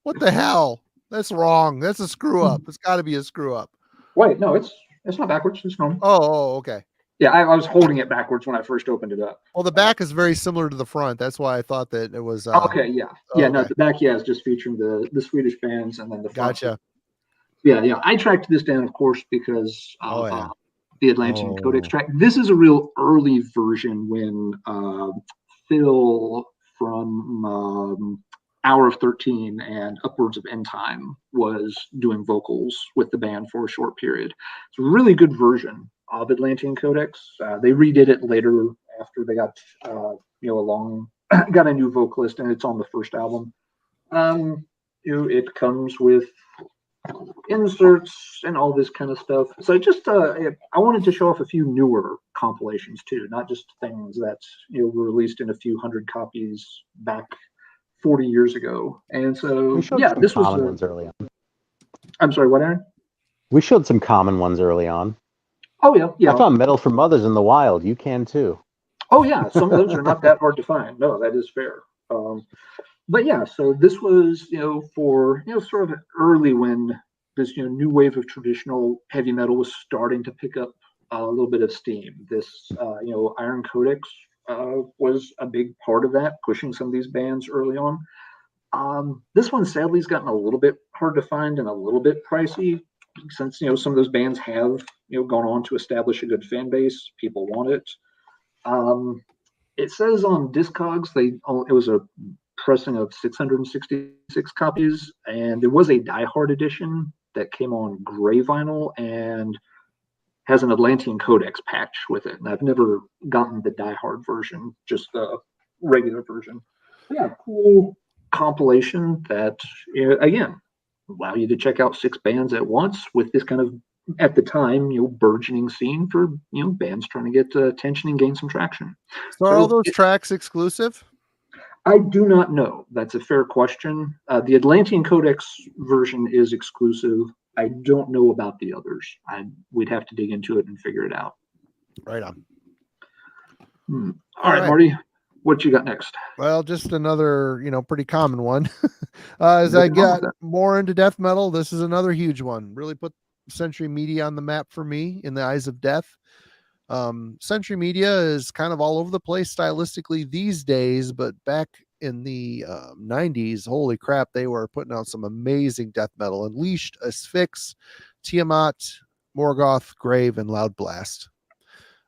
What the hell? That's wrong. That's a screw up. It's got to be a screw up. Wait, no, it's not backwards. It's normal. Oh, okay. Yeah, I was holding it backwards when I first opened it up. Well, the back is very similar to the front. That's why I thought that it was. Okay, yeah. Yeah, okay. No, the back, is just featuring the Swedish bands and then the front. Gotcha. Yeah. I tracked this down, of course, because of the Atlantean Codex track. This is a real early version when Phil from Hour of 13 and upwards of End Time was doing vocals with the band for a short period. It's a really good version of Atlantean Codex. They redid it later after they got got a new vocalist, and it's on the first album. It comes with inserts and all this kind of stuff. So just I wanted to show off a few newer compilations too, not just things that were released in a few hundred copies back 40 years ago. And so We showed yeah, some this was common ones early on. I'm sorry, what, Aaron? We showed some common ones early on. Oh yeah. I found Metal from Mothers in the wild. You can too. Oh yeah, some of those are not that hard to find. No, that is fair. But yeah, so this was for sort of early when this new wave of traditional heavy metal was starting to pick up a little bit of steam. This Arron Codex was a big part of that, pushing some of these bands early on. This one sadly has gotten a little bit hard to find and a little bit pricey since some of those bands have gone on to establish a good fan base. People want it. It says on Discogs it was a pressing of 666 copies, and there was a Die Hard edition that came on gray vinyl and has an Atlantean Codex patch with it. And I've never gotten the Die Hard version, just the regular version. But yeah, cool compilation that again allow you to check out 6 bands at once with this kind of, at the time, burgeoning scene for bands trying to get attention and gain some traction. So are all those tracks exclusive? I do not know. That's a fair question. The Atlantean Codex version is exclusive. I don't know about the others. We'd have to dig into it and figure it out. Right on. All right, Marty, what you got next? Well, just another, pretty common one. As I got more into death metal, this is another huge one. Really put Century Media on the map for me in the eyes of death. Century Media is kind of all over the place stylistically these days, but back in the 90s, holy crap, they were putting out some amazing death metal. Unleashed, Asphyx, Tiamat, Morgoth, Grave, and Loud Blast.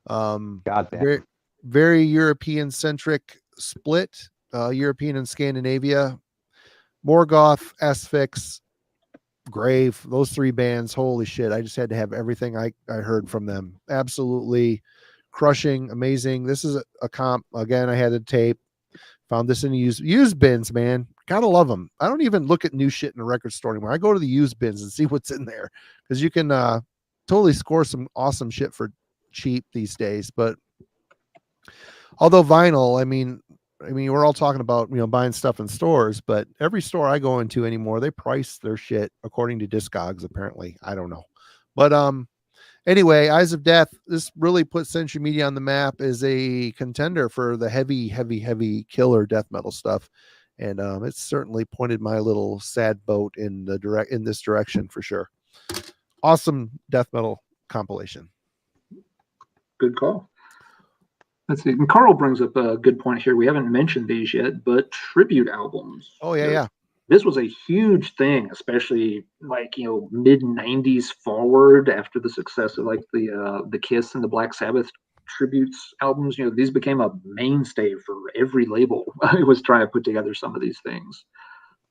Goddamn. Very European-centric split, European and Scandinavia. Morgoth, Asphyx, Grave, those 3 bands, holy shit, I just had to have everything I heard from them. Absolutely crushing, amazing. This is a comp. Again, I had a tape. Found this in used bins, man. Gotta love them. I don't even look at new shit in a record store anymore. I go to the used bins and see what's in there because you can totally score some awesome shit for cheap these days. But although vinyl, I mean, we're all talking about, buying stuff in stores, but every store I go into anymore, they price their shit according to Discogs, apparently. I don't know. But anyway, Eyes of Death, this really puts Century Media on the map as a contender for the heavy killer death metal stuff. And it's certainly pointed my little sad boat in this direction for sure. Awesome death metal compilation. Good call. Let's see. And Carl brings up a good point here. We haven't mentioned these yet, but tribute albums. Oh, yeah. This was a huge thing, especially mid 90s forward after the success of the Kiss and the Black Sabbath tributes albums. These became a mainstay for every label. I was trying to put together some of these things.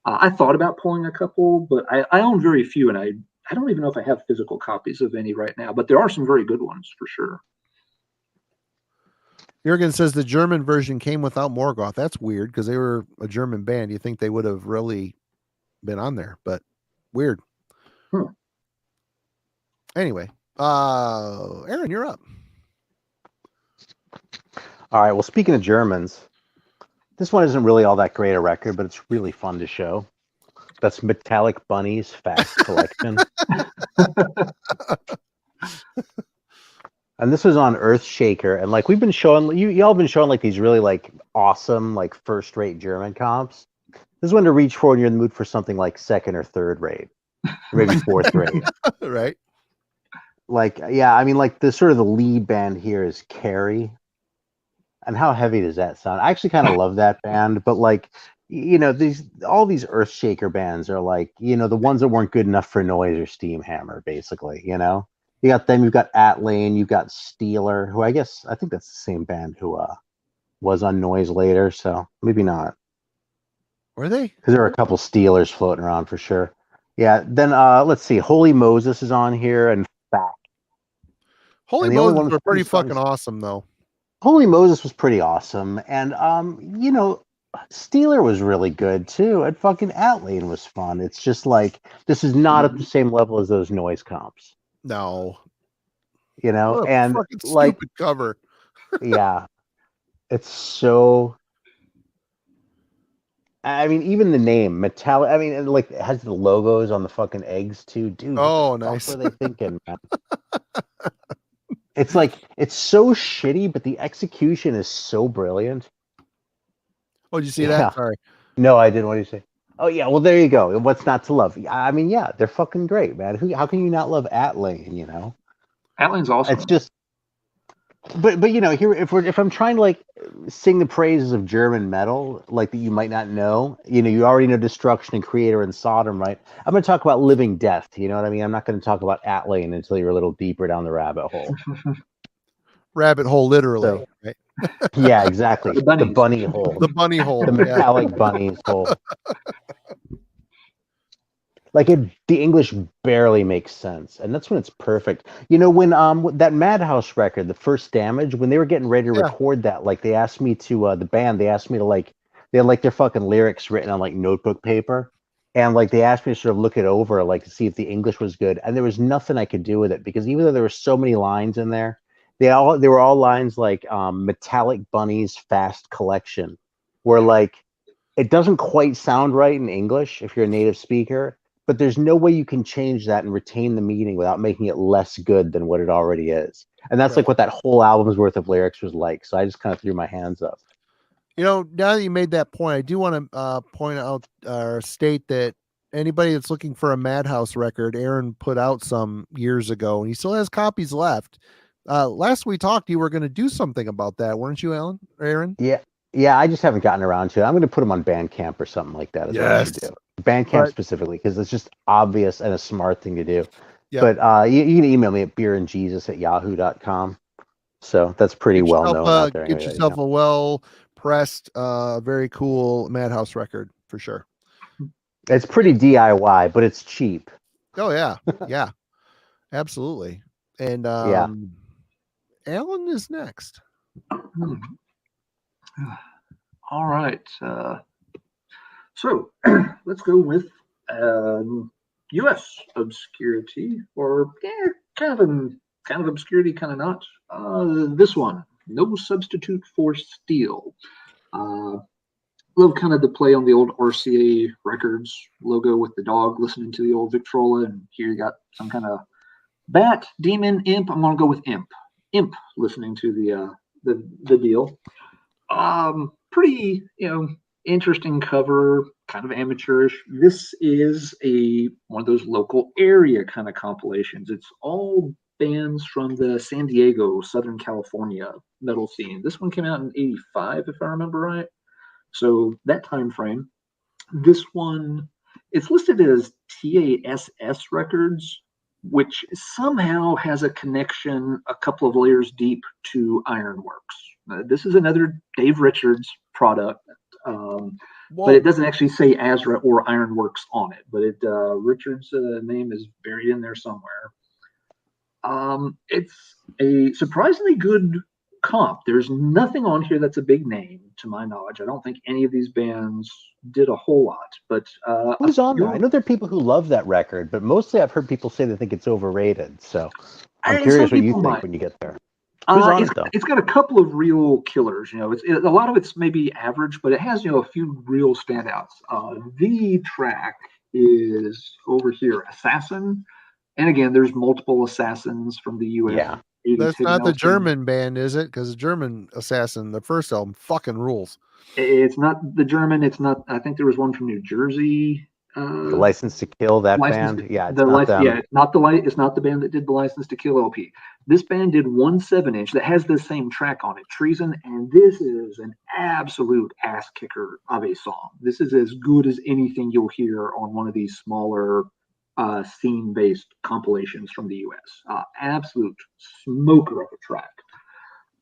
I thought about pulling a couple, but I own very few, and I don't even know if I have physical copies of any right now, but there are some very good ones for sure. Jürgen says the German version came without Morgoth. That's weird because they were a German band. You think they would have really been on there, but weird. Anyway, Aaron, you're up. All right. Well, speaking of Germans, this one isn't really all that great a record, but it's really fun to show. That's Metallic Bunny's Fast Collection. And this was on Earthshaker, and we've been showing y'all been showing these really awesome first-rate German comps. This is when to reach for when you're in the mood for something like second or third rate, or maybe fourth rate. Right. The sort of the lead band here is Carrie. And how heavy does that sound? I actually kind of love that band, but all these Earthshaker bands are the ones that weren't good enough for Noise or Steamhammer, basically, You got them, you've got Atlane, you've got Steeler, who I think that's the same band who was on Noise later, so maybe not. Were they? Because there are a couple Steelers floating around for sure. Yeah, then let's see, Holy Moses is on here, and Fat. Holy Moses were pretty fucking awesome, though. Holy Moses was pretty awesome, and Steeler was really good too, and fucking Atlane was fun. It's just like this is not at the same level as those noise comps, No. What a and fucking like stupid cover. yeah, it's so. I mean, even the name metallic. I mean, like it has the logos on the fucking eggs too, dude. Oh, what the nice. fuck were they thinking, man? It's like it's so shitty, but the execution is so brilliant. Oh, did you see that? Sorry. No, I didn't. What do you say? Oh yeah, well there you go. What's not to love? I mean, yeah, they're fucking great, man. How can you not love Atlane? Atlane's awesome. It's just, but here if I'm trying to like sing the praises of German metal, like that you might not know, you already know Destruction and Creator and Sodom, right? I'm going to talk about Living Death. You know what I mean? I'm not going to talk about Atlane until you're a little deeper down the rabbit hole. Rabbit hole, literally. Right? Yeah, exactly. The bunny hole. The bunny hole. The metallic bunny's hole. Like the English barely makes sense, and that's when it's perfect. When that Madhouse record, the First Damage, when they were getting ready to record that, like they asked me to the band, they asked me to they had like their fucking lyrics written on like notebook paper, and like they asked me to sort of look it over, like to see if the English was good, and there was nothing I could do with it because even though there were so many lines in there, they were all lines like Metallic Bunny's Fast Collection, where like it doesn't quite sound right in English if you're a native speaker. But there's no way you can change that and retain the meaning without making it less good than what it already is. And that's like what that whole album's worth of lyrics was like. So I just kind of threw my hands up. Now that you made that point, I do want to point out or state that anybody that's looking for a Madhouse record, Arron put out some years ago, and he still has copies left. Last we talked, you were going to do something about that, weren't you, Arron? Yeah, I just haven't gotten around to it. I'm going to put them on Bandcamp or something like that. What I should do. Bandcamp specifically, because it's just obvious and a smart thing to do. Yep. But you can email me at beerandjesus@yahoo.com. So that's pretty well known out there. Get yourself a well-pressed, very cool Madhouse record for sure. It's pretty DIY, but it's cheap. Oh, yeah. Yeah, absolutely. And Alan is next. All right. So let's go with U.S. obscurity, or kind of obscurity, kind of not. This one, No Substitute for Steel. Love kind of the play on the old RCA Records logo with the dog listening to the old Victrola, and here you got some kind of bat, demon, imp. I'm gonna go with imp. Imp listening to the deal. Pretty interesting cover, kind of amateurish. This is one of those local area kind of compilations. It's all bands from the San Diego, Southern California metal scene. This one came out in '85, if I remember right. So that time frame. This one, it's listed as TASS Records, which somehow has a connection a couple of layers deep to Ironworks. This is another Dave Richards product, but it doesn't actually say Azra or Ironworks on it. But Richards' name is buried in there somewhere. It's a surprisingly good comp. There's nothing on here that's a big name, to my knowledge. I don't think any of these bands did a whole lot. But who's on there? I know there are people who love that record, but mostly I've heard people say they think it's overrated. So I'm curious what you think when you get there. It's got a couple of real killers. It's a lot of it's maybe average, but it has a few real standouts. The track is over here, Assassin, and again, there's multiple Assassins from the U.S. Yeah, that's not the German band, is it? Because the German Assassin, the first album, fucking rules. It's not the German. It's not. I think there was one from New Jersey. The License to Kill, that band. Yeah, it's not them. Yeah, it's not the band that did the License to Kill LP. This band did 1 7-inch that has the same track on it, Treason, and this is an absolute ass kicker of a song. This is as good as anything you'll hear on one of these smaller scene-based compilations from the U.S. Absolute smoker of a track.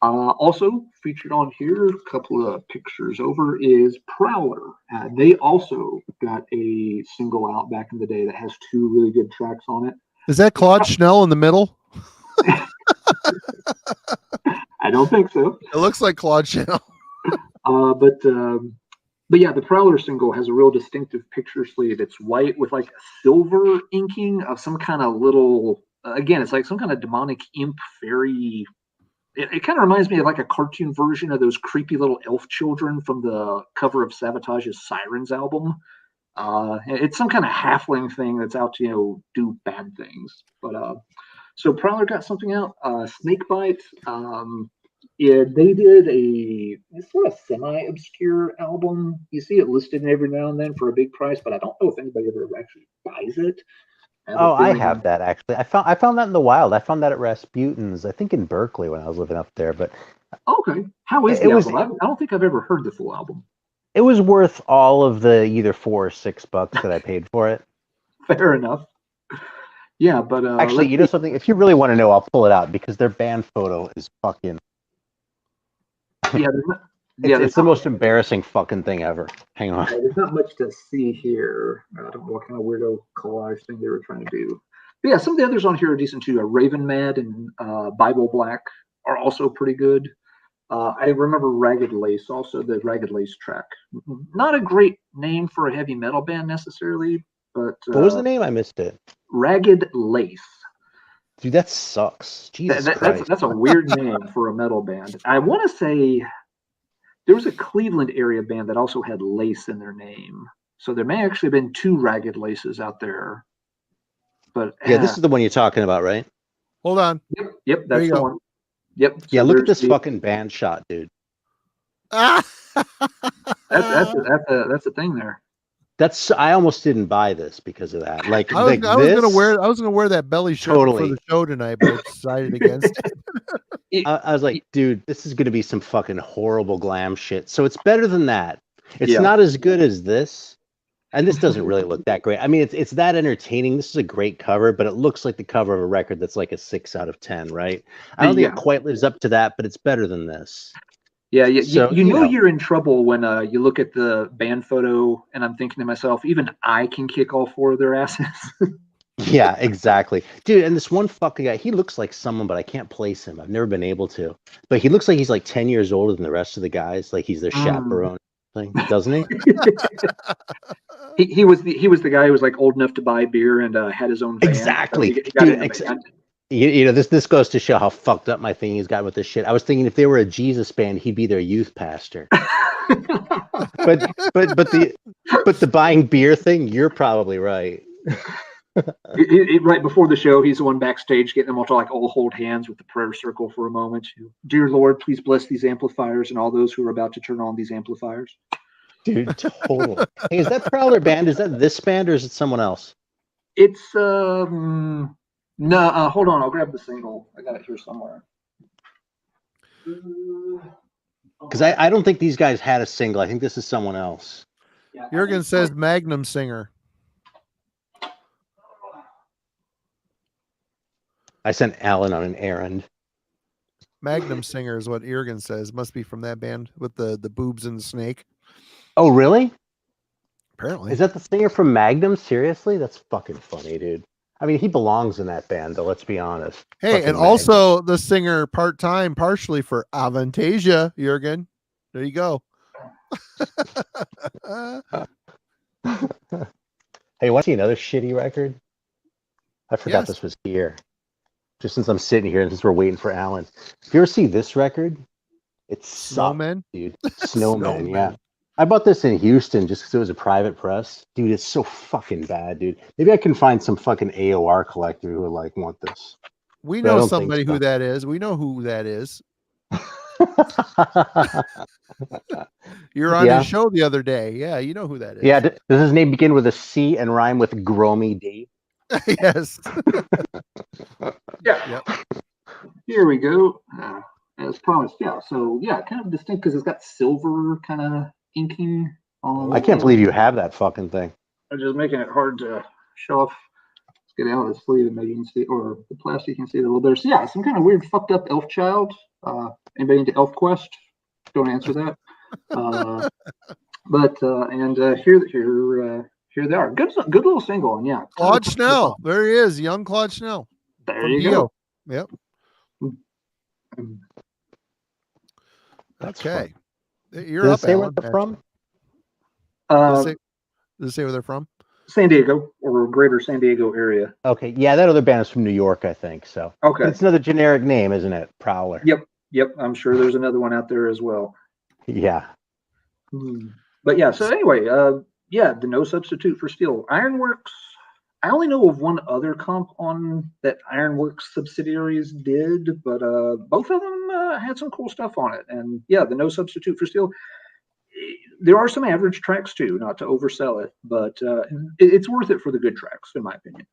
Also featured on here, a couple of pictures over, is Prowler. They also got a single out back in the day that has 2 really good tracks on it. Is that Claude Schnell in the middle? I don't think so. It looks like Claude Schnell. But But yeah, the Prowler single has a real distinctive picture sleeve. It's white with like silver inking of some kind of little. Again, it's like some kind of demonic imp fairy. It kind of reminds me of like a cartoon version of those creepy little elf children from the cover of Savage's Sirens album. It's some kind of halfling thing that's out to do bad things. But so Prowler got something out. Snakebite. Yeah, they did a sort of semi-obscure album. You see it listed every now and then for a big price, but I don't know if anybody ever actually buys it. Oh, I have that actually. I found that in the wild. I found that at Rasputin's, I think in Berkeley when I was living up there. But okay, how is the album? I don't think I've ever heard the full album. It was worth all of the either $4 or $6 that I paid for it. Fair enough. Yeah, but actually, you know something? If you really want to know, I'll pull it out because their band photo is fucking. Yeah, it's the most embarrassing fucking thing ever. Hang on. There's not much to see here. I don't know what kind of weirdo collage thing they were trying to do. But yeah, some of the others on here are decent too. Raven Mad and Bible Black are also pretty good. I remember Ragged Lace, also the Ragged Lace track. Not a great name for a heavy metal band necessarily, but what was the name? I missed it. Ragged Lace. Dude, that sucks. Jesus Christ. That's a weird name for a metal band. I want to say there was a Cleveland area band that also had lace in their name. So there may actually have been two Ragged Laces out there. But yeah, this is the one you're talking about, right? Hold on. Yep, that's the one. Yep. Yeah, so look at this fucking band shot, dude. That's a thing there. I almost didn't buy this because of that. Like I was gonna wear that belly shirt for the show tonight, but I decided against it. I was like, dude, this is gonna be some fucking horrible glam shit. So it's better than that. It's not as good as this. And this doesn't really look that great. I mean, it's that entertaining. This is a great cover, but it looks like the cover of a record that's like a 6 out of 10, right? I don't think it quite lives up to that, but it's better than this. Yeah, you know you're in trouble when you look at the band photo, and I'm thinking to myself, even I can kick all four of their asses. Yeah, exactly. Dude, and this one fucking guy, he looks like someone, but I can't place him. I've never been able to. But he looks like he's like 10 years older than the rest of the guys. Like he's their chaperone thing, doesn't he? He was the guy who was like old enough to buy beer and had his own van. Exactly. So you know, this goes to show how fucked up my thinking has got with this shit. I was thinking if they were a Jesus band, he'd be their youth pastor. but the buying beer thing, you're probably right. Right before the show, he's the one backstage getting them all to like all hold hands with the prayer circle for a moment. Dear Lord, please bless these amplifiers and all those who are about to turn on these amplifiers. Dude, totally. Hey, is that Prowler band? Is that this band or is it someone else? It's no, hold on, I'll grab the single. I got it here somewhere. Because I don't think these guys had a single. I think this is someone else. Jurgen says Magnum Singer. I sent Alan on an errand. Magnum Singer is what Jurgen says. Must be from that band with the boobs and the snake. Oh, really? Apparently. Is that the singer from Magnum? Seriously? That's fucking funny, dude. I mean, he belongs in that band, though, let's be honest. Hey, fucking and Magnum. Also the singer part-time, partially for Avantasia, Jurgen. There you go. Hey, want to see another shitty record? I forgot this was here. Just since I'm sitting here and since we're waiting for Alan. If you ever see this record, it's Snowman, dude. Snowman, yeah. I bought this in Houston just because it was a private press. Dude, it's so fucking bad, dude. Maybe I can find some fucking AOR collector who would like want this. We know somebody who that is. We know who that is. You're on his show the other day. Yeah, you know who that is. Yeah, does his name begin with a C and rhyme with Gromy D? Yes. Yeah. Yep. Here we go. As promised. Yeah. So yeah, kind of distinct because it's got silver kind of inking on. I can't believe you have that fucking thing. I'm just making it hard to show off. Let's get it out of the sleeve and maybe you can see, or the plastic you can see it a little better. So yeah, some kind of weird fucked up elf child. Anybody into Elf Quest? Don't answer that. Here they are. Good little single, and yeah. Claude Schnell. There he is, young Claude Schnell. There you go. Yep. That's okay. Fun. You're up, say Alan. where they're from? Does it say where they're from? San Diego or greater San Diego area. Okay, yeah, that other band is from New York, I think. So Okay. But it's another generic name, isn't it? Prowler. Yep. I'm sure there's another one out there as well. Yeah. But yeah, so anyway, the No Substitute for Steel. Ironworks, I only know of one other comp on that Ironworks subsidiaries did, but both of them had some cool stuff on it. And yeah, the No Substitute for Steel. There are some average tracks too, not to oversell it, but it's worth it for the good tracks, in my opinion.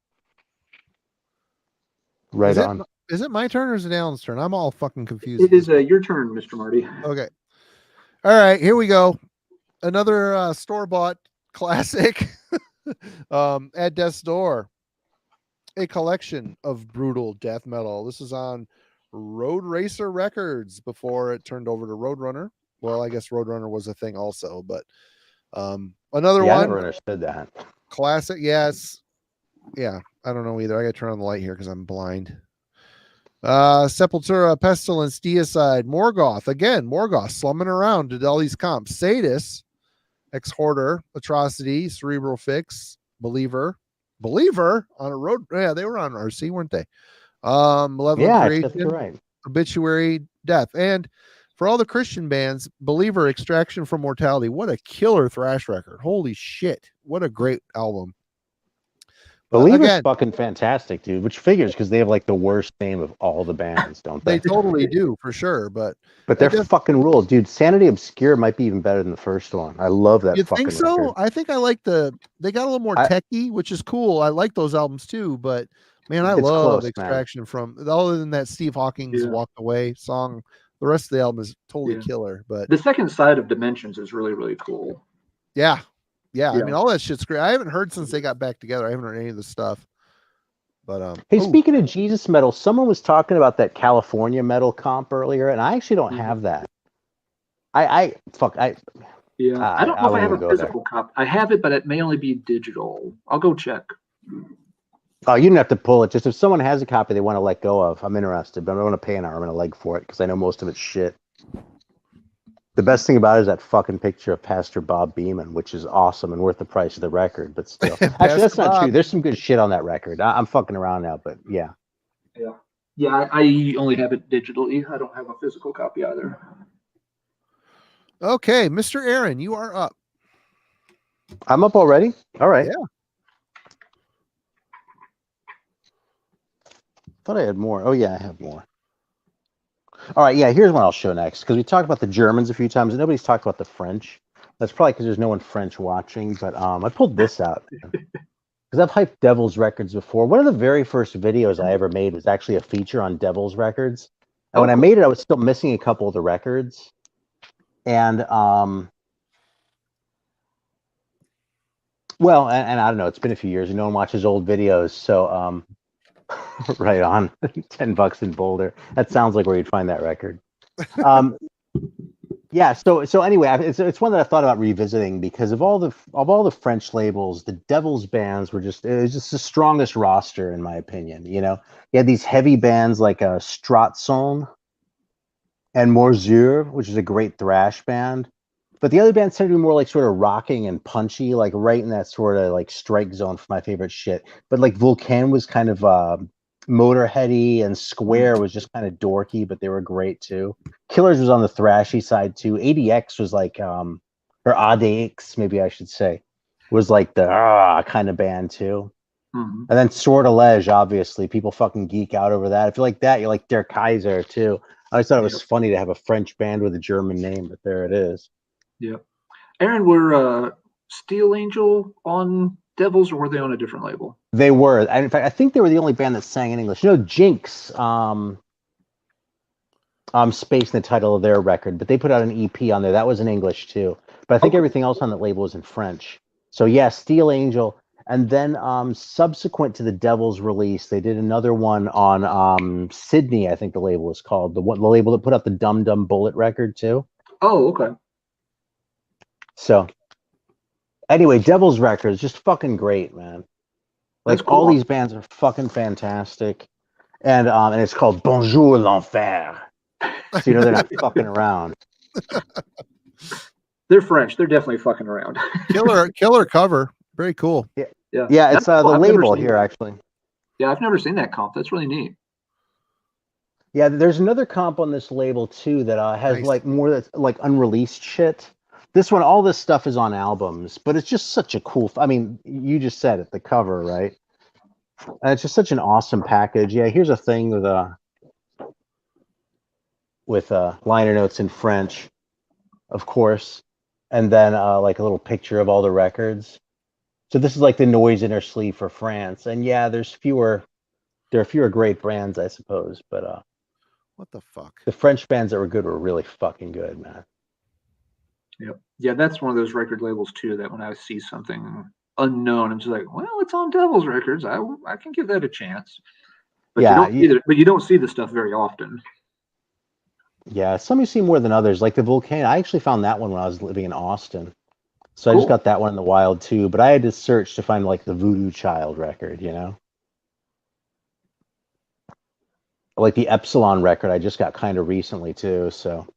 Right on. Is it my turn or is it Alan's turn? I'm all fucking confused. It is your turn, Mr. Marty. Okay. All right, here we go. Another store-bought classic at Death's Door. A collection of brutal death metal. This is on Road Racer Records before it turned over to Roadrunner. Well, I guess Roadrunner was a thing also, but another one. I never understood that. Classic, yes. Yeah, I don't know either. I got to turn on the light here because I'm blind. Sepultura, Pestilence, Deicide, Morgoth. Again, Morgoth slumming around, did all these comps. Sadus, Ex-Hoarder, Atrocity, Cerebral Fix, Believer on a road. Yeah, they were on RC, weren't they? Malevolent Creation, right. Obituary, Death. And for all the Christian bands, Believer, Extraction from Mortality. What a killer thrash record. Holy shit. What a great album. Believer's fucking fantastic, dude, which figures because they have like the worst name of all the bands, don't they? They totally do, for sure. But they're fucking rules, dude. Sanity Obscure might be even better than the first one. I love that. You fucking think so? record. I think I like they got a little more techy, which is cool. I like those albums too, but man, I love Extraction from, other than that Steve Hawking's Walked Away song, the rest of the album is totally killer. But the second side of Dimensions is really, really cool. Yeah. I mean, all that shit's great. I haven't heard since they got back together. I haven't heard any of the stuff. But hey, speaking of Jesus metal, someone was talking about that California metal comp earlier, and I actually don't have that. I don't know if I have a physical copy. I have it, but it may only be digital. I'll go check. Oh, you don't have to pull it. Just if someone has a copy they want to let go of, I'm interested, but I don't want to pay an arm and a leg for it because I know most of it's shit. The best thing about it is that fucking picture of Pastor Bob Beeman, which is awesome and worth the price of the record, but still. Actually, that's not true. There's some good shit on that record. I'm fucking around now, but yeah. Yeah, I only have it digitally. I don't have a physical copy either. Okay, Mr. Arron, you are up. I'm up already? All right. Yeah. Thought I had more. Oh, yeah, I have more. All right, yeah, here's one I'll show next, because we talked about the Germans a few times, and nobody's talked about the French. That's probably because there's no one French watching, but I pulled this out, because I've hyped Devil's Records before. One of the very first videos I ever made was actually a feature on Devil's Records, and when I made it, I was still missing a couple of the records, and, well, and I don't know, it's been a few years, and no one watches old videos, so, right on. $10 in Boulder. That sounds like where you'd find that record. Yeah. So anyway, it's one that I thought about revisiting because of all the French labels, the Devil's bands it was just the strongest roster in my opinion. You know, you had these heavy bands like Stratson and Morsure, which is a great thrash band. But the other bands tend to be more like sort of rocking and punchy, like right in that sort of like strike zone for my favorite shit. But like Vulcan was kind of Motorheady, and Square was just kind of dorky, but they were great too. Killers was on the thrashy side too. ADX was like, or ADX, maybe I should say, was like the kind of band too. Mm-hmm. And then Sortilege, obviously, people fucking geek out over that. If you like that, you like Der Kaiser too. I always thought it was funny to have a French band with a German name, but there it is. Yeah. Aaron, were Steel Angel on Devils, or were they on a different label? They were. And in fact, I think they were the only band that sang in English. You know, Jinx spaced the title of their record, but they put out an EP on there. That was in English too. But I think everything else on that label was in French. So yeah, Steel Angel. And then subsequent to the Devils release, they did another one on Sydney, I think the label was called. The label that put out the Dum Dum Bullet record too. Oh, okay. So, anyway, Devil's Records, just fucking great, man. Like, cool. All these bands are fucking fantastic. And it's called Bonjour l'Enfer. So, you know, they're not fucking around. They're French. They're definitely fucking around. Killer cover. Very cool. Yeah. Yeah, Yeah, it's That's the cool. I've never label seen here, that. actually. Yeah, I've never seen that comp. That's really neat. Yeah, there's another comp on this label too that has Nice. like more that's like unreleased shit. This one, all this stuff is on albums, but it's just such a cool. I mean, you just said it, the cover, right? And it's just such an awesome package. Yeah, here's a thing with liner notes in French, of course, and then like a little picture of all the records. So this is like the noise inner sleeve for France, and yeah, there are fewer great brands, I suppose, but What the fuck? the French bands that were good were really fucking good, man. Yep. Yeah, that's one of those record labels too. That when I see something unknown, I'm just like, well, it's on Devil's Records. I can give that a chance. But Yeah, you don't see the stuff very often. yeah. Some you see more than others, like the Volcano. I actually found that one when I was living in Austin, so I just Cool. got that one in the wild too. But I had to search to find like the Voodoo Child record, you know, like the Epsilon record. I just got kind of recently too. So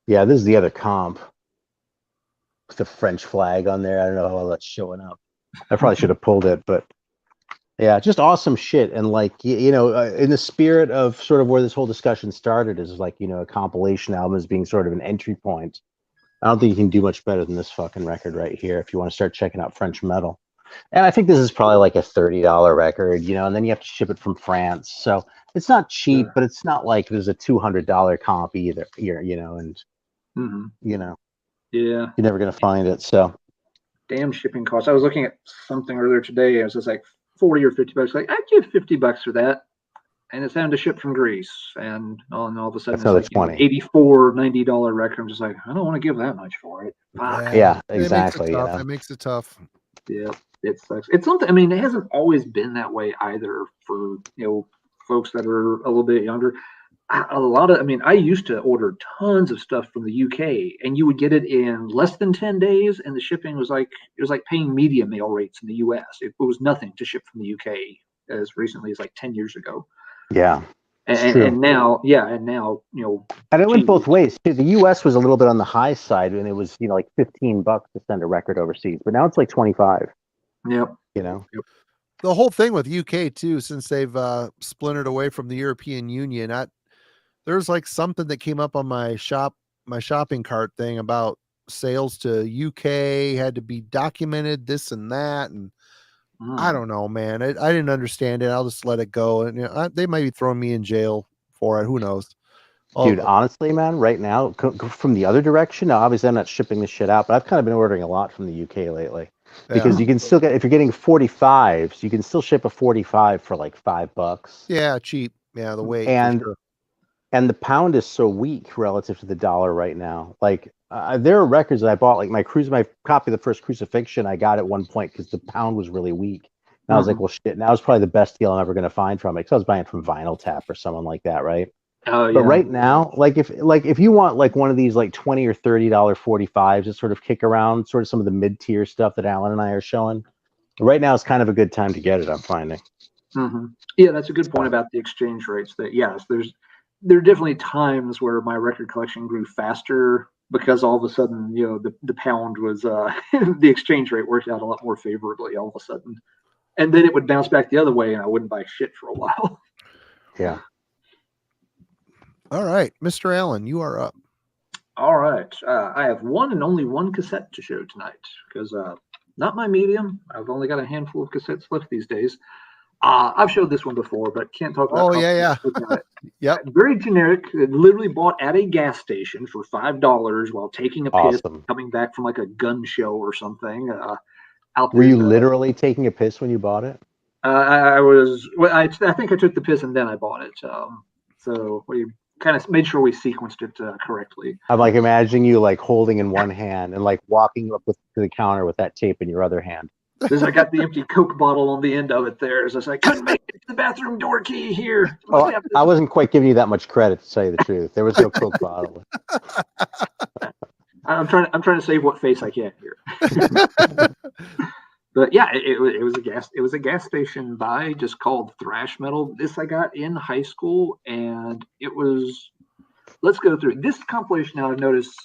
yeah, this is the other comp with the French flag on there. I don't know how that's showing up. I probably should have pulled it, but yeah, just awesome shit. And like, you know, in the spirit of sort of where this whole discussion started is like, you know, a compilation album as being sort of an entry point. I don't think you can do much better than this fucking record right here if you want to start checking out French metal. And I think this is probably like a $30 record, you know, and then you have to ship it from France. So it's not cheap, Yeah. but it's not like there's a $200 comp either, you know, and, you know, Yeah. you're never going to find it. So Damn shipping costs. I was looking at something earlier today. It was just like $40 or $50. Like, I'd give $50 for that. And it's having to ship from Greece. And all of a sudden, That's another it's like $20. $84, $90 record. I'm just like, I don't want to give that much for it. Fuck. Yeah, It exactly. makes it tough. Yeah. It makes it tough. Yeah, it sucks. It's something. I mean, it hasn't always been that way either for folks that are a little bit younger. I used to order tons of stuff from the UK, and you would get it in less than 10 days, and the shipping was like paying media mail rates in the US. It was nothing to ship from the UK as recently as like 10 years ago. Yeah. And now, and it went both ways too. The US was a little bit on the high side, and it was, you know, like $15 to send a record overseas, but now it's like 25. Yep. You know. Yep. The whole thing with UK too, since they've splintered away from the European Union, there's like something that came up on my shopping cart thing about sales to UK had to be documented, this and that, and I don't know, man. I didn't understand it. I'll just let it go, and they might be throwing me in jail for it. Who knows? Dude, honestly, man, right now, from the other direction, now obviously I'm not shipping this shit out, but I've kind of been ordering a lot from the UK lately. Because you can still get, if you're getting 45s, you can still ship a 45 for like $5. Yeah, cheap. Yeah, the weight. And the pound is so weak relative to the dollar right now. Like there are records that I bought, like my copy of the first Crucifixion, I got at one point because the pound was really weak. And I was like, well, shit, now it's probably the best deal I'm ever going to find from it. Because I was buying it from Vinyl Tap or someone like that, right? Oh, but right now, like if you want like one of these like $20 or $30 45s that sort of kick around, sort of some of the mid-tier stuff that Alan and I are showing, right now is kind of a good time to get it, I'm finding. Yeah, that's a good point about the exchange rates. That yes, there are definitely times where my record collection grew faster because all of a sudden, the pound was the exchange rate worked out a lot more favorably all of a sudden, and then it would bounce back the other way, and I wouldn't buy shit for a while. Yeah. All right, Mr. Allen, you are up. All right, I have one and only one cassette to show tonight because not my medium. I've only got a handful of cassettes left these days. I've showed this one before, but can't talk about. Oh yeah. Yep. Very generic. Literally bought at a gas station for $5 while taking a piss, coming back from like a gun show or something. Were you literally taking a piss when you bought it? I was. Well, I think I took the piss and then I bought it. So we kind of made sure we sequenced it correctly. I'm like imagining you like holding in one hand and like walking up to the counter with that tape in your other hand. Because I got the empty Coke bottle on the end of it there. As I couldn't make it to the bathroom door key here. Oh, I wasn't quite giving you that much credit, to tell you the truth. There was no Coke bottle. I'm trying to save what face I can here. But yeah, it was a gas station buy just called thrash metal. This I got in high school, and it was. Let's go through this compilation. Now I've noticed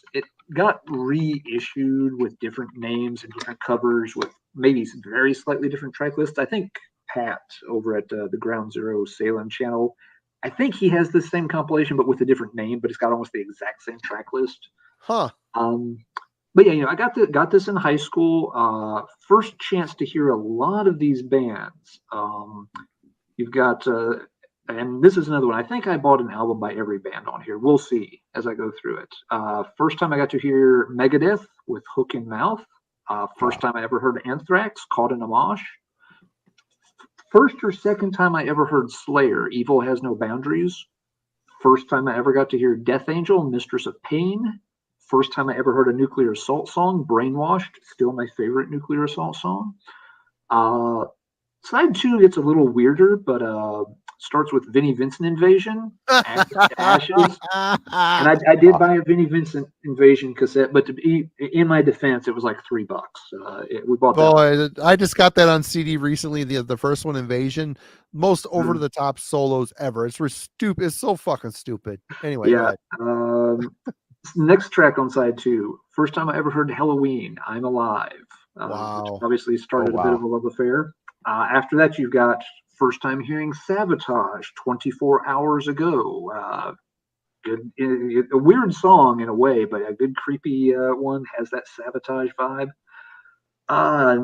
got reissued with different names and different covers with maybe some very slightly different track lists. I think Pat over at the Ground Zero Salem channel, I think he has the same compilation but with a different name, but it's got almost the exact same track list. Huh. But yeah, I got this in high school. First chance to hear a lot of these bands. You've got, and this is another one. I think I bought an album by every band on here. We'll see as I go through it. First time I got to hear Megadeth with Hook in Mouth. First time I ever heard Anthrax, Caught in a Mosh. First or second time I ever heard Slayer, Evil Has No Boundaries. First time I ever got to hear Death Angel, Mistress of Pain. First time I ever heard a Nuclear Assault song, Brainwashed, still my favorite Nuclear Assault song. Side 2 gets a little weirder, but starts with Vinnie Vincent Invasion, Ashes. And I did buy a Vinnie Vincent Invasion cassette, but to be in my defense, it was like $3. We bought that. Boy, I just got that on CD recently. The first one, Invasion, most over the top solos ever. It's stupid. It's so fucking stupid. Anyway, yeah. Next track on side 2. First time I ever heard Halloween, I'm Alive. Wow. Which obviously started a bit of a love affair. After that, you've got first time hearing Sabotage, 24 Hours Ago. Good, a weird song in a way, but a good creepy one, has that Sabotage vibe.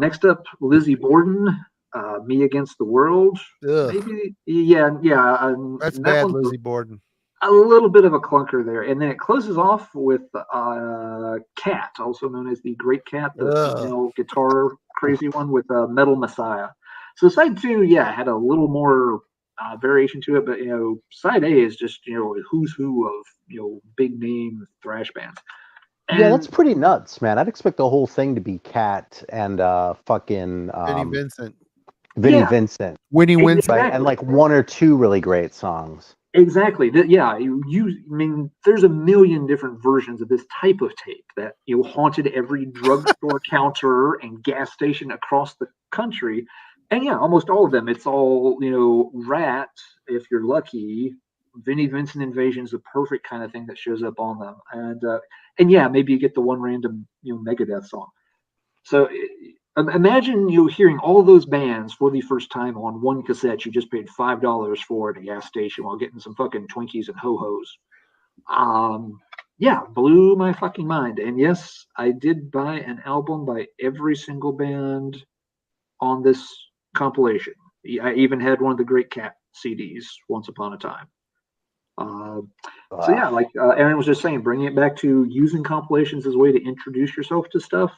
Next up, Lizzie Borden, Me Against the World. Ugh. Maybe, yeah. That's bad, Lizzie Borden. A little bit of a clunker there. And then it closes off with Cat, also known as the Great Cat, the female guitar crazy one with Metal Messiah. So side 2, had a little more variation to it, but side A is just who's who of big name thrash bands. And that's pretty nuts, man. I'd expect the whole thing to be Cat and fucking Vinnie Vincent, Vinnie Vincent, Winnie Winston, right? And like 1 or 2 really great songs. Exactly. I mean, there's a million different versions of this type of tape that haunted every drugstore counter and gas station across the country. And almost all of them, it's all, Rat, if you're lucky. Vinnie Vincent Invasion is the perfect kind of thing that shows up on them. And maybe you get the one random, Megadeth song. So imagine hearing all those bands for the first time on one cassette you just paid $5 for at a gas station while getting some fucking Twinkies and ho-hos. Blew my fucking mind. And yes, I did buy an album by every single band on this compilation. I even had one of the Great Cat CDs once upon a time. Like Arron was just saying, bringing it back to using compilations as a way to introduce yourself to stuff.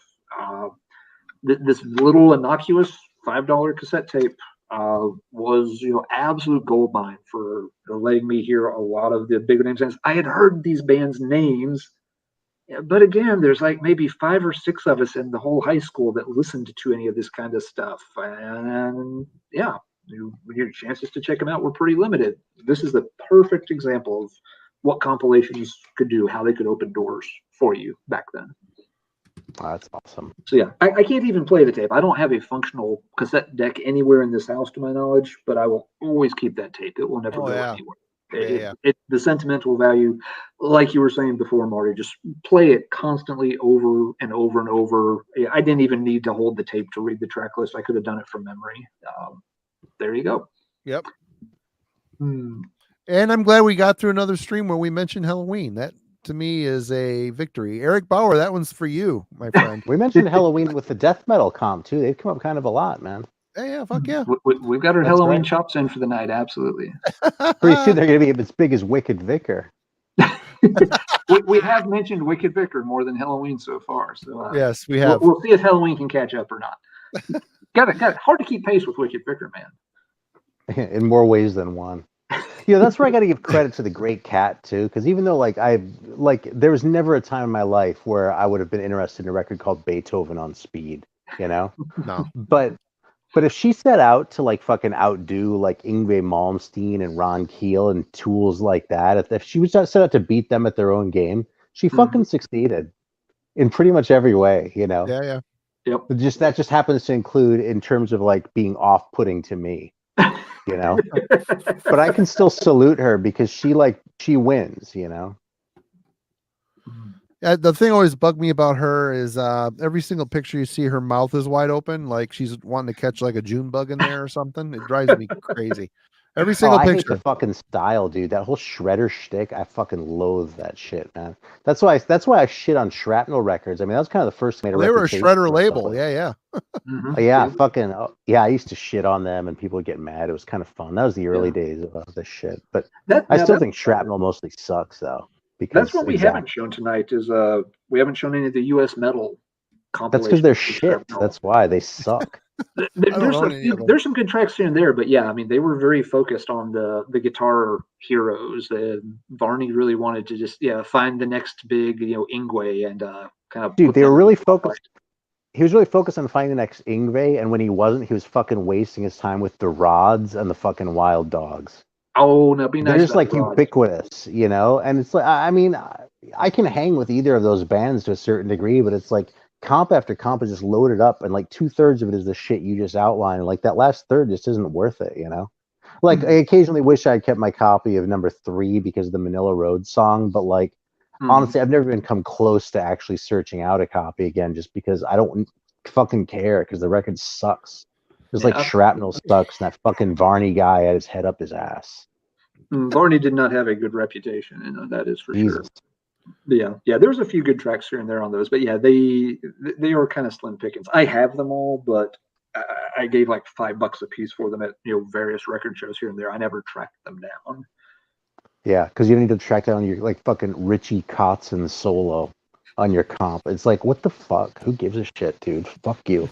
This little innocuous $5 cassette tape was absolute gold mine for letting me hear a lot of the bigger names. I had heard these bands' names, but again, there's like maybe 5 or 6 of us in the whole high school that listened to any of this kind of stuff, and your chances to check them out were pretty limited. This is the perfect example of what compilations could do, how they could open doors for you back then. Oh, that's awesome. So I can't even play the tape. I don't have a functional cassette deck anywhere in this house to my knowledge, but I will always keep that tape. It will never go anywhere. The sentimental value, like you were saying before, Marty, just play it constantly over and over and over. I didn't even need to hold the tape to read the track list. I could have done it from memory. There you go. Yep. And I'm glad we got through another stream where we mentioned Halloween. That to me is a victory. Eric Bauer, that one's for you, my friend. We mentioned Halloween with the death metal comp too. They've come up kind of a lot, man. Yeah, fuck yeah. We've got our Halloween chops in for the night, absolutely. Pretty soon they're going to be as big as Wicked Vicar. we have mentioned Wicked Vicar more than Halloween so far. So yes, we have. We'll see if Halloween can catch up or not. Got it. Hard to keep pace with Wicked Vicar, man. In more ways than one. That's where I got to give credit to the Great Cat too, because even though there was never a time in my life where I would have been interested in a record called Beethoven on Speed, No. But if she set out to fucking outdo Yngwie Malmsteen and Ron Keel and tools like that, if she was set out to beat them at their own game, she fucking succeeded in pretty much every way, Yeah. Yep. That just happens to include in terms of being off-putting to me. But I can still salute her because she wins, The thing always bugged me about her is every single picture you see, her mouth is wide open, like she's wanting to catch like a June bug in there or something. It drives me crazy. Every Oh, single I hate the picture. fucking style, dude. That whole shredder shtick, I fucking loathe that shit, man. That's why I shit on Shrapnel Records. I mean, that was kind of the first made a Well, they were a reputation shredder for label. something. Yeah. Mhm. Yeah, fucking yeah. I used to shit on them, and people would get mad. It was kind of fun. That was the early Yeah. days of this shit. But That I now still that think Shrapnel mostly sucks, though, that's because what we haven't shown tonight is we haven't shown any of the U.S. metal that's because compilations. they're for shit. Shrapnel. That's why they suck. I don't own any of them. There's some good tracks here and there, but yeah, I mean they were very focused on the guitar heroes. Varney really wanted to just find the next big Ingwe and kind of Dude, put they were them really in the spotlight. focused. He was really focused on finding the next Ingve, and when he wasn't, he was fucking wasting his time with the Rods and the fucking Wild Dogs. Oh, now be They're nice just about like the Rods. ubiquitous, and it's like, I mean, I can hang with either of those bands to a certain degree, but it's like comp after comp is just loaded up, and like 2/3 of it is the shit you just outlined. Like that last third just isn't worth it, Like I occasionally wish I'd kept my copy of number 3 because of the Manila Road song, but like honestly, I've never even come close to actually searching out a copy again, just because I don't fucking care because the record sucks. Just like Shrapnel sucks, and that fucking Varney guy had his head up his ass. Varney did not have a good reputation, and that is for Jesus. sure. Yeah. There's a few good tracks here and there on those, but yeah, they are kind of slim pickings. I have them all, but I gave like $5 a piece for them at various record shows here and there. I never tracked them down. Yeah, because you don't need to track down your like fucking Richie Kotzen solo on your comp. It's like, what the fuck? Who gives a shit, dude? Fuck you.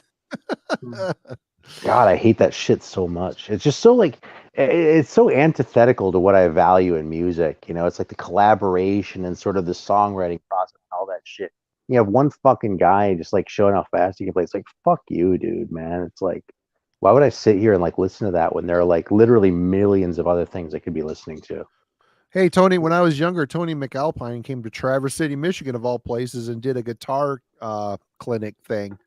God, I hate that shit so much. It's just so like, it's so antithetical to what I value in music. It's like the collaboration and sort of the songwriting process and all that shit. You have one fucking guy just like showing how fast he can play. It's like, fuck you, dude, man. It's like, why would I sit here and like listen to that when there are like literally millions of other things I could be listening to? Hey, Tony, when I was younger, Tony McAlpine came to Traverse City, Michigan, of all places, and did a guitar clinic thing.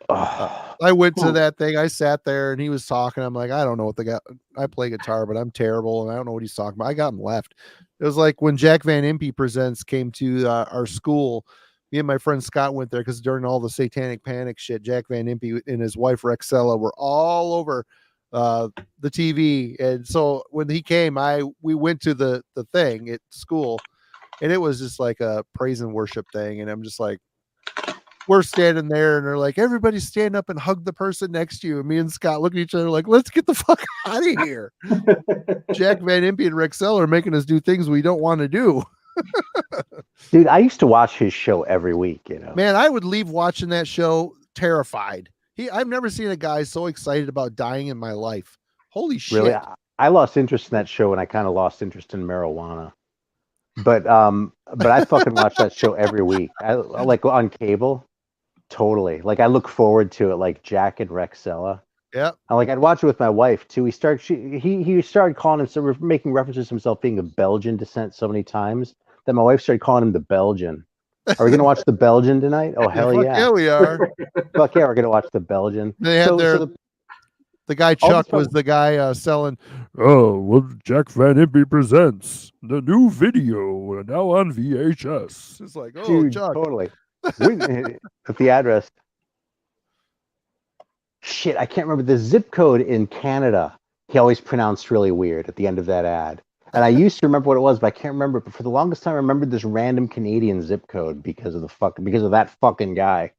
I went to that thing. I sat there and he was talking. I'm like, I don't know what I play guitar, but I'm terrible. And I don't know what he's talking about. I got him left. It was like when Jack Van Impe Presents came to our school. Me and my friend Scott went there because during all the Satanic Panic shit, Jack Van Impe and his wife Rexella were all over the TV. And so when he came, we went to the thing at school, and it was just like a praise and worship thing. And I'm just like, we're standing there and they're like, everybody stand up and hug the person next to you. And me and Scott look at each other like, let's get the fuck out of here. Jack Van Impe and Rexella are making us do things we don't want to do. Dude, I used to watch his show every week, Man, I would leave watching that show terrified. I've never seen a guy so excited about dying in my life. Holy shit. Really, I lost interest in that show, and I kind of lost interest in marijuana. But I fucking watch that show every week. I like on cable. Totally. Like I look forward to it, like Jack and Rexella. Yeah. And like I'd watch it with my wife too. He started calling himself, making references to himself being of Belgian descent so many times that my wife started calling him the Belgian. Are we gonna watch the Belgian tonight? Oh hell yeah! Yeah, we are. Fuck yeah, we're gonna watch the Belgian. They had the guy Chuck was the guy selling. Oh, well, Jack Van Impe Presents the new video now on VHS. It's like, oh, dude, Chuck. Totally. Put the address. Shit, I can't remember the zip code in Canada. He always pronounced really weird at the end of that ad. And I used to remember what it was, but I can't remember it. But for the longest time, I remembered this random Canadian zip code because of that fucking guy.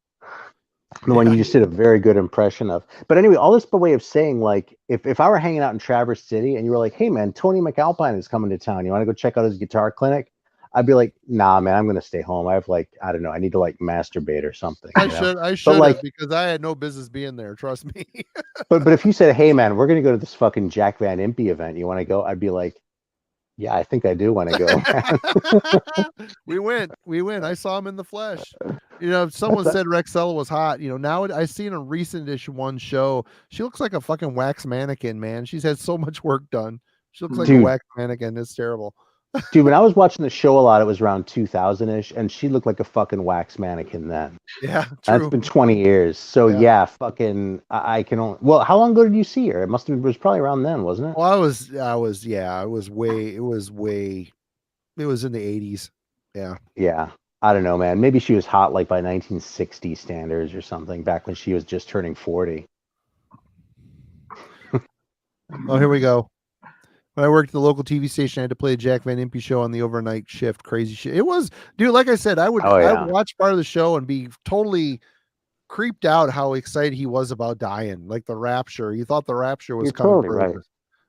The one you just did a very good impression of. But anyway, all this by way of saying, like, if I were hanging out in Traverse City and you were like, hey man, Tony McAlpine is coming to town. You want to go check out his guitar clinic? I'd be like, nah, man, I'm gonna stay home. I have like, I don't know, I need to like masturbate or something. I should like, because I had no business being there. Trust me. but if you said, hey man, we're gonna go to this fucking Jack Van Impe event, you want to go? I'd be like, yeah, I think I do want to go. We went. I saw him in the flesh. Someone said Rexella was hot. Now I seen a recent issue 1 show. She looks like a fucking wax mannequin, man. She's had so much work done. She looks like a wax mannequin. It's terrible. Dude, when I was watching the show a lot, it was around 2000-ish, and she looked like a fucking wax mannequin then. Yeah, true. That's been 20 years. So yeah fucking, I can only. Well, how long ago did you see her? It was probably around then, wasn't it? Well, it was in the 80s. Yeah. Yeah. I don't know, man. Maybe she was hot like by 1960 standards or something, back when she was just turning 40. Oh, here we go. When I worked at the local TV station, I had to play a Jack Van Impe show on the overnight shift. Crazy shit. It was, dude. Like I said, I would watch part of the show and be totally creeped out how excited he was about dying, like the rapture. He thought the rapture was coming. Totally right.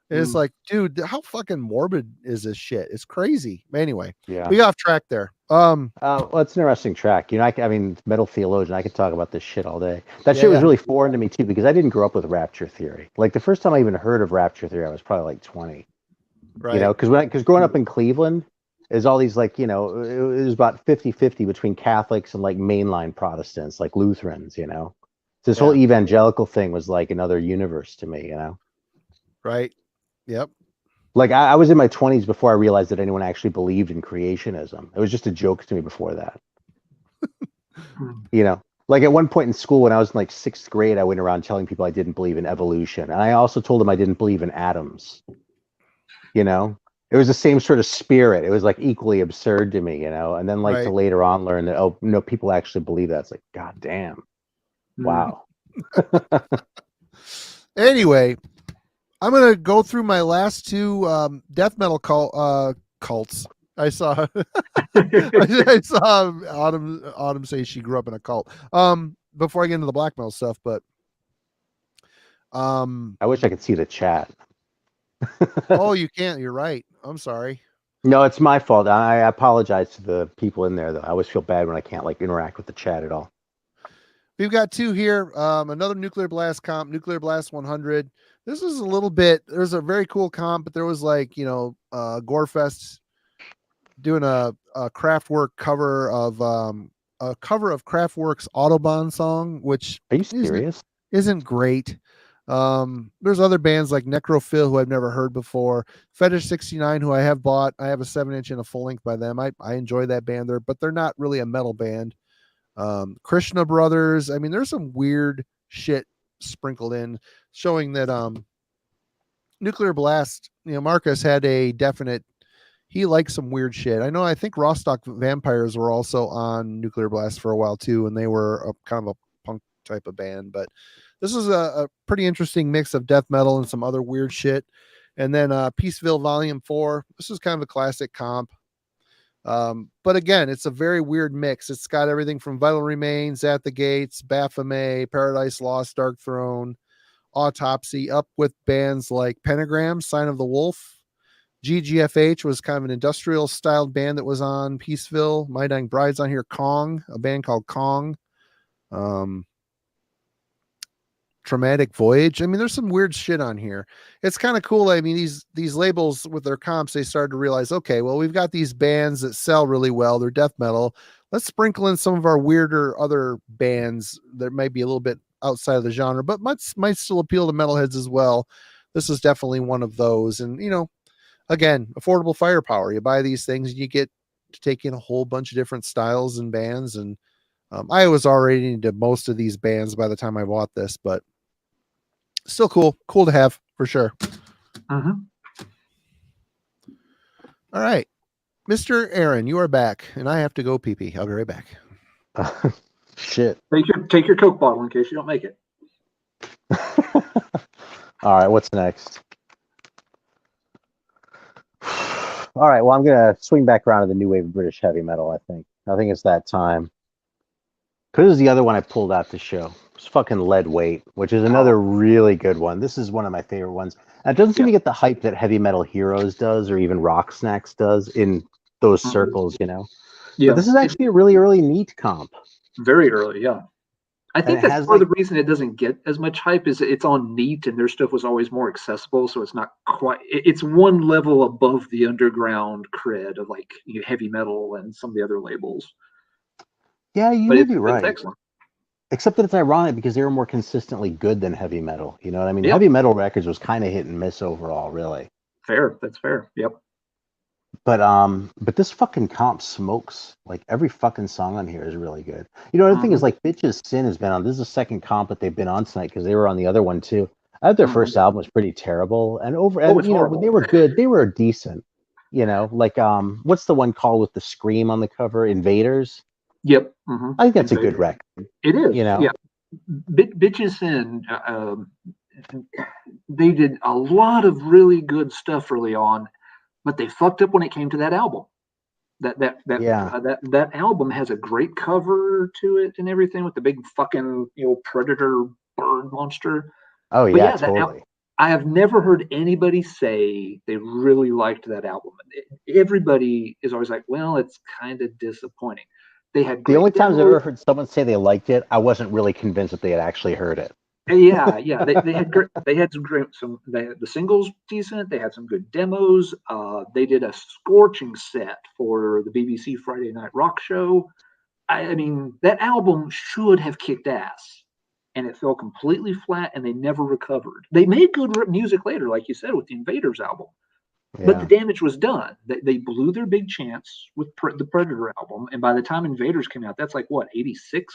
And it's like, dude, how fucking morbid is this shit? It's crazy. Anyway, yeah, we got off track there. Well, it's an interesting track. You know, I mean, Metal Theologian, I could talk about this shit all day. That shit was really foreign to me too, because I didn't grow up with rapture theory. Like the first time I even heard of rapture theory, I was probably like 20. Right. You know, because growing up in Cleveland is all these, like, you know, it was about 50-50 between Catholics and like mainline Protestants, like Lutherans, you know. This whole evangelical thing was like another universe to me, you know. Right. Yep. Like I was in my 20s before I realized that anyone actually believed in creationism. It was just a joke to me before that. You know, like at one point in school when I was in like 6th grade, I went around telling people I didn't believe in evolution. And I also told them I didn't believe in atoms. You know, it was the same sort of spirit. It was like equally absurd to me, you know, and then like to later on learn that, oh, no, people actually believe that. It's like, God damn. Wow. Anyway, I'm going to go through my last two death metal cults. I saw I saw Autumn say she grew up in a cult. Before I get into the black metal stuff, but I wish I could see the chat. Oh, you can't. You're right. I'm sorry. No, it's my fault. I apologize to the people in there, though. I always feel bad when I can't like interact with the chat at all. We've got two here. Another Nuclear Blast comp, Nuclear Blast 100. This is a little bit. There's a very cool comp, but there was like, you know, Gorefest doing a Kraftwerk cover of Kraftwerk's Autobahn song, which are you serious? Isn't great. There's other bands like Necrophil, who I've never heard before, Fetish 69, who I have bought. I have a 7-inch and a full length by them. I enjoy that band there, but they're not really a metal band. Krishna Brothers. I mean, there's some weird shit sprinkled in, showing that Nuclear Blast, you know, Marcus had a definite, he likes some weird shit. I think Rostock Vampires were also on Nuclear Blast for a while too, and they were a kind of a punk type of band, but this is a pretty interesting mix of death metal and some other weird shit. And then Peaceville Volume 4. This is kind of a classic comp. But again, it's a very weird mix. It's got everything from Vital Remains, At the Gates, Baphomet, Paradise Lost, Dark Throne, Autopsy, up with bands like Pentagram, Sign of the Wolf. GGFH was kind of an industrial styled band that was on Peaceville. My Dying Bride's on here. Kong, a band called Kong. Traumatic Voyage. I mean, there's some weird shit on here. It's kind of cool. I mean, these labels with their comps, they started to realize, okay, well, we've got these bands that sell really well. They're death metal. Let's sprinkle in some of our weirder other bands that might be a little bit outside of the genre, but might still appeal to metalheads as well. This is definitely one of those. And, you know, again, affordable firepower. You buy these things and you get to take in a whole bunch of different styles and bands. And I was already into most of these bands by the time I bought this, but still cool to have for sure. Uh-huh. All right, Mr. Arron, you are back, and I have to go pee. I'll be right back. Shit. Take your Coke bottle in case you don't make it. All right, what's next? All right, well, I'm gonna swing back around to the new wave of British heavy metal. I think it's that time. Because this is the other one I pulled out to show. It's fucking Lead Weight, which is another really good one. This is one of my favorite ones. And it doesn't seem to get the hype that Heavy Metal Heroes does, or even Rock Snacks does in those circles, you know? Yeah. But this is actually a really early neat comp. Very early, yeah. I think that's part of the reason it doesn't get as much hype is it's on neat, and their stuff was always more accessible, so it's not quite. It's one level above the underground cred of like heavy metal and some of the other labels. Yeah, you may be right. It's excellent. Except that it's ironic because they were more consistently good than heavy metal. You know what I mean? Yep. Heavy metal records was kind of hit and miss overall, really. Fair. That's fair. Yep. But this fucking comp smokes. Like every fucking song on here is really good. You know, the thing is, like, Bitches Sin has been on. This is the second comp that they've been on tonight because they were on the other one too. I thought their first album was pretty terrible, and when they were good, they were decent. You know, like what's the one called with the scream on the cover? Invaders. Yep. I think that's a good record. It is. You know. Yeah. Bitches Sin. They did a lot of really good stuff early on, but they fucked up when it came to that album. That album has a great cover to it and everything with the big fucking predator bird monster. Oh yeah, totally. I have never heard anybody say they really liked that album. Everybody is always like, well, it's kind of disappointing. They had the only times I've ever heard someone say they liked it, I wasn't really convinced that they had actually heard it. Yeah. They had the singles decent. They had some good demos. They did a scorching set for the BBC Friday Night Rock Show. I mean, that album should have kicked ass, and it fell completely flat, and they never recovered. They made good music later, like you said, with the Invaders album. Yeah. But the damage was done. They blew their big chance with the Predator album, and by the time Invaders came out, that's like what, 86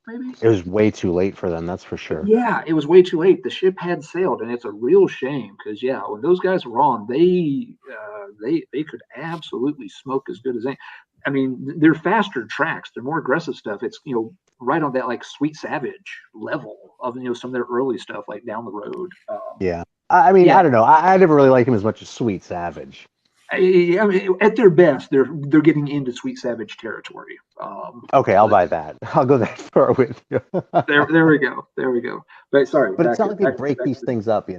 maybe? It was way too late for them, that's for sure. Yeah, it was way too late. The ship had sailed, and it's a real shame because when those guys were on, they could absolutely smoke as good as any. I mean, they're faster tracks, they're more aggressive stuff. It's right on that like Sweet Savage level of some of their early stuff, like Down the Road. Yeah. I mean, I don't know. I never really liked him as much as Sweet Savage. I mean, at their best, they're getting into Sweet Savage territory. Okay, I'll buy that. I'll go that far with you. there we go. But sorry. But it's not like they break these things up,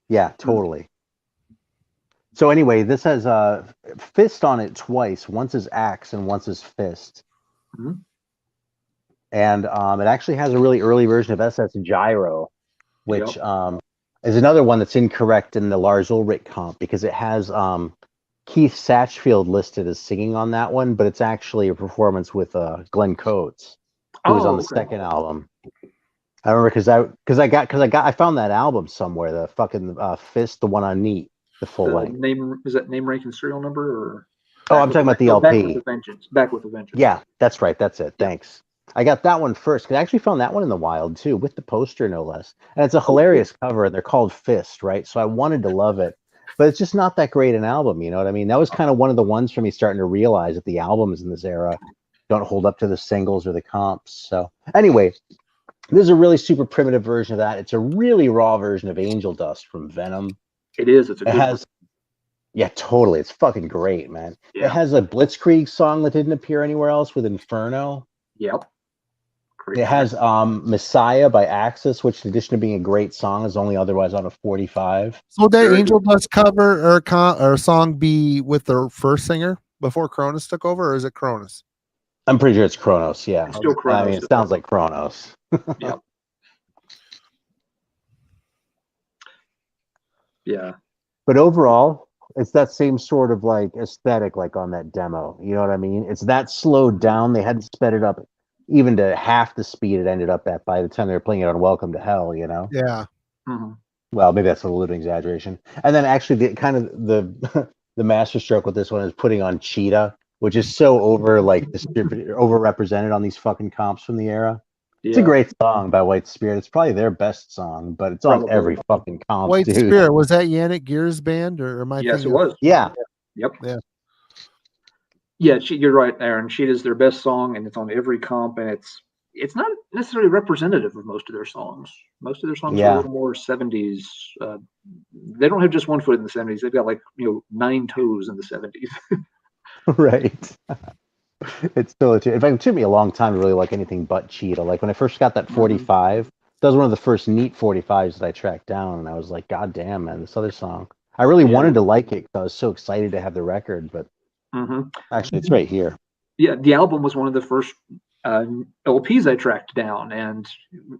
Yeah, totally. Mm-hmm. So anyway, this has fist on it twice. Once is axe and once is fist. Mm-hmm. And it actually has a really early version of SS Gyro, which is another one that's incorrect in the Lars Ulrich comp because it has Keith Satchfield listed as singing on that one, but it's actually a performance with Glenn Coates, who was on the second album. I remember because I found that album somewhere, the fucking Fist, the one on Neat, the full length. Is that name, rank, and serial number, or? I'm talking about the LP. Back with a Vengeance. Yeah, that's right. That's it. Thanks. I got that one first because I actually found that one in the wild too, with the poster no less. And it's a hilarious cover, and they're called Fist, right? So I wanted to love it, but it's just not that great an album. You know what I mean? That was kind of one of the ones for me starting to realize that the albums in this era don't hold up to the singles or the comps. So anyway, this is a really super primitive version of that. It's a really raw version of Angel Dust from Venom. It is. It's a good one. Yeah, totally. It's fucking great, man. Yeah. It has a Blitzkrieg song that didn't appear anywhere else with Inferno. Yep. Great. It has Messiah by Axis, which in addition to being a great song is only otherwise on a 45. So would that Angel Dust cover or song be with the first singer before Cronus took over, or is it Cronus? I'm pretty sure it's Kronos, yeah. It's still Kronos. I mean, it sounds like Kronos. Yep. Yeah. But overall, it's that same sort of like aesthetic like on that demo. You know what I mean? It's that slowed down. They hadn't sped it up even to half the speed it ended up at by the time they were playing it on Welcome to Hell, Yeah. Mm-hmm. Well, maybe that's a little exaggeration. And then actually the masterstroke with this one is putting on Cheetah, which is so overrepresented on these fucking comps from the era. Yeah. It's a great song by White Spirit. It's probably their best song, but it's on every fucking comp. White Spirit, was that Yannick Gear's band, or am I? Yes, it was. Yeah. Yep. Yeah. Yeah, you're right, Aaron. Cheetah is their best song, and it's on every comp, and it's not necessarily representative of most of their songs. Most of their songs are a little more 70s. They don't have just one foot in the 70s. They've got 9 toes in the 70s. Right. It's still in fact, it took me a long time to really like anything but Cheetah. Like when I first got that 45, that was one of the first neat 45s that I tracked down, and I was like, God damn, man, this other song. I really wanted to like it because I was so excited to have the record, but actually it's right here. Yeah, the album was one of the first LPs I tracked down and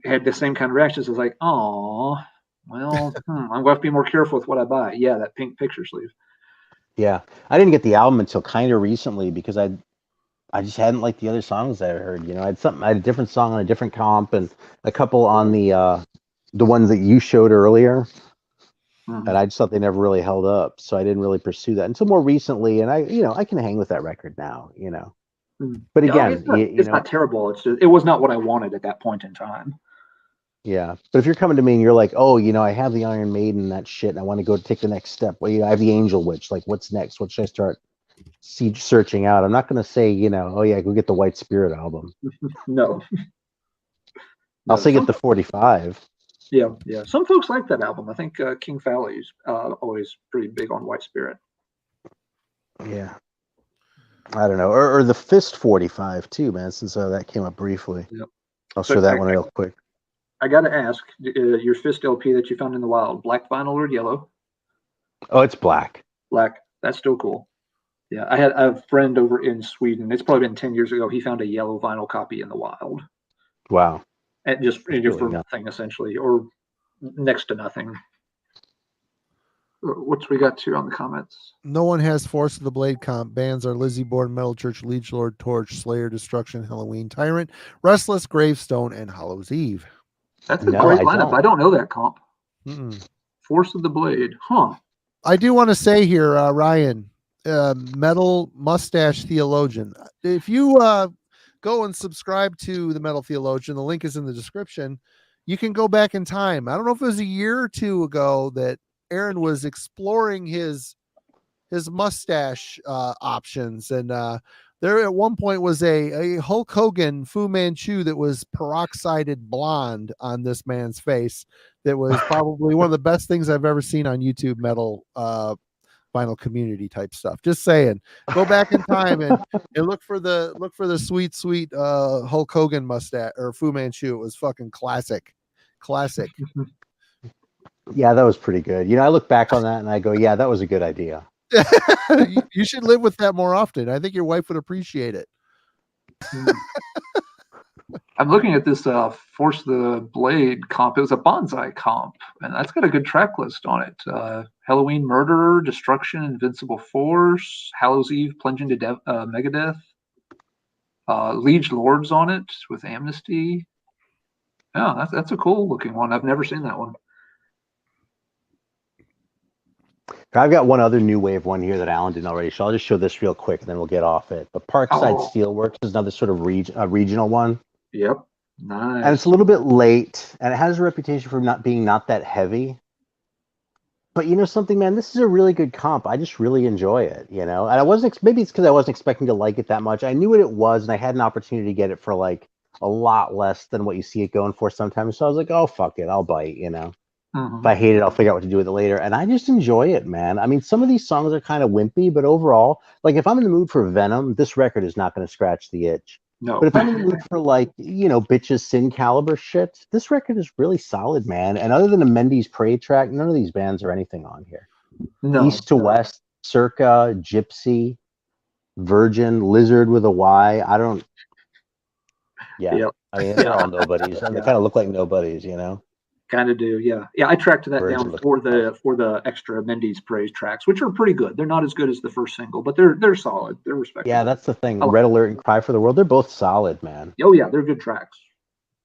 had the same kind of reactions. I was like, oh, well, I'm going to have to be more careful with what I buy. Yeah, that pink picture sleeve. Yeah, I didn't get the album until kind of recently because I just hadn't liked the other songs I heard. I had a different song on a different comp and a couple on the ones that you showed earlier. And I just thought they never really held up, so I didn't really pursue that until more recently. And I can hang with that record now, But again, it's not terrible. It's just, it was not what I wanted at that point in time. Yeah, but if you're coming to me and you're like, oh, I have the Iron Maiden, that shit, and I want to go take the next step. Well, I have the Angel Witch. Like, what's next? What should I start searching out? I'm not going to say, oh yeah, go get the White Spirit album. No. I'll say get the 45. Yeah. Some folks like that album. I think King Fowley's always pretty big on White Spirit. Yeah. I don't know, or the Fist 45 too, man. Since that came up briefly. Yep. I'll show that one real quick. I got to ask, your Fist LP that you found in the wild, black vinyl or yellow? Oh, it's black. Black. That's still cool. Yeah, I had a friend over in Sweden. It's probably been 10 years ago. He found a yellow vinyl copy in the wild. Wow. And just really for nothing, essentially, or next to nothing. What's we got here on the comments? No one has Force of the Blade comp. Bands are Lizzie Borden, Metal Church, Liege Lord, Torch, Slayer, Destruction, Halloween, Tyrant, Restless, Gravestone, and Hallows Eve. That's a great lineup. I don't know that comp. Mm-mm. Force of the Blade. Huh. I do want to say here, Ryan, Metal Mustache Theologian. If you go and subscribe to the Metal Theologian, the link is in the description. You can go back in time. I don't know if it was a year or two ago that Arron was exploring his mustache options, and there at one point was a Hulk Hogan Fu Manchu that was peroxided blonde on this man's face. That was probably one of the best things I've ever seen on YouTube metal vinyl community type stuff. Just saying, go back in time and look for the sweet Hulk Hogan mustache or Fu Manchu. It was fucking classic. Yeah, that was pretty good. I look back on that and I go, yeah, that was a good idea. You should live with that more often. I think your wife would appreciate it. I'm looking at this Force of the Blade comp. It was a bonsai comp, and that's got a good track list on it. Halloween Murderer, Destruction, Invincible Force, Hallows Eve, Plunge into Megadeth. Liege Lords on it with Amnesty. Yeah, that's a cool looking one. I've never seen that one. I've got one other new wave one here that Alan didn't already show. I'll just show this real quick and then we'll get off it. But Parkside Steelworks is another sort of regional one. Yep. Nice. And it's a little bit late, and it has a reputation for not being that heavy. But something, man, this is a really good comp. I just really enjoy it, And I wasn't, maybe it's because I wasn't expecting to like it that much. I knew what it was, and I had an opportunity to get it for like a lot less than what you see it going for sometimes. So I was like, oh, fuck it, I'll bite, If I hate it, I'll figure out what to do with it later. And I just enjoy it, man. I mean, some of these songs are kind of wimpy, but overall, like if I'm in the mood for Venom, this record is not going to scratch the itch. No. But if I'm in the mood for like, bitches sin caliber shit, this record is really solid, man. And other than a Mendes Prey track, none of these bands are anything on here. No. East to West, Circa, Gypsy, Virgin, Lizard with a Y. I don't. Yeah. Yep. I mean, they're all nobodies. And they kind of look like nobodies, Kind of do, yeah. I tracked that down for the extra Mendes Praise tracks, which are pretty good. They're not as good as the first single, but they're solid. They're respectable. Yeah, that's the thing. Red Alert and Cry for the World, they're both solid, man. Oh yeah, they're good tracks.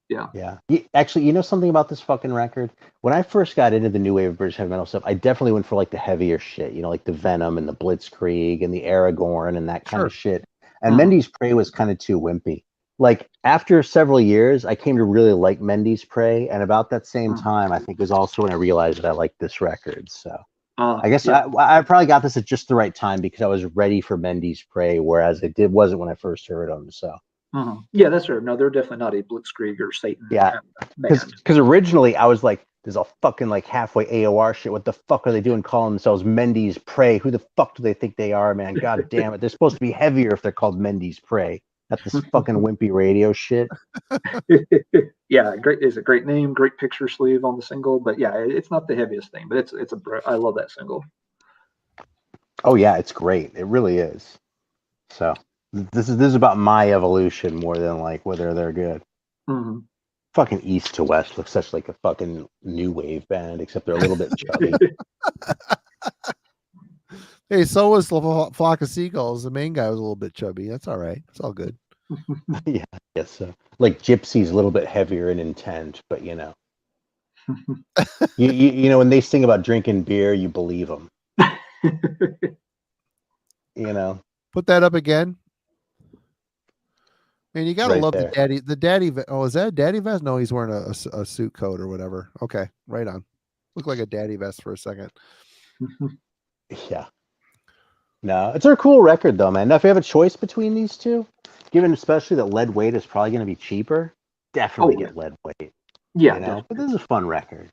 Yeah. Yeah. Actually, something about this fucking record? When I first got into the new wave of British heavy metal stuff, I definitely went for like the heavier shit, like the Venom and the Blitzkrieg and the Aragorn and that kind of shit. And Mendes Prey was kind of too wimpy. Like after several years, I came to really like Mendes Prey, and about that same time, I think was also when I realized that I liked this record. So I guess I probably got this at just the right time because I was ready for Mendes Prey, whereas it wasn't when I first heard them. So yeah, that's fair. No, they're definitely not a Blitzkrieg or Satan. Yeah, because originally I was like, "There's a fucking like halfway AOR shit. What the fuck are they doing calling themselves Mendes Prey? Who the fuck do they think they are, man? God damn it! They're supposed to be heavier if they're called Mendes Prey." That's this fucking wimpy radio shit. Yeah, great. It's a great name, great picture sleeve on the single, but yeah, it's not the heaviest thing, but I love that single. Oh yeah, it's great. It really is. So this is about my evolution more than like whether they're good. Fucking East to West looks such like a fucking new wave band, except they're a little bit chubby. Hey, so was Flock of Seagulls. The main guy was a little bit chubby. That's all right. It's all good. Yeah, I guess so. Like Gypsy's a little bit heavier in intent, but you when they sing about drinking beer, you believe them. Put that up again. And you gotta Right love there. the daddy. Oh, is that a daddy vest? No, he's wearing a suit coat or whatever. Okay, right on. Looked like a daddy vest for a second. Yeah. No, it's a cool record though, man. Now, if you have a choice between these two, given especially that lead weight is probably going to be cheaper, definitely Oh, yeah. get lead weight. Yeah, You know, but this is a fun record.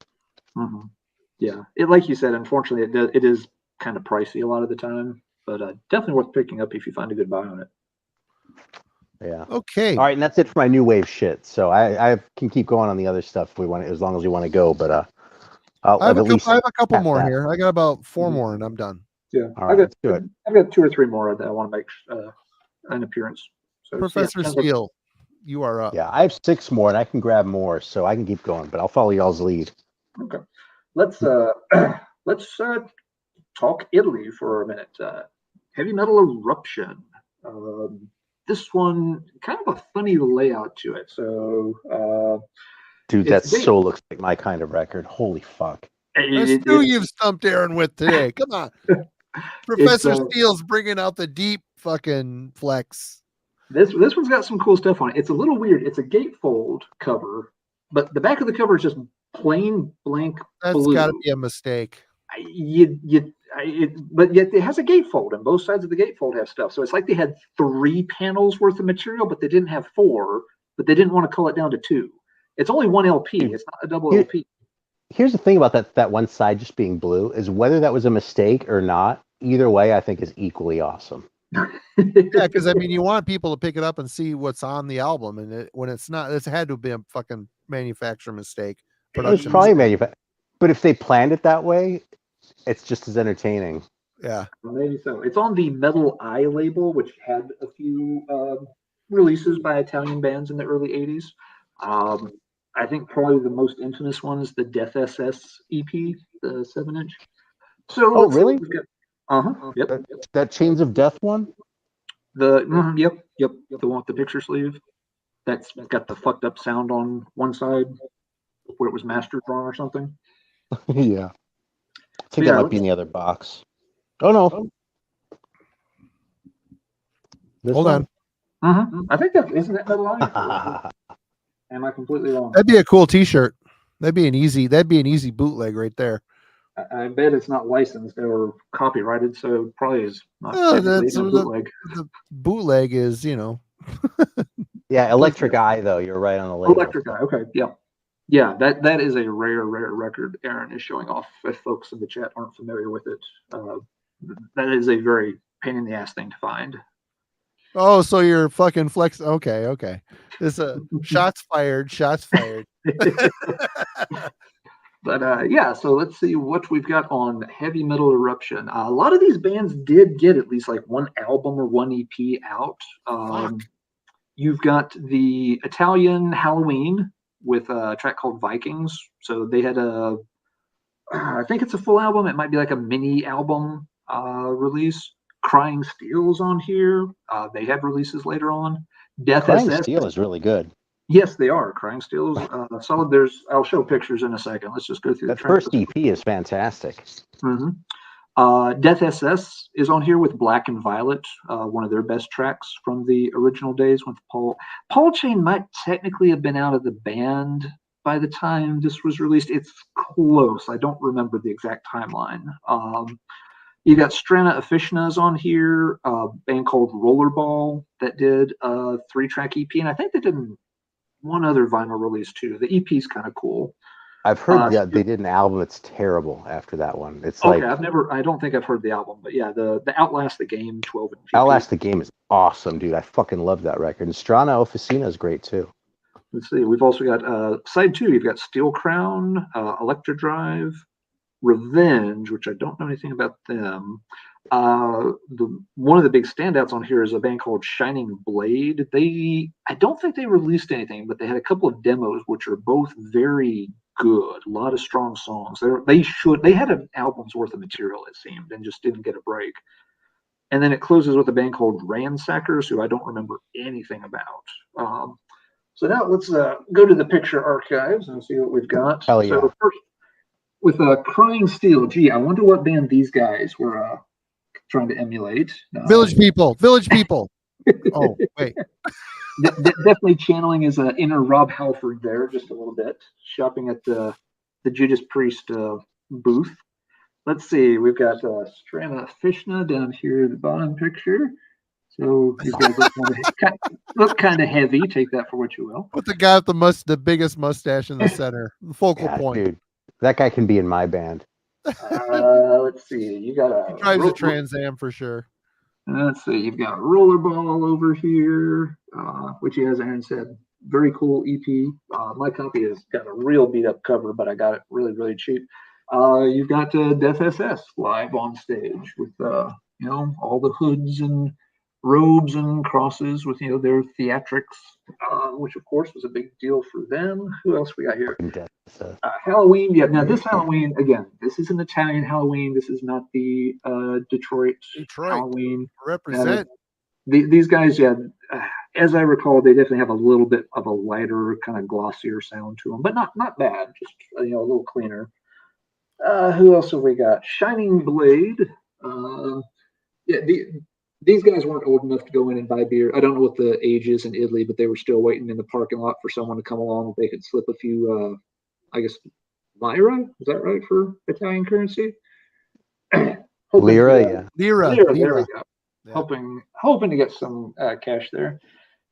Mhm. Yeah, it like you said, unfortunately, it is kind of pricey a lot of the time, but definitely worth picking up if you find a good buy on it. Yeah. Okay. All right, and that's it for my new wave shit. So I can keep going on the other stuff if we want, as long as we want to go. But I have at least a couple have more that. here. I got about 4 Mhm. more, and I'm done. Yeah, All right, let's do it. I've got 2 or 3 more that I want to make an appearance. So Professor sounds like- Steele, you are up. Yeah, I have 6 more, and I can grab more, so I can keep going. But I'll follow y'all's lead. Okay, let's talk Italy for a minute. Heavy Metal Eruption. This one kind of a funny layout to it. So Dude, that it's big. so looks like my kind of record. Holy fuck. That's who you've stumped Arron with today. Come on. Professor Steele's bringing out the deep fucking flex. This one's got some cool stuff on it. It's a little weird. It's a gatefold cover, but the back of the cover is just plain blank That's blue. got to be a mistake. But yet it has a gatefold, and both sides of the gatefold have stuff. So it's like they had 3 panels worth of material, but they didn't have 4. But they didn't want to cull it down to 2. It's only 1 LP. It's not a double LP. Here's the thing about that one side just being blue is whether that was a mistake or not. Either way, I think is equally awesome. Yeah, because I mean, you want people to pick it up and see what's on the album, and when it's not, it's had to be a fucking manufacturer mistake. It was probably manufactured, but if they planned it that way, it's just as entertaining. Yeah, maybe so. It's on the Metal Eye label, which had a few releases by Italian bands in the early '80s. I think probably the most infamous one is the Death SS EP, the 7-inch. So oh, really? Yep. That Chains of Death one? Yep. The one with the picture sleeve. That's got the fucked up sound on one side where it was mastered wrong or something. Yeah. I think that might be in the other box. Oh no. Hold on. I think isn't that Metal Eye? Am I completely wrong? That'd be a cool T-shirt. That'd be an easy bootleg right there. I bet it's not licensed or copyrighted, so it probably is not that's a bootleg. The bootleg is, you know. Yeah, Electric Eye though. You're right on the label. Electric Eye. Okay, yeah. That is a rare record. Arron is showing off. If folks in the chat aren't familiar with it, that is a very pain in the ass thing to find. Oh, so you're fucking flex. Okay. It's a shots fired. But yeah, so let's see what we've got on Heavy Metal Eruption. A lot of these bands did get at least like 1 album or 1 EP out. You've got the Italian Halloween with a track called Vikings. So they had I think it's a full album. It might be like a mini album release. Crying Steel's on here. They had releases later on. Death Crying SS. Steel is really good. Yes, they are. Crying Steel is solid. I'll show pictures in a second. Let's just go through that first EP is fantastic. Death SS is on here with Black and Violet, one of their best tracks from the original days with Paul. Paul Chain might technically have been out of the band by the time this was released. It's close. I don't remember the exact timeline. You got Strana Officina's on here, a band called Rollerball that did a 3-track EP, and I think they did 1 other vinyl release too. The EP's kind of cool. I've heard they did an album that's terrible after that one. It's okay, like I don't think I've heard the album, but yeah, the Outlast the Game 12-inch. Outlast the Game is awesome, dude. I fucking love that record. And Strana Officina is great too. Let's see. We've also got side 2. You've got Steel Crown, Electra Drive, Revenge, which I don't know anything about them. One of the big standouts on here is a band called Shining Blade. I don't think they released anything, but they had a couple of demos which are both very good. A lot of strong songs. They had an album's worth of material, it seemed, and just didn't get a break. And then it closes with a band called Ransackers, who I don't remember anything about. So now let's go to the picture archives and see what we've got. Hell yeah. So first, with Crying Steel, gee, I wonder what band these guys were trying to emulate. Village People. Oh, wait. Definitely channeling his inner Rob Halford there just a little bit. Shopping at the Judas Priest booth. Let's see. We've got Strana Fishna down here in the bottom picture. So these guys look kind of heavy. Take that for what you will. With the guy with the biggest mustache in the center, the focal point. Dude, that guy can be in my band. Let's see. You got He drives a Trans Am for sure. Let's see. You've got Rollerball over here, which, as Aaron said, very cool EP. My copy has got a real beat up cover, but I got it really, really cheap. You've got Death SS live on stage with all the hoods and robes and crosses with their theatrics, which of course was a big deal for them. Who else we got here? Halloween. Yeah. Now this Halloween, again, this is an Italian Halloween. This is not the Detroit Halloween. Represent. These guys, yeah. As I recall, they definitely have a little bit of a lighter, kind of glossier sound to them, but not bad. Just a little cleaner. Who else have we got? Shining Blade. These guys weren't old enough to go in and buy beer. I don't know what the age is in Italy, but they were still waiting in the parking lot for someone to come along that they could slip a few, I guess, lira. Is that right for Italian currency? Lira, yeah. Lira. There we go. Yeah. Hoping to get some cash there.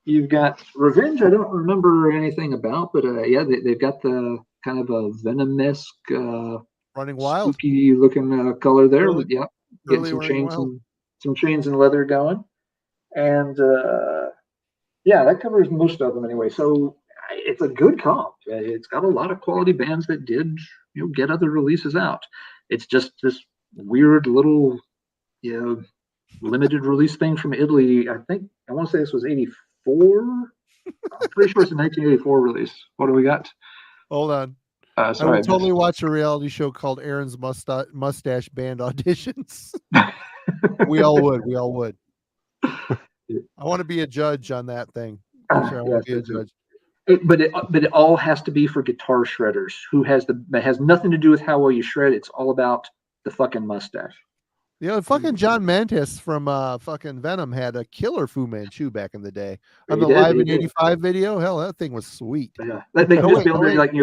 You've got Revenge. I don't remember anything about, but they've got the kind of a venom-esque, Running Wild, spooky looking color there. Early, yeah, getting some chains and leather going, and that covers most of them anyway. So it's a good comp. It's got a lot of quality bands that did get other releases out. It's just this weird little limited release thing from Italy. I want to say this was 84. I'm pretty sure it's a 1984 release. What do we got? Hold on. Sorry, I would totally watch a reality show called Aaron's Mustache Band Auditions. We all would. I want to be a judge on that thing. Sure, I want to be a judge. But it all has to be for guitar shredders. That has nothing to do with how well you shred. It's all about the fucking mustache. Fucking John Mantis from fucking Venom had a killer Fu Manchu back in the day on the He did, Live he in did. '85 video. Hell, that thing was sweet. Yeah, they can just be on there like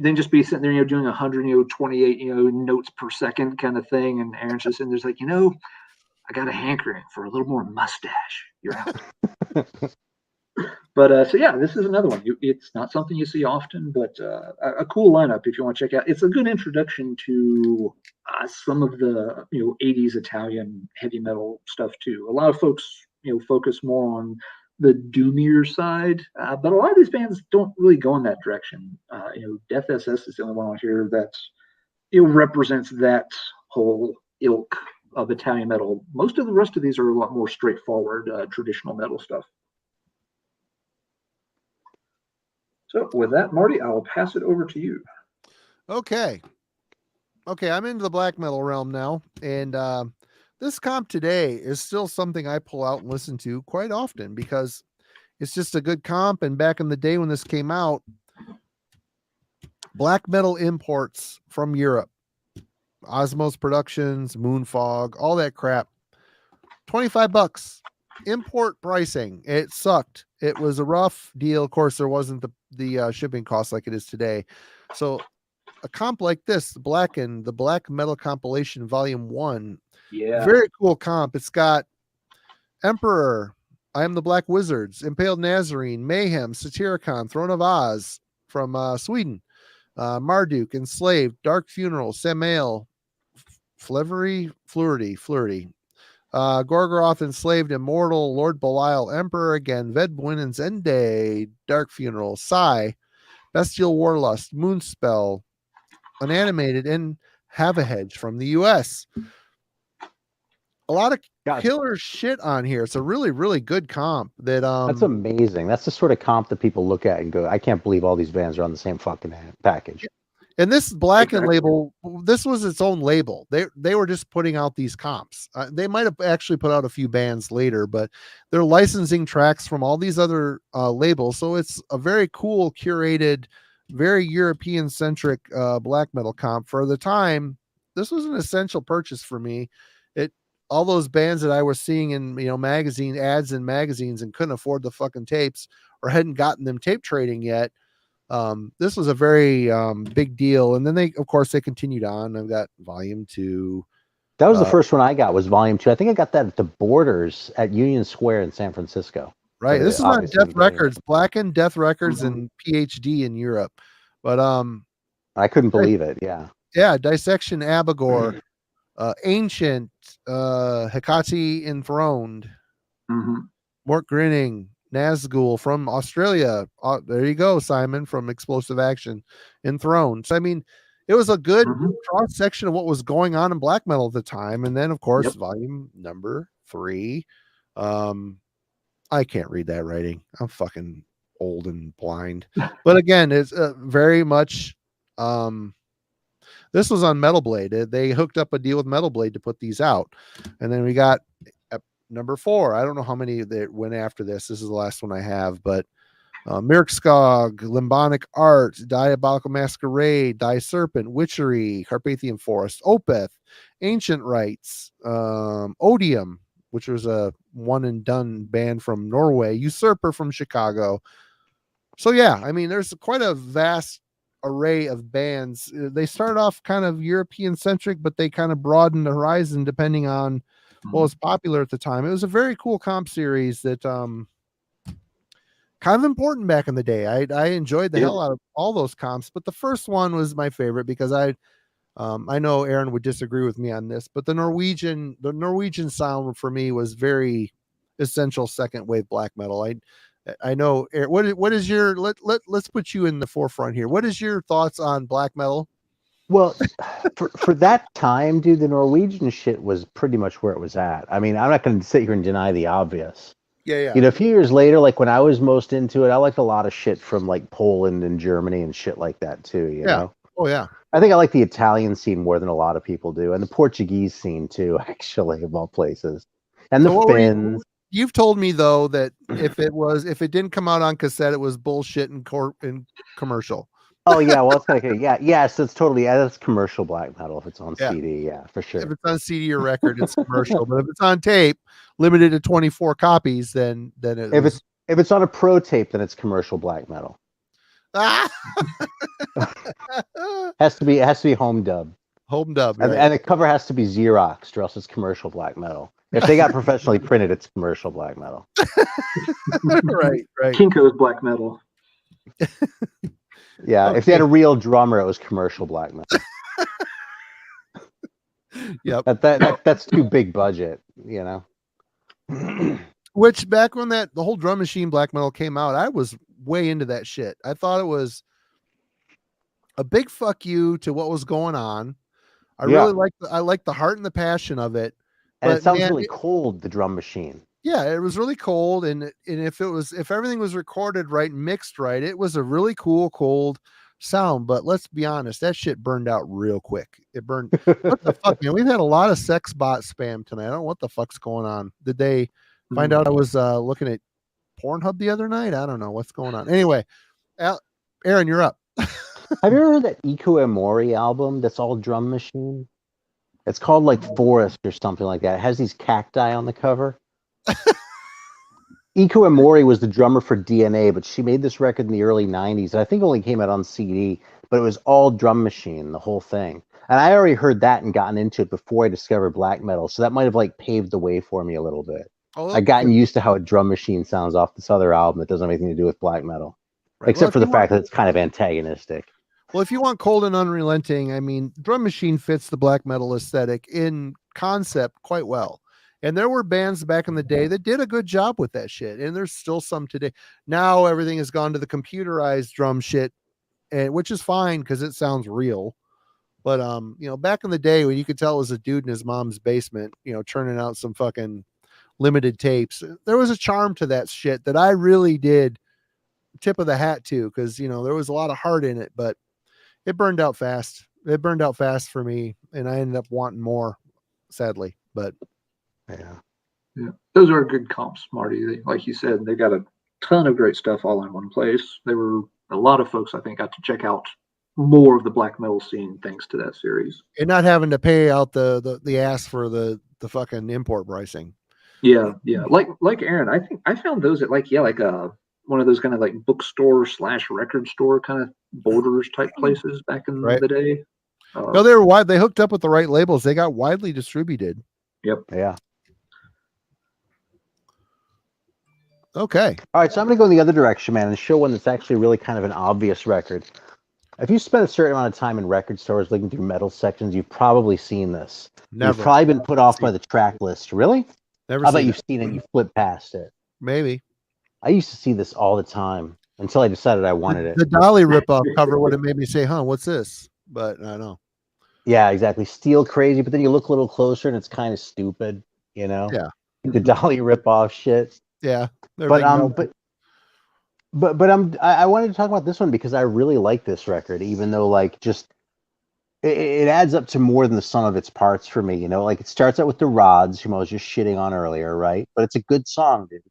then just be sitting there, doing 128, notes per second kind of thing, and Aaron's just sitting there's like, I got a hankering for a little more mustache. You're out. But this is another one. It's not something you see often, but a cool lineup if you want to check out. It's a good introduction to some of the 80s Italian heavy metal stuff too. A lot of folks focus more on the doomier side, but a lot of these bands don't really go in that direction. Death SS is the only one on here that represents that whole ilk of Italian metal. Most of the rest of these are a lot more straightforward traditional metal stuff. So with that, Marty, I'll pass it over to you. Okay, I'm into the black metal realm now, and this comp today is still something I pull out and listen to quite often because it's just a good comp. And back in the day when this came out, black metal imports from Europe, Osmos Productions, Moonfog, all that crap, $25 import pricing. It sucked. It was a rough deal. Of course, there wasn't the shipping costs like it is today. So a comp like this, the Black Metal Compilation Volume 1, very cool comp. It's got Emperor, I Am the Black Wizards, Impaled Nazarene, Mayhem, Satyricon, Throne of Oz from Sweden, Marduk, Enslaved, Dark Funeral, Samael, Flurry, Gorgoroth, Enslaved, Immortal, Lord Belial, Emperor again, Vedbuin and Zende, Dark Funeral, Psy, Bestial Warlust, Moonspell, Unanimated, and Have a Hedge from the US. A lot of killer shit on here. It's a really, really good comp. That's amazing. That's the sort of comp that people look at and go, I can't believe all these bands are on the same fucking package. And this Blackened label, this was its own label. They were just putting out these comps. They might have actually put out a few bands later, but they're licensing tracks from all these other labels. So it's a very cool, curated, very European-centric black metal comp. For the time, this was an essential purchase for me. all those bands that I was seeing in magazine ads and magazines and couldn't afford the fucking tapes or hadn't gotten them tape trading yet. This was a very big deal. And then they continued on. I've got volume 2. That was the first one I got, was volume 2. I think I got that at the Borders at Union Square in San Francisco. Right. This is on Death Records, Blackened, Death Records, and PhD in Europe. But I couldn't believe it. Yeah. Yeah. Dissection, Abigor, Ancient, Hecate Enthroned, Mort Grinning, Nazgul from Australia. There you go, Simon, from Explosive Action, Enthroned. So I mean, it was a good cross section of what was going on in black metal at the time. And then, of course, volume number 3. I can't read that writing. I'm fucking old and blind. But again, it's very much. This was on Metal Blade. They hooked up a deal with Metal Blade to put these out, and then we got number 4. I don't know how many that went after this. This is the last one I have, but Mirkskog, Limbonic Art, Diabolical Masquerade, Die Serpent, Witchery, Carpathian Forest, Opeth, Ancient Rites, Odium, which was a one and done band from Norway, Usurper from Chicago. So yeah, I mean, there's quite a vast array of bands. They started off kind of European centric, but they kind of broadened the horizon depending on what was popular at the time. It was a very cool comp series that kind of important back in the day. I enjoyed the hell out of all those comps, but the first one was my favorite because I know Arron would disagree with me on this, but the Norwegian sound for me was very essential second wave black metal. I know what is your let's put you in the forefront here. What is your thoughts on black metal? Well, for that time, dude, the Norwegian shit was pretty much where it was at. I mean, I'm not going to sit here and deny the obvious. Yeah. You know, a few years later, like when I was most into it, I liked a lot of shit from like Poland and Germany and shit like that too. You know? Oh yeah. I think I like the Italian scene more than a lot of people do, and the Portuguese scene too, actually, of all places, and the Finns. You've told me though that if it didn't come out on cassette, it was bullshit and commercial. Oh yeah, well it's like yes, it's totally that's commercial black metal if it's on CD, for sure. If it's on CD or record, it's commercial. But if it's on tape, limited to 24 copies, then if it's on a pro tape, then it's commercial black metal. Has to be home dub. Home dub, right. And the cover has to be Xeroxed, or else it's commercial black metal. If they got professionally printed, it's commercial black metal. Right. Kinko's black metal. Yeah, if they had a real drummer, it was commercial black metal. Yep. That's too big budget, you know. Which back when the whole drum machine black metal came out, I was way into that shit. I thought it was a big fuck you to what was going on. I really liked the heart and the passion of it. And it sounds really cold, the drum machine. Yeah, it was really cold, and if everything was recorded right and mixed right, it was a really cool cold sound. But let's be honest, that shit burned out real quick. It burned. What the fuck, man? We've had a lot of sex bot spam tonight. I don't know what the fuck's going on. Did they find out I was looking at Pornhub the other night? I don't know what's going on. Anyway, Arron, you're up. Have you ever heard that Iko Amori album that's all drum machine? It's called like Forest or something like that. It has these cacti on the cover. Iko Amori was the drummer for DNA, but she made this record in the early 90s. I think it only came out on CD, but it was all drum machine, the whole thing. And I already heard that and gotten into it before I discovered black metal. So that might have like paved the way for me a little bit. I've gotten used to how a drum machine sounds off this other album that doesn't have anything to do with black metal. Right. Except for the fact that it's kind of antagonistic. Well, if you want cold and unrelenting, I mean, drum machine fits the black metal aesthetic in concept quite well. And there were bands back in the day that did a good job with that shit. And there's still some today. Now everything has gone to the computerized drum shit, which is fine because it sounds real. But, back in the day when you could tell it was a dude in his mom's basement, churning out some fucking limited tapes, there was a charm to that shit that I really did tip of the hat to, because, there was a lot of heart in it, but it burned out fast. It burned out fast for me, and I ended up wanting more, sadly. But yeah, those are good comps, Marty. Like you said, they got a ton of great stuff all in one place. There were a lot of folks I think got to check out more of the black metal scene thanks to that series, and not having to pay out the ass for the the fucking import pricing. Yeah. Like Aaron, I think I found those at like one of those kind of like bookstore / record store kind of borders type places back in the day. No, they were wide. They hooked up with the right labels. They got widely distributed. Yep. Yeah. Okay. All right, so I'm going to go in the other direction, man, and show one that's actually really kind of an obvious record. If you spend a certain amount of time in record stores looking through metal sections, you've probably seen this. Never. You've probably been put off by the track list. Really? Never. I bet you've seen it and you flipped past it. Maybe. I used to see this all the time until I decided I wanted it. The Dolly ripoff cover would have made me say, huh, what's this? But I know. Yeah, exactly. Steel crazy, but then you look a little closer and it's kind of stupid, you know? Yeah. The Dolly ripoff shit. Yeah. But I wanted to talk about this one because I really like this record, even though like just it adds up to more than the sum of its parts for me, you know. Like it starts out with the Rods, whom I was just shitting on earlier, right? But it's a good song, dude.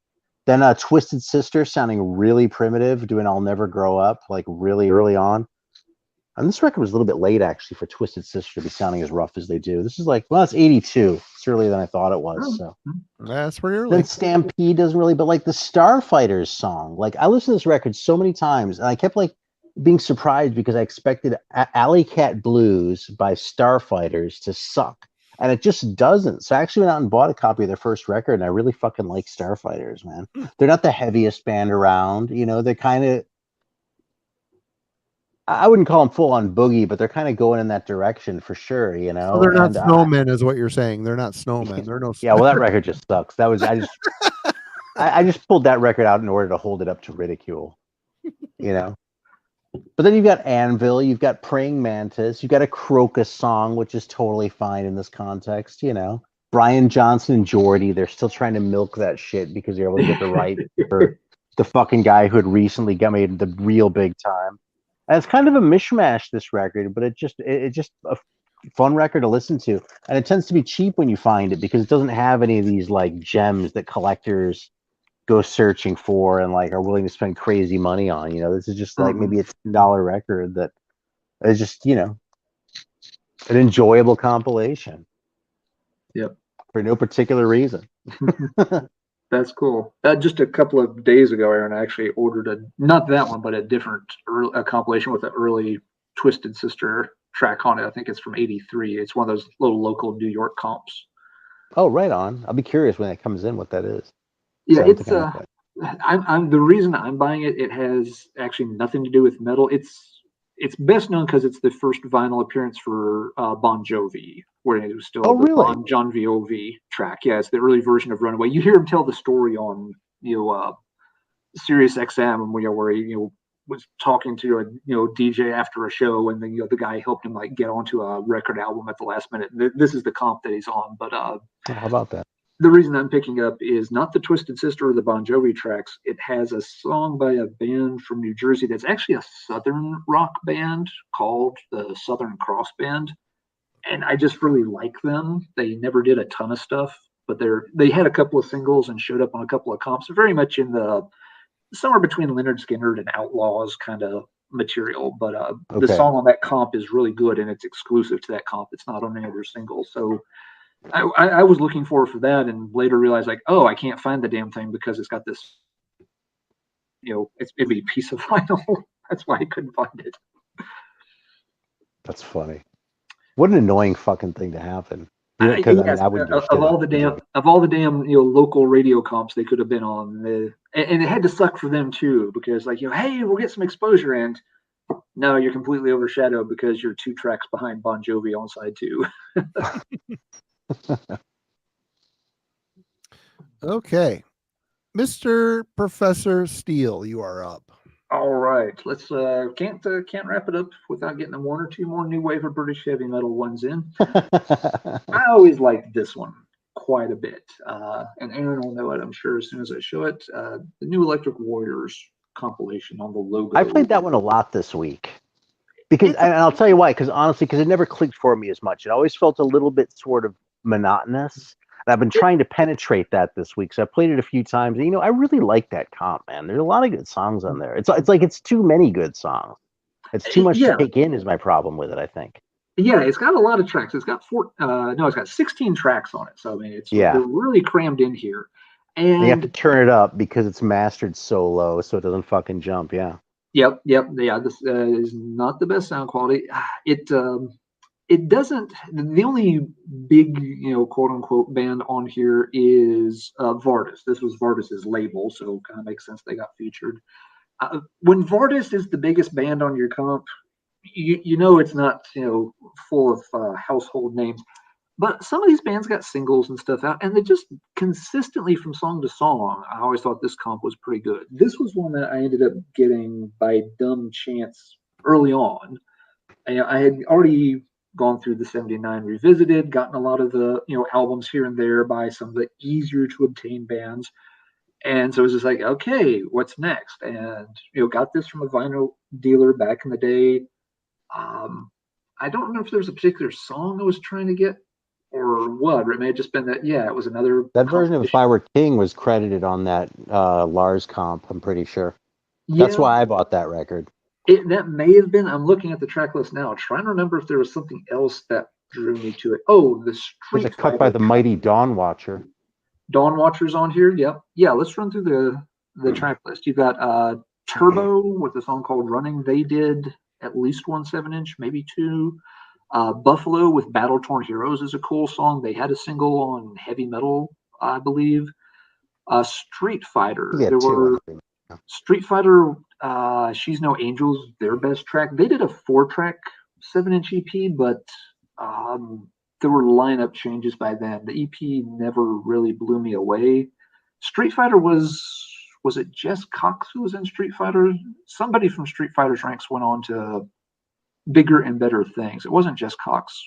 Then Twisted Sister sounding really primitive, doing I'll Never Grow Up, like really early on. And this record was a little bit late actually for Twisted Sister to be sounding as rough as they do. This is like, well, it's 82. It's earlier than I thought it was. So that's pretty early. Then Stampede doesn't really, but like the Starfighters song, like I listened to this record so many times and I kept like being surprised because I expected Alley Cat Blues by Starfighters to suck. And it just doesn't. So I actually went out and bought a copy of their first record and I really fucking like Starfighters, man. They're not the heaviest band around, you know, they're kind of, I wouldn't call them full on boogie, but they're kind of going in that direction for sure, you know. So they're not snowmen, is what you're saying. They're not snowmen. They're no. Yeah, well, that record just sucks. That was I just pulled that record out in order to hold it up to ridicule, you know. But then you've got Anvil, you've got Praying Mantis, you've got a Crocus song, which is totally fine in this context, you know. Brian Johnson and Geordie, they're still trying to milk that shit because they're able to get the right for the fucking guy who had recently got made the real big time. And it's kind of a mishmash, this record, but it's just a fun record to listen to. And it tends to be cheap when you find it because it doesn't have any of these like gems that collectors go searching for and like are willing to spend crazy money on. You know, this is just like maybe a $10 record that is just, you know, an enjoyable compilation. Yep. For no particular reason. That's cool. Just a couple of days ago, Aaron, I actually ordered not that one, but a different compilation with an early Twisted Sister track on it. I think it's from '83. It's one of those little local New York comps. Oh, right on. I'll be curious when it comes in what that is. Yeah, so it's I'm the reason I'm buying it. It has actually nothing to do with metal. It's best known because it's the first vinyl appearance for Bon Jovi, where it was still the really? John Jovi track. Yeah, it's the early version of Runaway. You hear him tell the story on Sirius XM, where he was talking to a DJ after a show, and then the guy helped him like get onto a record album at the last minute. This is the comp that he's on. But how about that? The reason I'm picking up is not the Twisted Sister or the Bon Jovi tracks. It has a song by a band from New Jersey that's actually a Southern rock band called the Southern Cross Band. And I just really like them. They never did a ton of stuff, but they had a couple of singles and showed up on a couple of comps. Very much in the somewhere between Lynyrd Skynyrd and Outlaws kind of material. But the song on that comp is really good, and it's exclusive to that comp. It's not on any other singles. So I was looking for that, and later realized like, oh, I can't find the damn thing because it's got this, it's a piece of vinyl. That's why I couldn't find it. That's funny. What an annoying fucking thing to happen. Yes, of all the damn local radio comps they could have been on, and it had to suck for them too because like hey, we'll get some exposure, and no, you're completely overshadowed because you're 2 tracks behind Bon Jovi on side 2. Okay, Mr. Professor Steele, you are up. All right, let's can't wrap it up without getting 1 or 2 more new wave of British heavy metal ones in. I always liked this one quite a bit, and Aaron will know it, I'm sure, as soon as I show it. The new Electric Warriors compilation on the logo. I played that one a lot this week because, and I'll tell you why. Because honestly, it never clicked for me as much. It always felt a little bit sort of monotonous. And I've been trying to penetrate that this week, so I played it a few times. And, I really like that comp, man. There's a lot of good songs on there. It's like it's too many good songs. It's too much to take in is my problem with it, I think. Yeah, it's got a lot of tracks. It's got it's got 16 tracks on it. So I mean, Yeah. they're really crammed in here. And you have to And turn it up because it's mastered so low, so it doesn't fucking jump. Yeah. yep. Yeah, this is not the best sound quality. It doesn't. The only big, quote unquote band on here is Vardis. This was Vardis's label, so kind of makes sense they got featured. When Vardis is the biggest band on your comp, you know it's not full of household names. But some of these bands got singles and stuff out, and they just consistently from song to song. I always thought this comp was pretty good. This was one that I ended up getting by dumb chance early on. I had already gone through the 79 Revisited, gotten a lot of the albums here and there by some of the easier to obtain bands. And so it was just like, okay, what's next? And got this from a vinyl dealer back in the day. I don't know if there was a particular song I was trying to get or what. Or it may have just been that, it was another. That version of If I Were King was credited on that Lars comp, I'm pretty sure. That's why I bought that record. That may have been. I'm looking at the track list now, trying to remember if there was something else that drew me to it. Oh, the Street There's a cut by the mighty Dawn Watcher. Dawn Watcher's on here. Yep. Yeah, let's run through the track list. You've got Turbo with a song called Running. They did at least one 7-inch, maybe two. Buffalo with Battle Torn Heroes is a cool song. They had a single on Heavy Metal, I believe. Street Fighter. There were Street Fighter, She's No Angels, their best track. They did a 4-track 7-inch EP, but there were lineup changes by then. The EP never really blew me away. Street Fighter was it Jess Cox who was in Street Fighter? Somebody from Street Fighter's ranks went on to bigger and better things. It wasn't Jess Cox.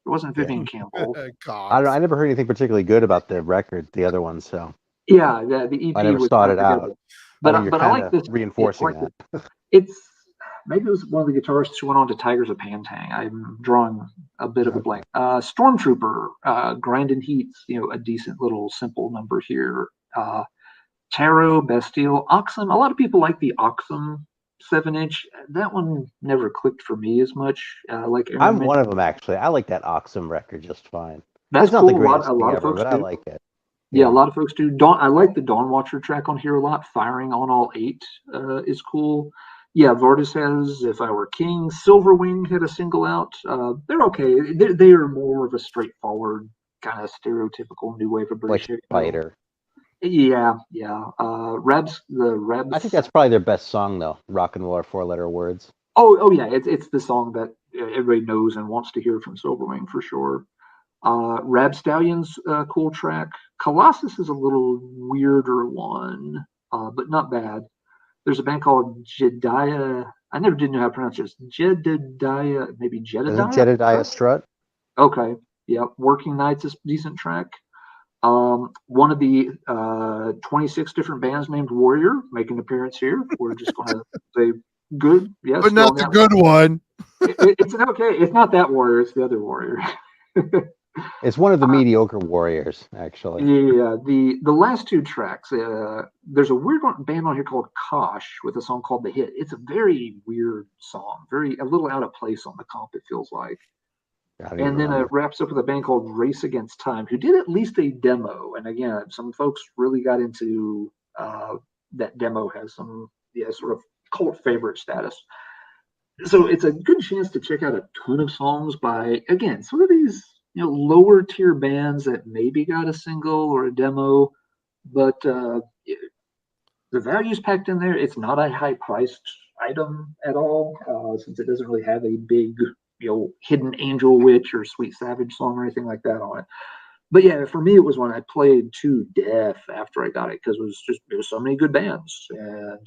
It wasn't Vivian Campbell. I never heard anything particularly good about the record, the other one, so. Yeah, the EP I never sought it out. But I like this. Reinforcing that. It's maybe it was one of the guitarists who went on to Tigers of Pantang. I'm drawing a bit of a blank. Stormtrooper, Grinding Heats, a decent little simple number here. Tarot, Bastille, Oxum. A lot of people like the Oxum 7-inch. That one never clicked for me as much. Like Arron I'm one of them actually. I like that Oxum record just fine. That's not cool. the greatest a lot thing of folks ever, but do. I like it. Yeah, a lot of folks do. I like the Dawn Watcher track on here a lot. Firing on All 8 is cool. Yeah, Vardis has If I Were King. Silverwing had a single out. They're okay. They are more of a straightforward, kind of stereotypical new wave of British like Fighter. Yeah. Rebs. I think that's probably their best song though. Rock and Roll are 4-letter words. Oh yeah. It's the song that everybody knows and wants to hear from Silverwing for sure. Rab Stallion's cool track. Colossus is a little weirder one, but not bad. There's a band called Jedediah. I never did know how to pronounce this. Jedediah, maybe Jedediah? Jedediah Strut. Okay. Yeah. Working Nights is a decent track. One of the 26 different bands named Warrior make an appearance here. We're just going to say good. Yes. But not the good one. It's an okay. It's not that Warrior. It's the other Warrior. It's one of the mediocre Warriors, actually. Yeah, the last two tracks, there's a weird band on here called Kosh with a song called The Hit. It's a very weird song, a little out of place on the comp, it feels like. And then it wraps up with a band called Race Against Time, who did at least a demo. And again, some folks really got into that demo, has some sort of cult favorite status. So it's a good chance to check out a ton of songs by, again, some of these lower tier bands that maybe got a single or a demo, but the value's packed in there. It's not a high priced item at all, since it doesn't really have a big, Hidden Angel Witch or Sweet Savage song or anything like that on it. But yeah, for me, it was one I played to death after I got it because there was so many good bands, and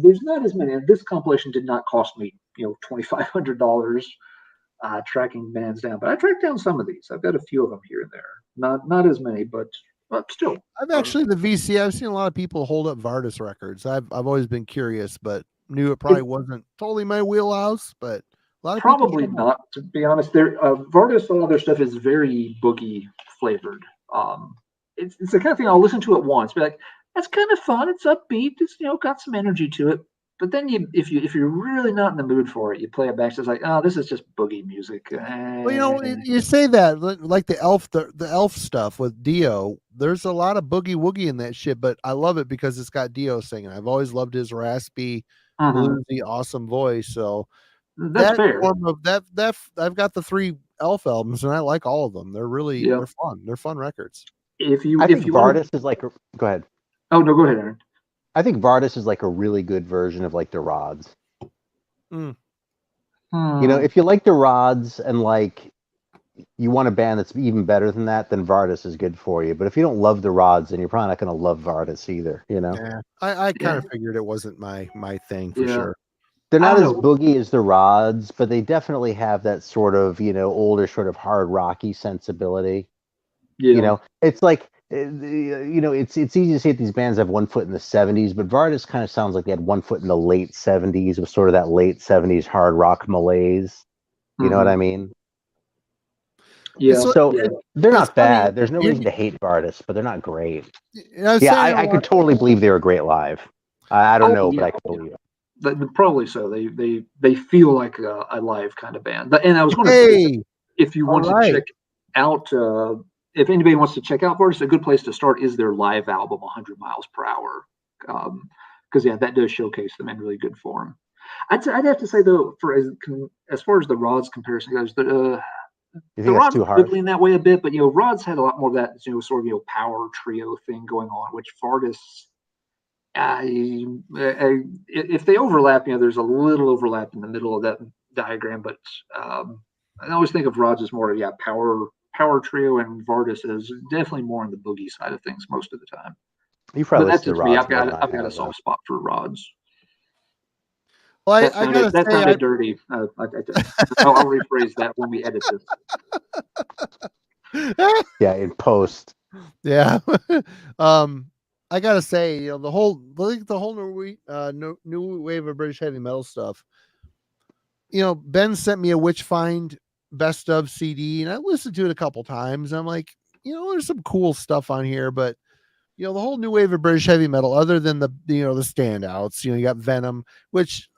there's not as many. This compilation did not cost me, $2,500. Tracking bands down, but I tracked down some of these. I've got a few of them here and there. Not as many, but still. I've actually the VC. I've seen a lot of people hold up Vardis records. I've always been curious, but knew it probably wasn't totally my wheelhouse. But a lot of probably not, to be honest. There, Vardis, all their stuff is very boogie flavored. It's the kind of thing I'll listen to it once, be like, that's kind of fun. It's upbeat. It's got some energy to it. But then if you're really not in the mood for it, you play it back. So it's like, oh, this is just boogie music. Well, you know, you say that like the elf stuff with Dio. There's a lot of boogie woogie in that shit, but I love it because it's got Dio singing. I've always loved his raspy, bluesy, awesome voice. So that's fair. Form of that I've got the 3 Elf albums, and I like all of them. They're really they're fun. They're fun records. I think Vardis is like go ahead. Oh no, go ahead, Aaron. I think Vardis is like a really good version of like the Rods. Mm. You know, if you like the Rods and like you want a band that's even better than that, then Vardis is good for you. But if you don't love the Rods, then you're probably not going to love Vardis either. You know, yeah, I kind of figured it wasn't my thing for sure. They're not as boogie as the Rods, but they definitely have that sort of, you know, older sort of hard rocky sensibility. Yeah. You know, it's like, you know, it's easy to say that these bands have one foot in the 70s, but Vardis kind of sounds like they had one foot in the late 70s with sort of that late 70s hard rock malaise. You know what I mean? Yeah. So they're not bad. There's no reason to hate Vardis, but they're not great. I could totally believe they were great live. I don't know, but I could believe it. Probably so. They feel like a live kind of band. And I was going to say, if you want to check out, if anybody wants to check out Vardis, a good place to start is their live album, 100 Miles Per Hour, because that does showcase them in really good form. I'd have to say though, as far as the Rods comparison goes, the Rods wiggling that way a bit, but Rods had a lot more of that sort of power trio thing going on, which Vardis. If they overlap, there's a little overlap in the middle of that diagram, but I always think of Rods as more power trio, and Vardis is definitely more on the boogie side of things most of the time. You probably that's just me. I've got a soft spot for Rods. Well, that sounded dirty. I'll rephrase that when we edit this. Yeah, in post. Yeah. I gotta say, the whole new wave of British heavy metal stuff. Ben sent me a Witchfind best of CD, and I listened to it a couple times. I'm like, there's some cool stuff on here, but the whole new wave of British heavy metal, other than the standouts, you got Venom, which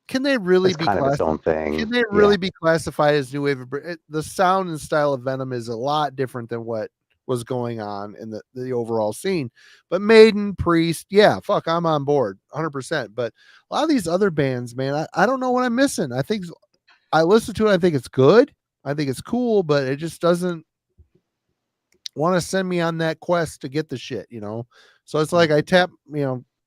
can they really be kind of its own thing? Can they really be classified as new wave of British? The sound and style of Venom is a lot different than what was going on in the overall scene. But Maiden, Priest, I'm on board 100%. But a lot of these other bands, man, I don't know what I'm missing. I think I listen to it, I think it's good, I think it's cool, but it just doesn't want to send me on that quest to get the shit, so it's like I tap,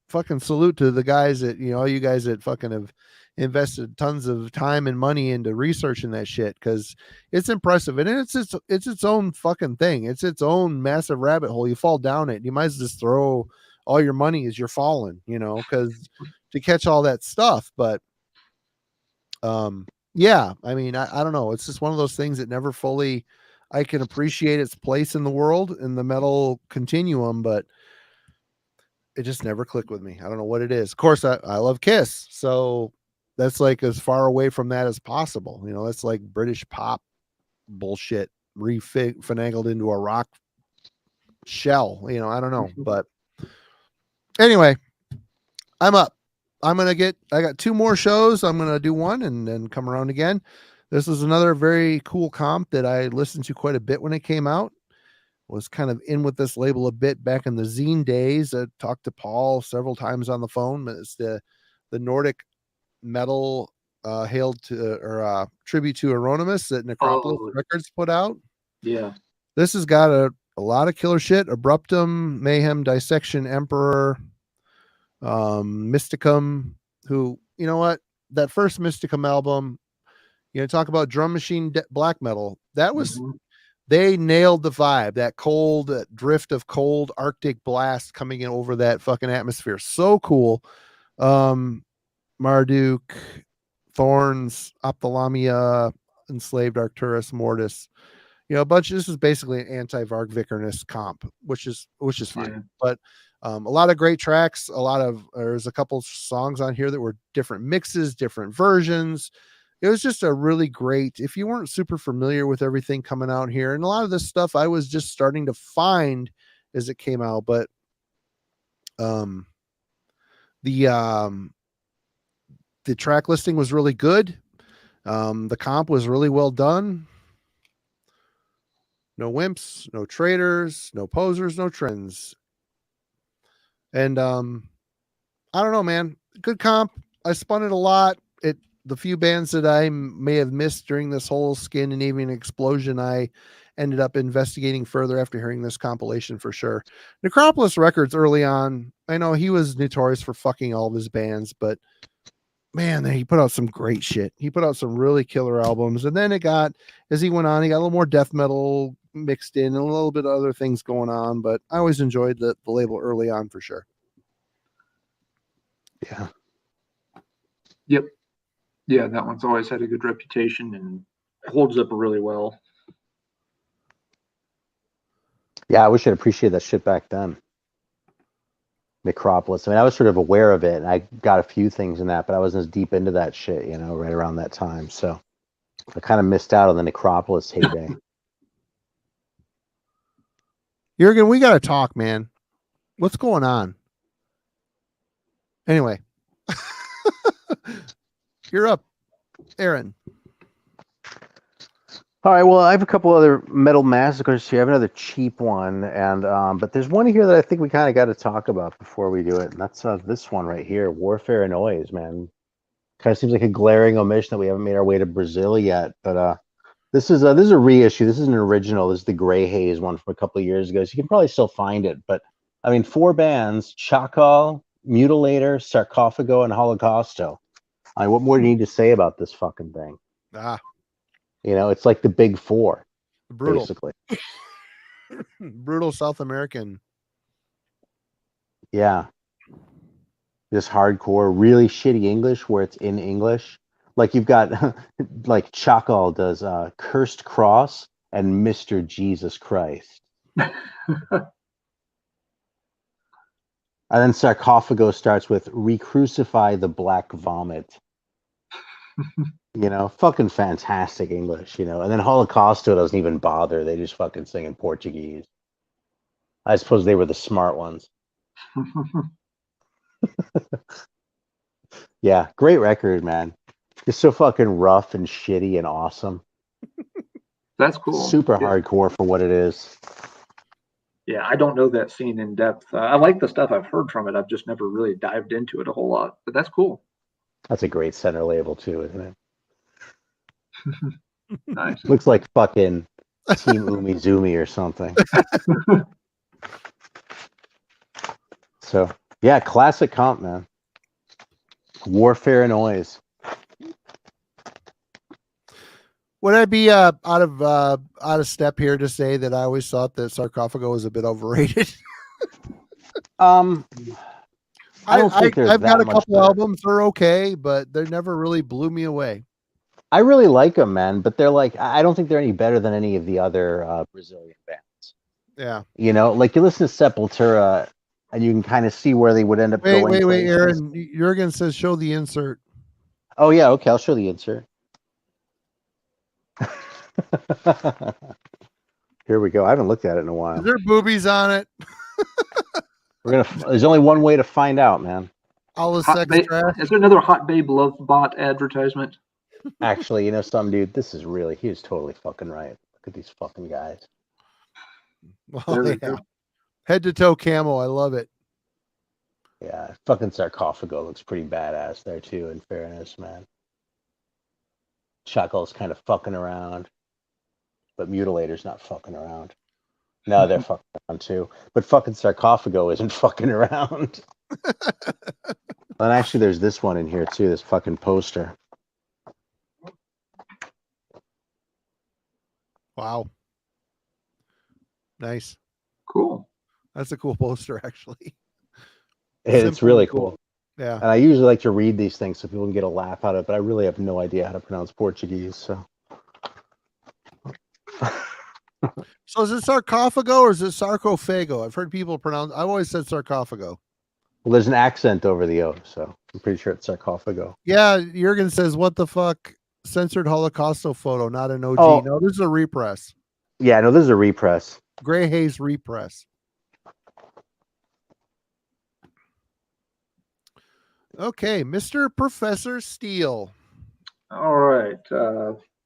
fucking salute to the guys that all you guys that fucking have invested tons of time and money into researching that shit, because it's impressive, and it's its own fucking thing. It's its own massive rabbit hole. You fall down it, you might as well just throw all your money as you're falling, because to catch all that stuff. But I mean, I don't know, it's just one of those things that never fully, I can appreciate its place in the world, in the metal continuum, but it just never clicked with me. I don't know what it is. Of course, I love Kiss, so that's like as far away from that as possible. That's like British pop bullshit finagled into a rock shell. I don't know. But anyway, I'm up. I got 2 more shows. I'm going to do one and then come around again. This is another very cool comp that I listened to quite a bit when it came out. Was kind of in with this label a bit back in the zine days. I talked to Paul several times on the phone, but it's the Nordic metal hailed to or tribute to Aronimus that Necropolis Records put out. Yeah, this has got a lot of killer shit. Abruptum, Mayhem, Dissection, Emperor, Mysticum. Who, what, that first Mysticum album, talk about drum machine black metal, that was they nailed the vibe, that cold, that drift of cold Arctic blast coming in over that fucking atmosphere. So cool. Marduk, Thorns, Ophthalmia, Enslaved Arcturus Mortis. A bunch. This is basically an anti-Varg Vikernes comp, which is fine. Yeah. But a lot of great tracks. There's a couple songs on here that were different mixes, different versions. It was just a really great, if you weren't super familiar with everything coming out here, and a lot of this stuff I was just starting to find as it came out, but the the track listing was really good. The comp was really well done. No wimps, no traitors, no posers, no trends. And I don't know, man. Good comp. I spun it a lot. The few bands that I may have missed during this whole Scandinavian explosion, I ended up investigating further after hearing this compilation for sure. Necropolis Records early on, I know he was notorious for fucking all of his bands, but man, he put out some great shit. He put out some really killer albums. And then as he went on, he got a little more death metal mixed in and a little bit of other things going on, but I always enjoyed the label early on for sure. Yeah. Yep. Yeah, that one's always had a good reputation and holds up really well. Yeah, I wish I'd appreciated that shit back then. Necropolis. I mean, I was sort of aware of it, and I got a few things in that, but I wasn't as deep into that shit, right around that time. So I kind of missed out on the Necropolis heyday. Jurgen, we got to talk, man. What's going on? Anyway. You're up, Arron. All right, well, I have a couple other metal massacres here. I have another cheap one, and but there's one here that I think we kind of got to talk about before we do it, and that's this one right here, Warfare and Noise, man. Kind of seems like a glaring omission that we haven't made our way to Brazil yet, but this is a reissue. This is an original. This is the Gray Haze one from a couple of years ago, so you can probably still find it. But I mean, 4 bands: Chakal, Mutilator, Sarcophago, and Holocausto. I mean, what more do you need to say about this fucking thing? It's like the big 4, brutal, basically. Brutal South American. Yeah. Just hardcore, really shitty English where it's in English. Like you've got, like Chakal does Cursed Cross and Mr. Jesus Christ. And then Sarcophago starts with Recrucify the Black Vomit. Fucking fantastic English, And then Holocausto doesn't even bother. They just fucking sing in Portuguese. I suppose they were the smart ones. Yeah, great record, man. It's so fucking rough and shitty and awesome. That's cool. Super hardcore for what it is. Yeah, I don't know that scene in depth. I like the stuff I've heard from it. I've just never really dived into it a whole lot, but that's cool. That's a great center label too, isn't it? Nice. Looks like fucking Team Umizoomi or something. So, yeah, classic comp, man. Warfare and Noise. Would I be out of step here to say that I always thought that Sarcophago was a bit overrated? I don't think they're I've got a that much couple better. albums that are okay, but they never really blew me away. I really like them, man, but they're like, I don't think they're any better than any of the other Brazilian bands. Yeah. Like you listen to Sepultura and you can kind of see where they would end up going. Wait, Arron. Jurgen says show the insert. Oh, yeah, okay, I'll show the insert. Here we go. I haven't looked at it in a while. Is there boobies on it? There's only one way to find out, man. All the sex trash. Is there another Hot Babe Love Bot advertisement? Actually, some dude, he was totally fucking right. Look at these fucking guys. Well, yeah. Head to toe camo. I love it. Yeah, fucking Sarcophago looks pretty badass there too, in fairness, man. Chakal's kind of fucking around, but Mutilator's not fucking around. No, they're fucking around too. But fucking Sarcophago isn't fucking around. And actually, there's this one in here too, this fucking poster. Wow. Nice. Cool. That's a cool poster, actually. It's really cool. Yeah. And I usually like to read these things so people can get a laugh out of it, but I really have no idea how to pronounce Portuguese, so. So is it Sarcophago or is it Sarcophago? I've heard people pronounce. I've always said Sarcophago. Well, there's an accent over the O, so I'm pretty sure it's Sarcophago. Yeah, Jurgen says, "What the fuck? Censored Holocausto photo, not an OG." Oh. No, this is a repress. Yeah, no, this is a repress. Gray Haze repress. Okay, Mr. Professor Steele. All right.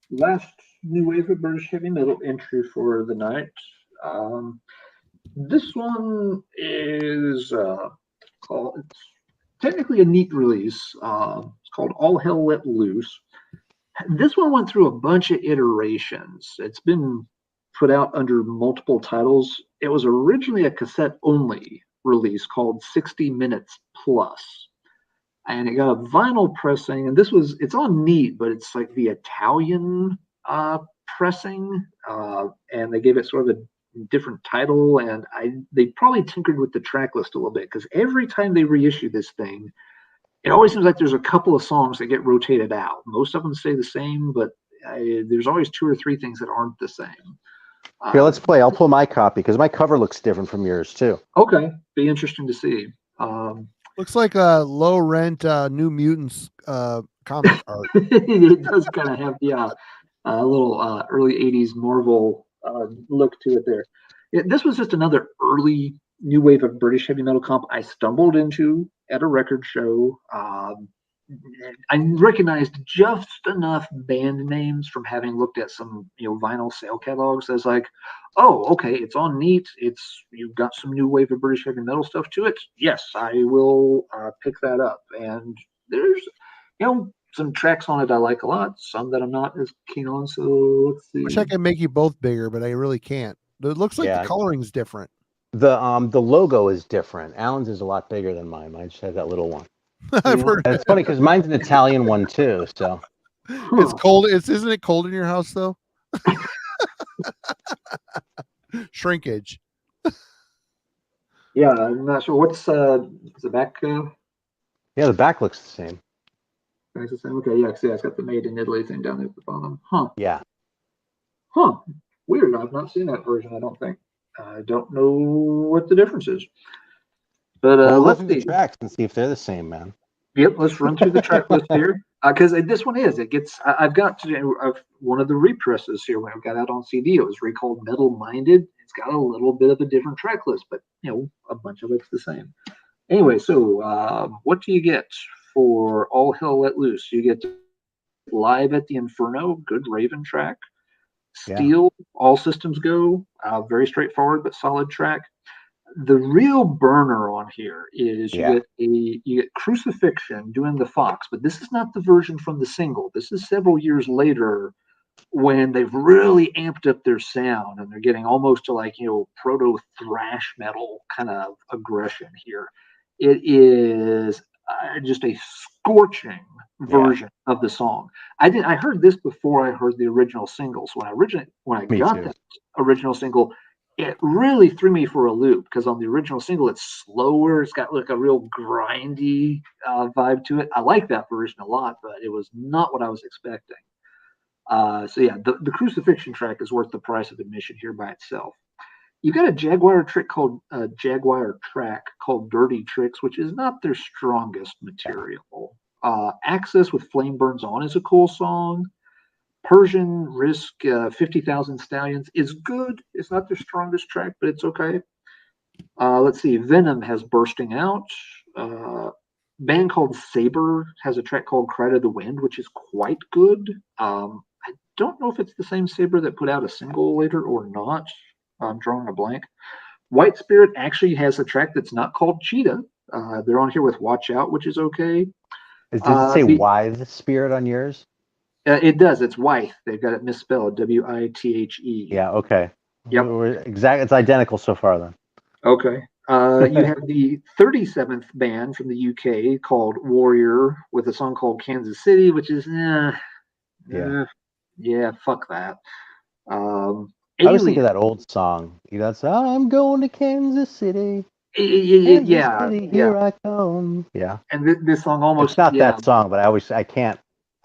Last new wave of British heavy metal entry for the night. This one is called, it's technically a neat release. It's called All Hell Let Loose. This one went through a bunch of iterations. It's been put out under multiple titles. It was originally a cassette only release called 60 Minutes Plus. And it got a vinyl pressing, and it's on neat, but it's like the Italian pressing, and they gave it sort of a different title, and they probably tinkered with the track list a little bit, because every time they reissue this thing, it always seems like there's a couple of songs that get rotated out. Most of them stay the same, but there's always 2 or 3 things that aren't the same. Here, let's play. I'll pull my copy because my cover looks different from yours too. Okay, be interesting to see. Looks like a low rent New Mutants comic art. It does kind of have a little early 80s Marvel look to it there. This was just another early new wave of British heavy metal comp I stumbled into at a record show. I recognized just enough band names from having looked at some vinyl sale catalogs as like, oh, okay, it's on neat. You've got some new wave of British heavy metal stuff to it. Yes, I will pick that up. And there's some tracks on it I like a lot, some that I'm not as keen on. So let's see. Wish I could make you both bigger, but I really can't. It looks like the coloring's different. The logo is different. Alan's is a lot bigger than mine. Mine just has that little one. I've heard. And it's funny because mine's an Italian one too. So it's cold. Isn't it cold in your house though? Shrinkage. Yeah, I'm not sure. What's the back? Yeah, the back looks the same. It's the same. Okay, yeah, see, it's got the made in Italy thing down there at the bottom. Huh. Yeah. Huh. Weird. I've not seen that version, I don't think. I don't know what the difference is. But let's see the tracks and see if they're the same, man. Yep, let's run through the track list here. Because this one is. I've got one of the represses here when I got out on CD. It was recalled Metal Minded. It's got a little bit of a different track list, but a bunch of it's the same. Anyway, so what do you get for All Hell Let Loose? You get Live at the Inferno, good Raven track. Steel, All Systems Go, very straightforward but solid track. The real burner on here is you get Crucifixion doing the Fox, but this is not the version from the single. This is several years later when they've really amped up their sound and they're getting almost to like proto thrash metal kind of aggression here. It is just a scorching version of the song. I heard this before I heard the original single. So when I got that original single, it really threw me for a loop because on the original single it's slower. It's got like a real grindy vibe to it. I like that version a lot, but it was not what I was expecting. So yeah, the Crucifixion track is worth the price of admission here by itself. You got a Jaguar track called Dirty Tricks, which is not their strongest material. Access with Flame Burns On is a cool song. Persian Risk 50,000 Stallions is good. It's not their strongest track, but it's okay. Let's see. Venom has Bursting Out. Band called Saber has a track called Cry to the Wind, which is quite good. I don't know if it's the same Saber that put out a single later or not. I'm drawing a blank. White Spirit actually has a track that's not called Cheetah. They're on here with Watch Out, which is okay. Does it say Withe Spirit on yours? It does. It's Withe. They've got it misspelled. W-I-T-H-E. Yeah, okay. Yep. Exactly. It's identical so far then. Okay. You have the 37th band from the UK called Warrior with a song called Kansas City, which is, fuck that. I was thinking of that old song. That's I'm going to Kansas City. Here I come. Yeah. And this song almost. It's not that song, but I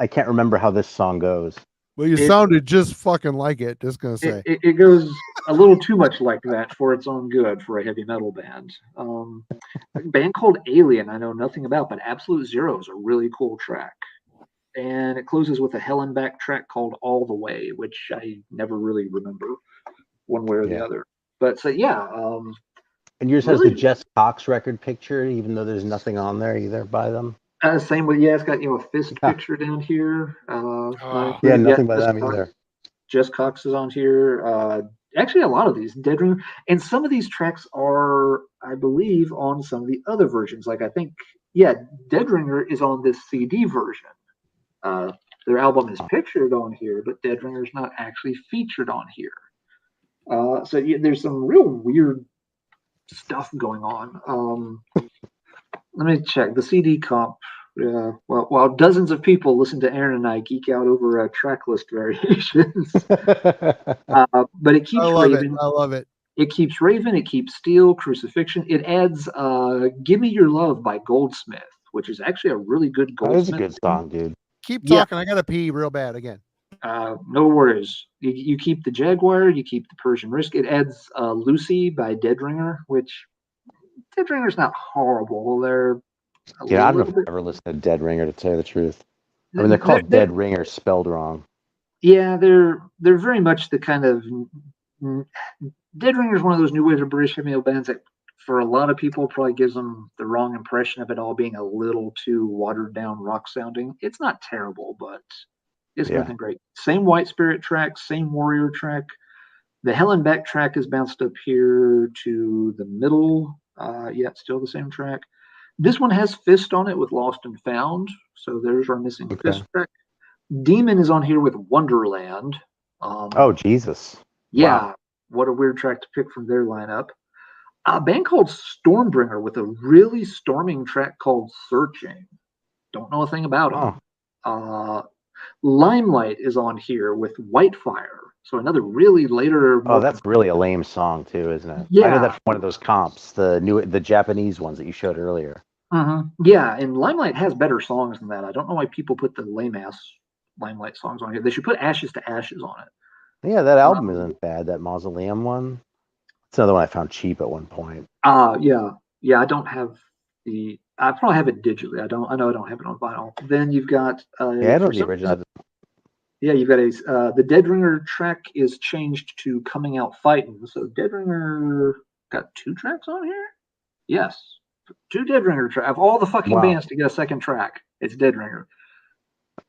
can't remember how this song goes. Well, you sounded just fucking like it. Just gonna say it goes a little too much like that for its own good for a heavy metal band. A band called Alien, I know nothing about, but Absolute Zero is a really cool track. And it closes with a Hell and Back track called All the Way, which I never really remember one way or the other. But so and yours has the Jess Cox record picture, even though there's nothing on there either by them. Same with, it's got, a fist picture down here. Yeah, nothing by them either. Jess Cox is on here. Actually, a lot of these Dead Ringer, and some of these tracks are, I believe, on some of the other versions. Like I think, Dead Ringer is on this CD version. Their album is pictured on here, but Dead Ringer is not actually featured on here. So there's some real weird stuff going on. Let me check the CD comp. While dozens of people listen to Arron and I geek out over track list variations, but it keeps Raven. I love it. It keeps Raven. It keeps Steel, Crucifixion. It adds "Give Me Your Love" by Goldsmith, which is actually a really good Goldsmith. That is a good song, dude. Keep talking. I gotta pee real bad again. No worries. You keep the Jaguar. You keep the Persian Risk. It adds "Lucy" by Dead Ringer, which Dead Ringer's not horrible. They're I don't know if I've ever listened to Dead Ringer, to tell you the truth. I mean, they're called Dead Ringer, spelled wrong. Yeah, they're very much the kind of Dead Ringer is one of those new wave of British heavy metal bands that, for a lot of people, probably gives them the wrong impression of it all being a little too watered down rock sounding. It's not terrible, but it's nothing great. Same White Spirit track, same Warrior track. The Hell and Back track is bounced up here to the middle. It's still the same track. This one has Fist on it with Lost and Found. So there's our missing Fist track. Demon is on here with Wonderland. Oh, Jesus. Yeah. Wow. What a weird track to pick from their lineup. A band called Stormbringer with a really storming track called Searching. Don't know a thing about them. Limelight is on here with Whitefire. So another really later. Oh, that's really a lame song too, isn't it? Yeah. I know that's one of those comps, the Japanese ones that you showed earlier. Yeah, and Limelight has better songs than that. I don't know why people put the lame-ass Limelight songs on here. They should put Ashes to Ashes on it. Yeah, that album isn't bad, that Mausoleum one. It's another one I found cheap at one point. Yeah, I don't have I probably have it digitally. I know I don't have it on vinyl. Then you've got I know the original. Yeah, you've got the Dead Ringer track is changed to Coming Out Fighting. So Dead Ringer got 2 tracks on here? Yes. 2 Dead Ringer tracks. Of all the fucking bands to get a second track, it's Dead Ringer.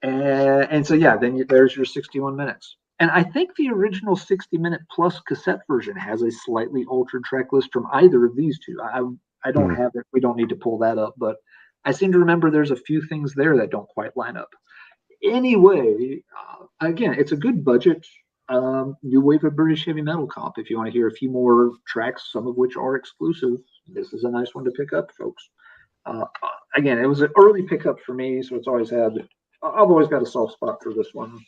And so, then there's your 61 minutes. And I think the original 60-minute plus cassette version has a slightly altered track list from either of these two. I don't have it. We don't need to pull that up. But I seem to remember there's a few things there that don't quite line up. Anyway, again, it's a good budget new wave of British heavy metal comp. If you want to hear a few more tracks, some of which are exclusive, this is a nice one to pick up, folks. Again, it was an early pickup for me, so I've always got a soft spot for this one.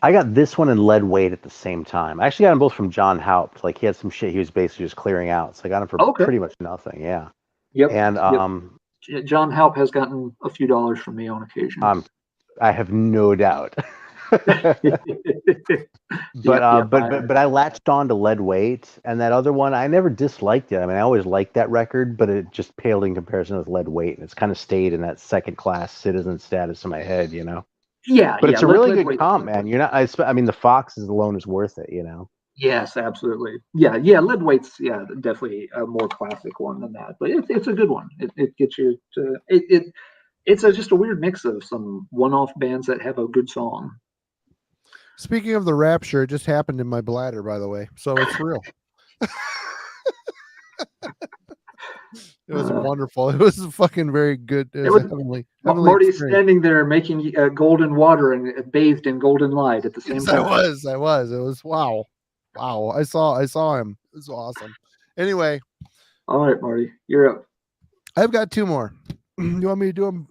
I got this one and Lead Weight at the same time. I actually got them both from John Haupt. Like, he had some shit he was basically just clearing out, so I got them for pretty much nothing. Yeah. Yep. And John Haupt has gotten a few dollars from me on occasion. I have no doubt. But I latched on to Lead Weight, and that other one I never disliked it. I mean, I always liked that record, but it just paled in comparison with Lead Weight, and it's kind of stayed in that second class citizen status in my head, Yeah, but it's a really good comp, man. You're not. I mean, the Foxes alone is worth it, Yes, absolutely. Yeah. Lead Weight's definitely a more classic one than that, but it's a good one. It gets you to it's just a weird mix of some one-off bands that have a good song. Speaking of the Rapture, it just happened in my bladder, by the way, so it's real. It was wonderful. It was fucking very good. It was heavenly Marty's experience. standing there making golden water and bathed in golden light at the same time. I was. It was wow. I saw him. It was awesome. Anyway. All right, Marty, you're up. I've got 2 more. You want me to do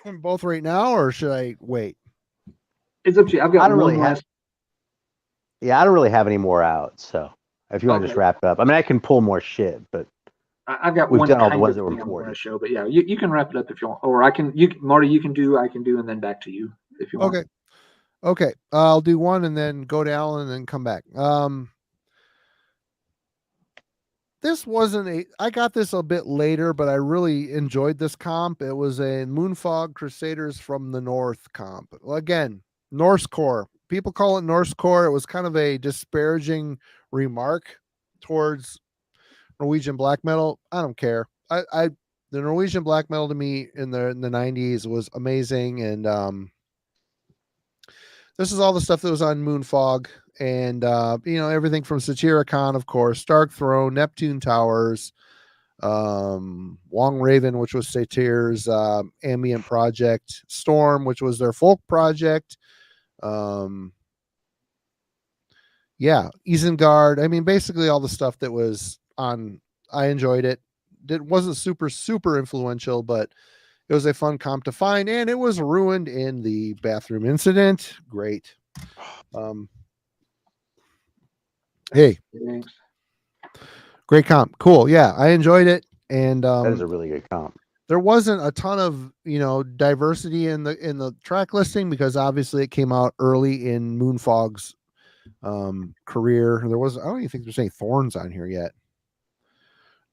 them both right now, or should I wait? It's up to you. I've got one last. Yeah, I don't really have any more out. So if you want to just wrap it up, I mean, I can pull more shit, but I've got we've one done all the kind ones of that were thing I'm going to important. show, but yeah, you can wrap it up if you want, or Marty, you can do, I can do, and then back to you if you want. Okay. I'll do one and then go to Alan and then come back. This wasn't I got this a bit later, but I really enjoyed this comp. It was a Moonfog Crusaders from the North comp. Well, again, Norsecore. People call it Norsecore. It was kind of a disparaging remark towards Norwegian black metal. I don't care. the Norwegian black metal to me in the 90s was amazing. And this is all the stuff that was on Moonfog, and everything from Satyricon, of course, Dark Throne, Neptune Towers, Wong Raven, which was Satyr's ambient project, Storm, which was their folk project. Isengard. I mean, basically all the stuff that was on. I enjoyed it. It wasn't super influential, but it was a fun comp to find, and it was ruined in the bathroom incident. Great. Hey, Thanks. great comp. Cool. Yeah, I enjoyed it. And That is a really good comp. there wasn't a ton of diversity in the track listing, because obviously it came out early in Moonfog's career. I don't even think there's any Thorns on here yet.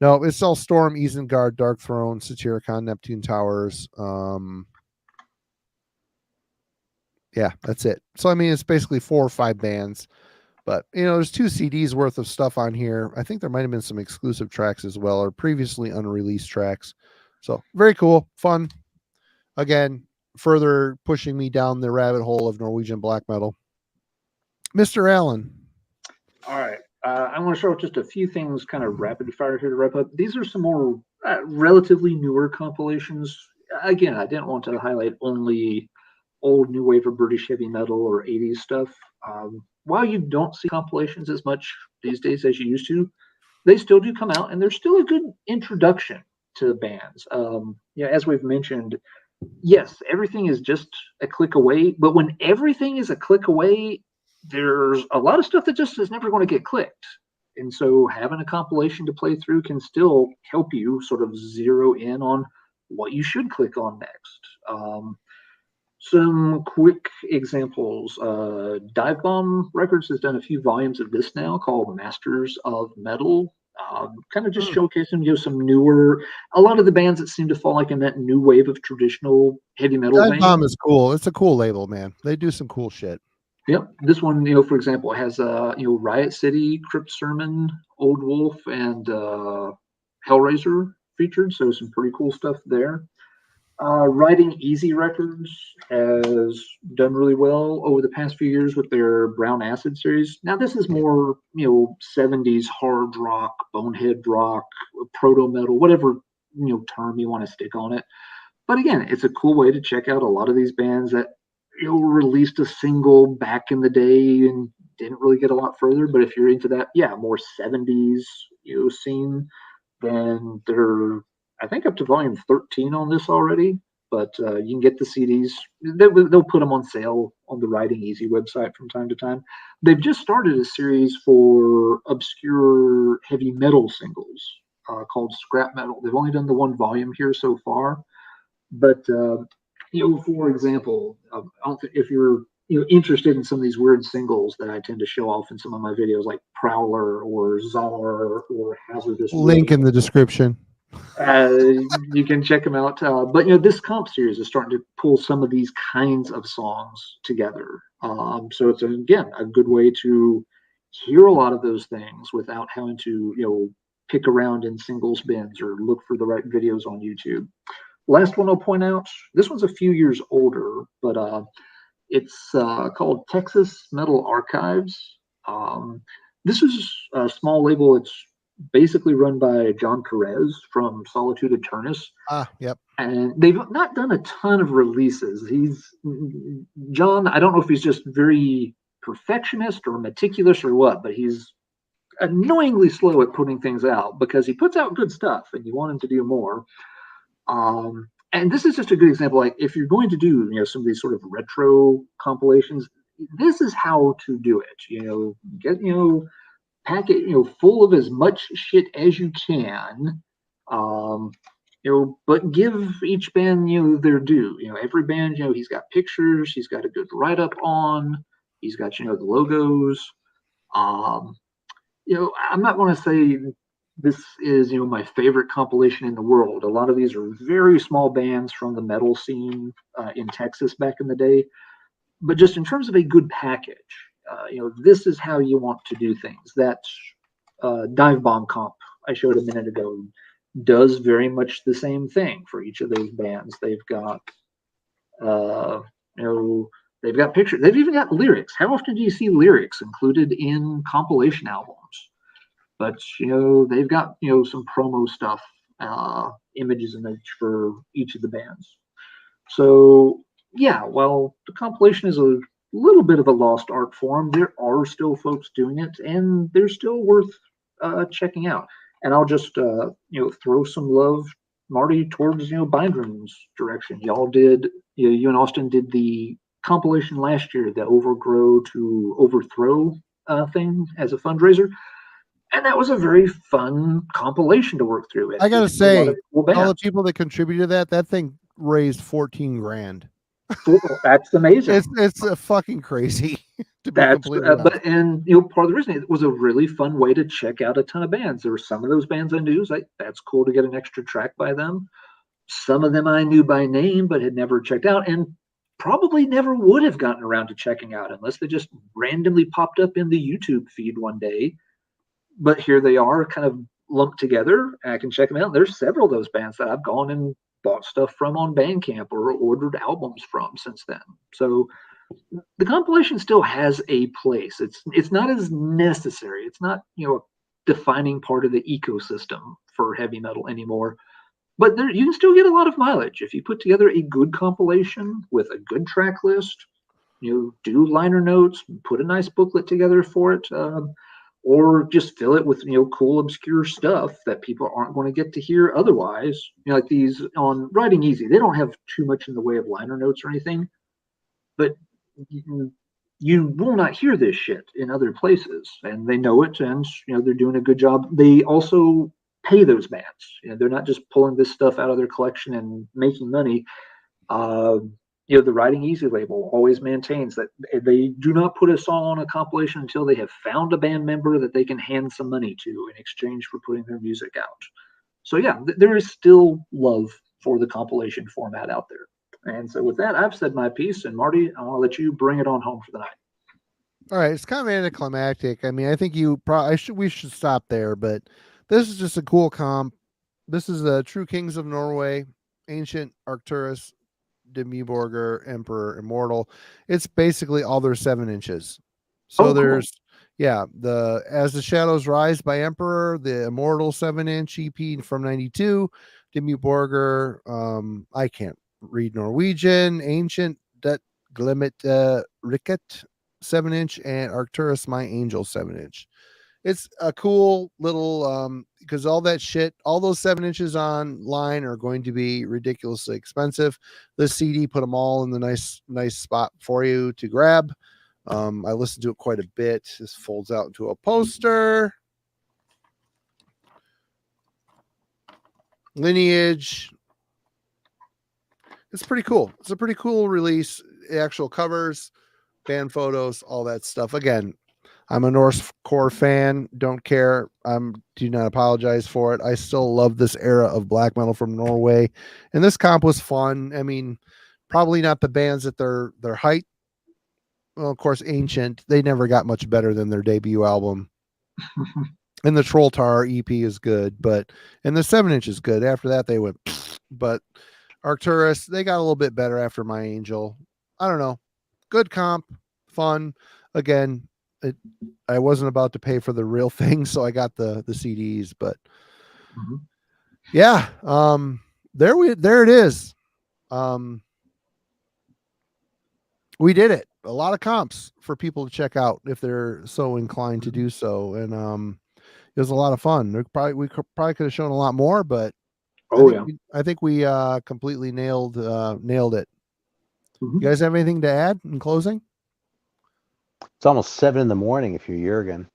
No, it's all Storm, Isengard, Dark Throne, Satyricon, Neptune Towers. Yeah, that's it. So I mean, it's basically 4 or 5 bands, but there's 2 CDs worth of stuff on here. I think there might have been some exclusive tracks as well, or previously unreleased tracks. So very cool, fun. Again, further pushing me down the rabbit hole of Norwegian black metal. Mr. Allen. All right. I want to show just a few things kind of rapid fire here to wrap up. These are some more relatively newer compilations. Again, I didn't want to highlight only old new wave of British heavy metal or 80s stuff. While you don't see compilations as much these days as you used to, they still do come out, and they're still a good introduction to bands. As we've mentioned, yes, everything is just a click away, but when everything is a click away, there's a lot of stuff that just is never going to get clicked. And so having a compilation to play through can still help you sort of zero in on what you should click on next. Some quick examples. Dive Bomb Records has done a few volumes of this now called Masters of Metal. Kind of just showcasing some newer, a lot of the bands that seem to fall like in that new wave of traditional heavy metal. Dive Bomb is cool. It's a cool label, man. They do some cool shit. Yep. This one, for example, has Riot City, Crypt Sermon, Old Wolf, and Hellraiser featured. So some pretty cool stuff there. Riding Easy Records has done really well over the past few years with their Brown Acid series. Now this is more 70s hard rock, bonehead rock, proto metal, whatever term you want to stick on it. But again, it's a cool way to check out a lot of these bands that released a single back in the day and didn't really get a lot further. But if you're into that, more 70s scene, then they're, I think, up to volume 13 on this already. But you can get the CDs. They'll put them on sale on the Riding Easy website from time to time. They've just started a series for obscure heavy metal singles called Scrap Metal. They've only done the 1 volume here so far, but for example, I don't think if you're interested in some of these weird singles that I tend to show off in some of my videos, like Prowler or Czar or Hazardous. Link in the description. You can check them out. But this comp series is starting to pull some of these kinds of songs together. So it's again a good way to hear a lot of those things without having to pick around in singles bins or look for the right videos on YouTube. Last one I'll point out, this one's a few years older, but it's called Texas Metal Archives. This is a small label. It's basically run by John Perez from Solitude Eternus. Yep. And they've not done a ton of releases. John, I don't know if he's just very perfectionist or meticulous or what, but he's annoyingly slow at putting things out because he puts out good stuff and you want him to do more. And this is just a good example. Like if you're going to do, some of these sort of retro compilations, this is how to do it. Get, pack it, full of as much shit as you can. But give each band, their due. Every band, he's got pictures, he's got a good write-up on, he's got, the logos. I'm not going to say this is, my favorite compilation in the world. A lot of these are very small bands from the metal scene in Texas back in the day. But just in terms of a good package, this is how you want to do things. That Dive Bomb comp I showed a minute ago does very much the same thing for each of those bands. They've got, they've got pictures. They've even got lyrics. How often do you see lyrics included in compilation albums? But they've got some promo stuff, images and image for each of the bands. So yeah, while the compilation is a little bit of a lost art form, there are still folks doing it, and they're still worth checking out. And I'll just throw some love, Marty, towards Bindrum's direction. Y'all did, you and Austin did the compilation last year, the Overgrow to Overthrow thing as a fundraiser. And that was a very fun compilation to work through. I gotta say, all the people that contributed to that thing raised $14,000. That's amazing. It's fucking crazy. To be completely honest. But part of the reason it was a really fun way to check out a ton of bands. There were some of those bands I knew, like that's cool to get an extra track by them. Some of them I knew by name but had never checked out, and probably never would have gotten around to checking out unless they just randomly popped up in the YouTube feed one day. But here they are, kind of lumped together. And I can check them out. There's several of those bands that I've gone and bought stuff from on Bandcamp or ordered albums from since then. So the compilation still has a place. It's not as necessary. It's not a defining part of the ecosystem for heavy metal anymore. But you can still get a lot of mileage if you put together a good compilation with a good track list. Do liner notes, put a nice booklet together for it. Or just fill it with cool obscure stuff that people aren't going to get to hear otherwise. Like these on Writing Easy, they don't have too much in the way of liner notes or anything, but you will not hear this shit in other places, and they know it, and they're doing a good job. They also pay those bands. They're not just pulling this stuff out of their collection and making money. The Writing Easy label always maintains that they do not put a song on a compilation until they have found a band member that they can hand some money to in exchange for putting their music out. So yeah, there is still love for the compilation format out there. And so with that, I've said my piece, and Marty, I'll let you bring it on home for the night. All right, it's kind of anticlimactic. I mean, I think we should stop there, but this is just a cool comp. This is the True Kings of Norway, Ancient, Arcturus, Demiborger, Emperor, Immortal. It's basically all their 7 inches. So there's the As the Shadows Rise by Emperor, the Immortal 7-inch EP from 92, Demiborger, I can't read Norwegian, Ancient, Det Glimmet Ricket 7-inch, and Arcturus My Angel 7-inch. It's a cool little because all that shit, all those 7 inches online are going to be ridiculously expensive. This CD put them all in the nice spot for you to grab. I listened to it quite a bit. This folds out into a poster. Lineage. It's pretty cool. It's a pretty cool release. Actual covers, band photos, all that stuff. Again, I'm a Norse core fan. Don't care. Do not apologize for it. I still love this era of black metal from Norway, and this comp was fun. I mean, probably not the bands at their height. Well, of course, Ancient. They never got much better than their debut album. And the Trolltar EP is good, and the 7-inch is good. After that, they went. But Arcturus, they got a little bit better after My Angel. I don't know. Good comp, fun. Again, I wasn't about to pay for the real thing, so I got the CDs. But yeah, there it is. We did it. A lot of comps for people to check out if they're so inclined to do so, and it was a lot of fun. We probably could have shown a lot more, but I think we completely nailed it. You guys have anything to add in closing? It's almost 7 a.m. if you're Jurgen.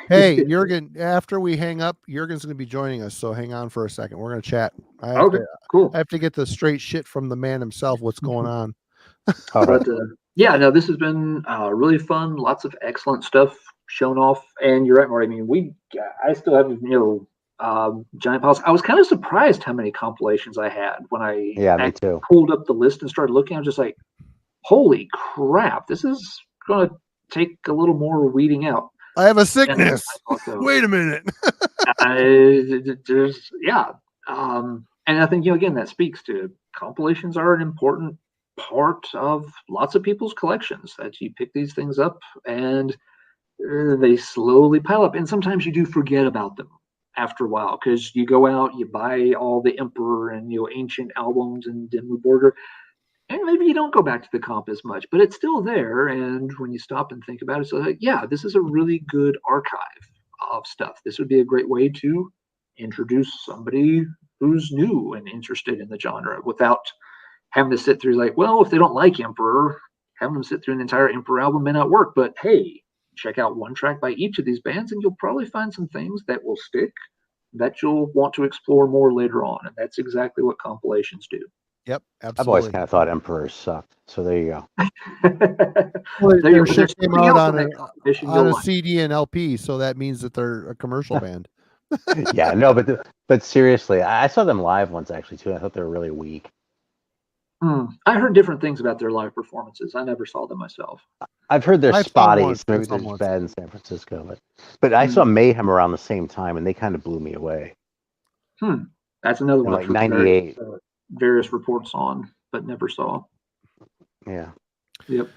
Hey, Jurgen, after we hang up, Jurgen's going to be joining us, so hang on for a second. We're going to chat. Cool. I have to get the straight shit from the man himself. What's going on? But this has been really fun. Lots of excellent stuff shown off. And you're right, Marty. I mean, I still have giant piles. I was kind of surprised how many compilations I had when I me too. Pulled up the list and started looking. I was just like, holy crap, this is going to take a little more weeding out. I have a sickness. Wait a minute. There's yeah, and I think again that speaks to compilations are an important part of lots of people's collections. That you pick these things up and they slowly pile up, and sometimes you do forget about them after a while because you go out, you buy all the Emperor and ancient albums and Dimmu Borgir, and maybe you don't go back to the comp as much, but it's still there. And when you stop and think about it, it's like, yeah, this is a really good archive of stuff. This would be a great way to introduce somebody who's new and interested in the genre without having to sit through like, well, if they don't like Emperor, having them sit through an entire Emperor album may not work. But hey, check out one track by each of these bands, and you'll probably find some things that will stick that you'll want to explore more later on. And that's exactly what compilations do. Yep, absolutely. I've always kind of thought Emperors sucked. So there you go. Well, their shit came out on a like. CD and LP, so that means that they're a commercial band. Yeah, no, but seriously, I saw them live once actually too. I thought they were really weak. I heard different things about their live performances. I never saw them myself. I've heard they're spotty. Maybe they're once. bad in San Francisco, but I saw Mayhem around the same time, and they kind of blew me away. That's another one. Like 98. Various reports on, but never saw. Yeah. Yep.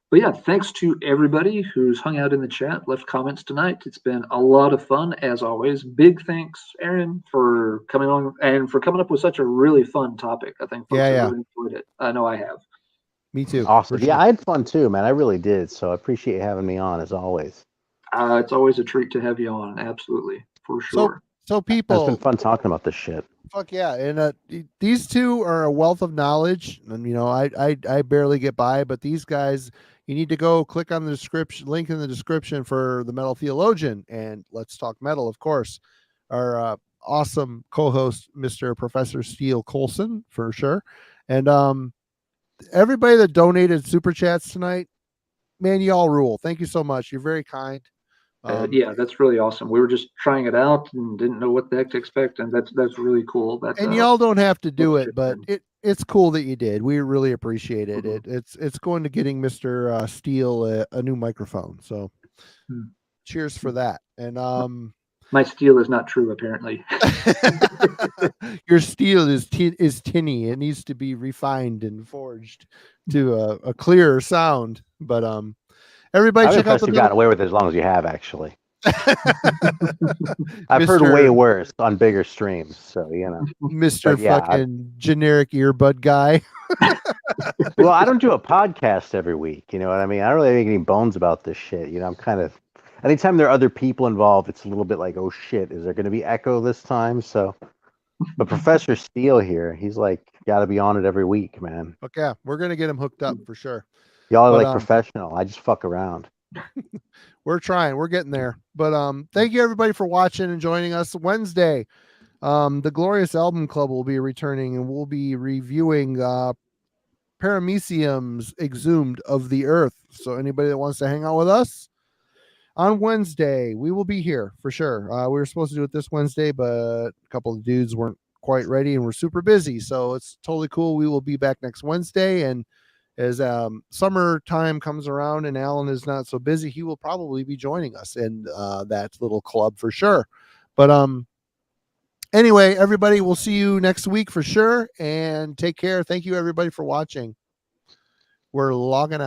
But yeah, thanks to everybody who's hung out in the chat, left comments tonight. It's been a lot of fun as always. Big thanks, Arron, for coming on and for coming up with such a really fun topic. I think folks have really enjoyed it. I know I have. Me too. Awesome. Yeah, I had fun too, man. I really did. So I appreciate having me on as always. It's always a treat to have you on. Absolutely. For sure. So people, it's been fun talking about this shit. Fuck yeah. And these two are a wealth of knowledge. And I barely get by, but these guys, you need to go click on the description link in the description for the Metal Theologian and Let's Talk Metal, of course. Our awesome co-host, Mr. Professor Steele Colson, for sure. And everybody that donated super chats tonight, man, you all rule. Thank you so much. You're very kind. Yeah, that's really awesome. We were just trying it out and didn't know what the heck to expect, and that's really cool. And y'all don't have to do it, but it's cool that you did. We really appreciate it. It's going to getting Mr. Steele a new microphone. So cheers for that. And my steel is not true, apparently. Your steel is tinny. It needs to be refined and forged to a clearer sound. But everybody check out the. You've gotten away with it as long as you have, actually. I've heard way worse on bigger streams, so Mr. Fucking generic earbud guy. Well, I don't do a podcast every week. You know what I mean? I don't really make any bones about this shit. I'm kind of. Anytime there are other people involved, it's a little bit like, oh shit, is there going to be echo this time? So, but Professor Steele here, he's like, got to be on it every week, man. Okay, we're gonna get him hooked up for sure. Y'all are like professional. I just fuck around. We're trying. We're getting there. But thank you everybody for watching and joining us Wednesday. The Glorious Album Club will be returning, and we'll be reviewing Paramecium's Exhumed of the Earth. So anybody that wants to hang out with us on Wednesday, we will be here for sure. We were supposed to do it this Wednesday, but a couple of dudes weren't quite ready and we're super busy. So it's totally cool. We will be back next Wednesday, and as summertime comes around and Alan is not so busy, he will probably be joining us in that little club for sure. But anyway, everybody, we'll see you next week for sure, and take care. Thank you everybody for watching. We're logging out.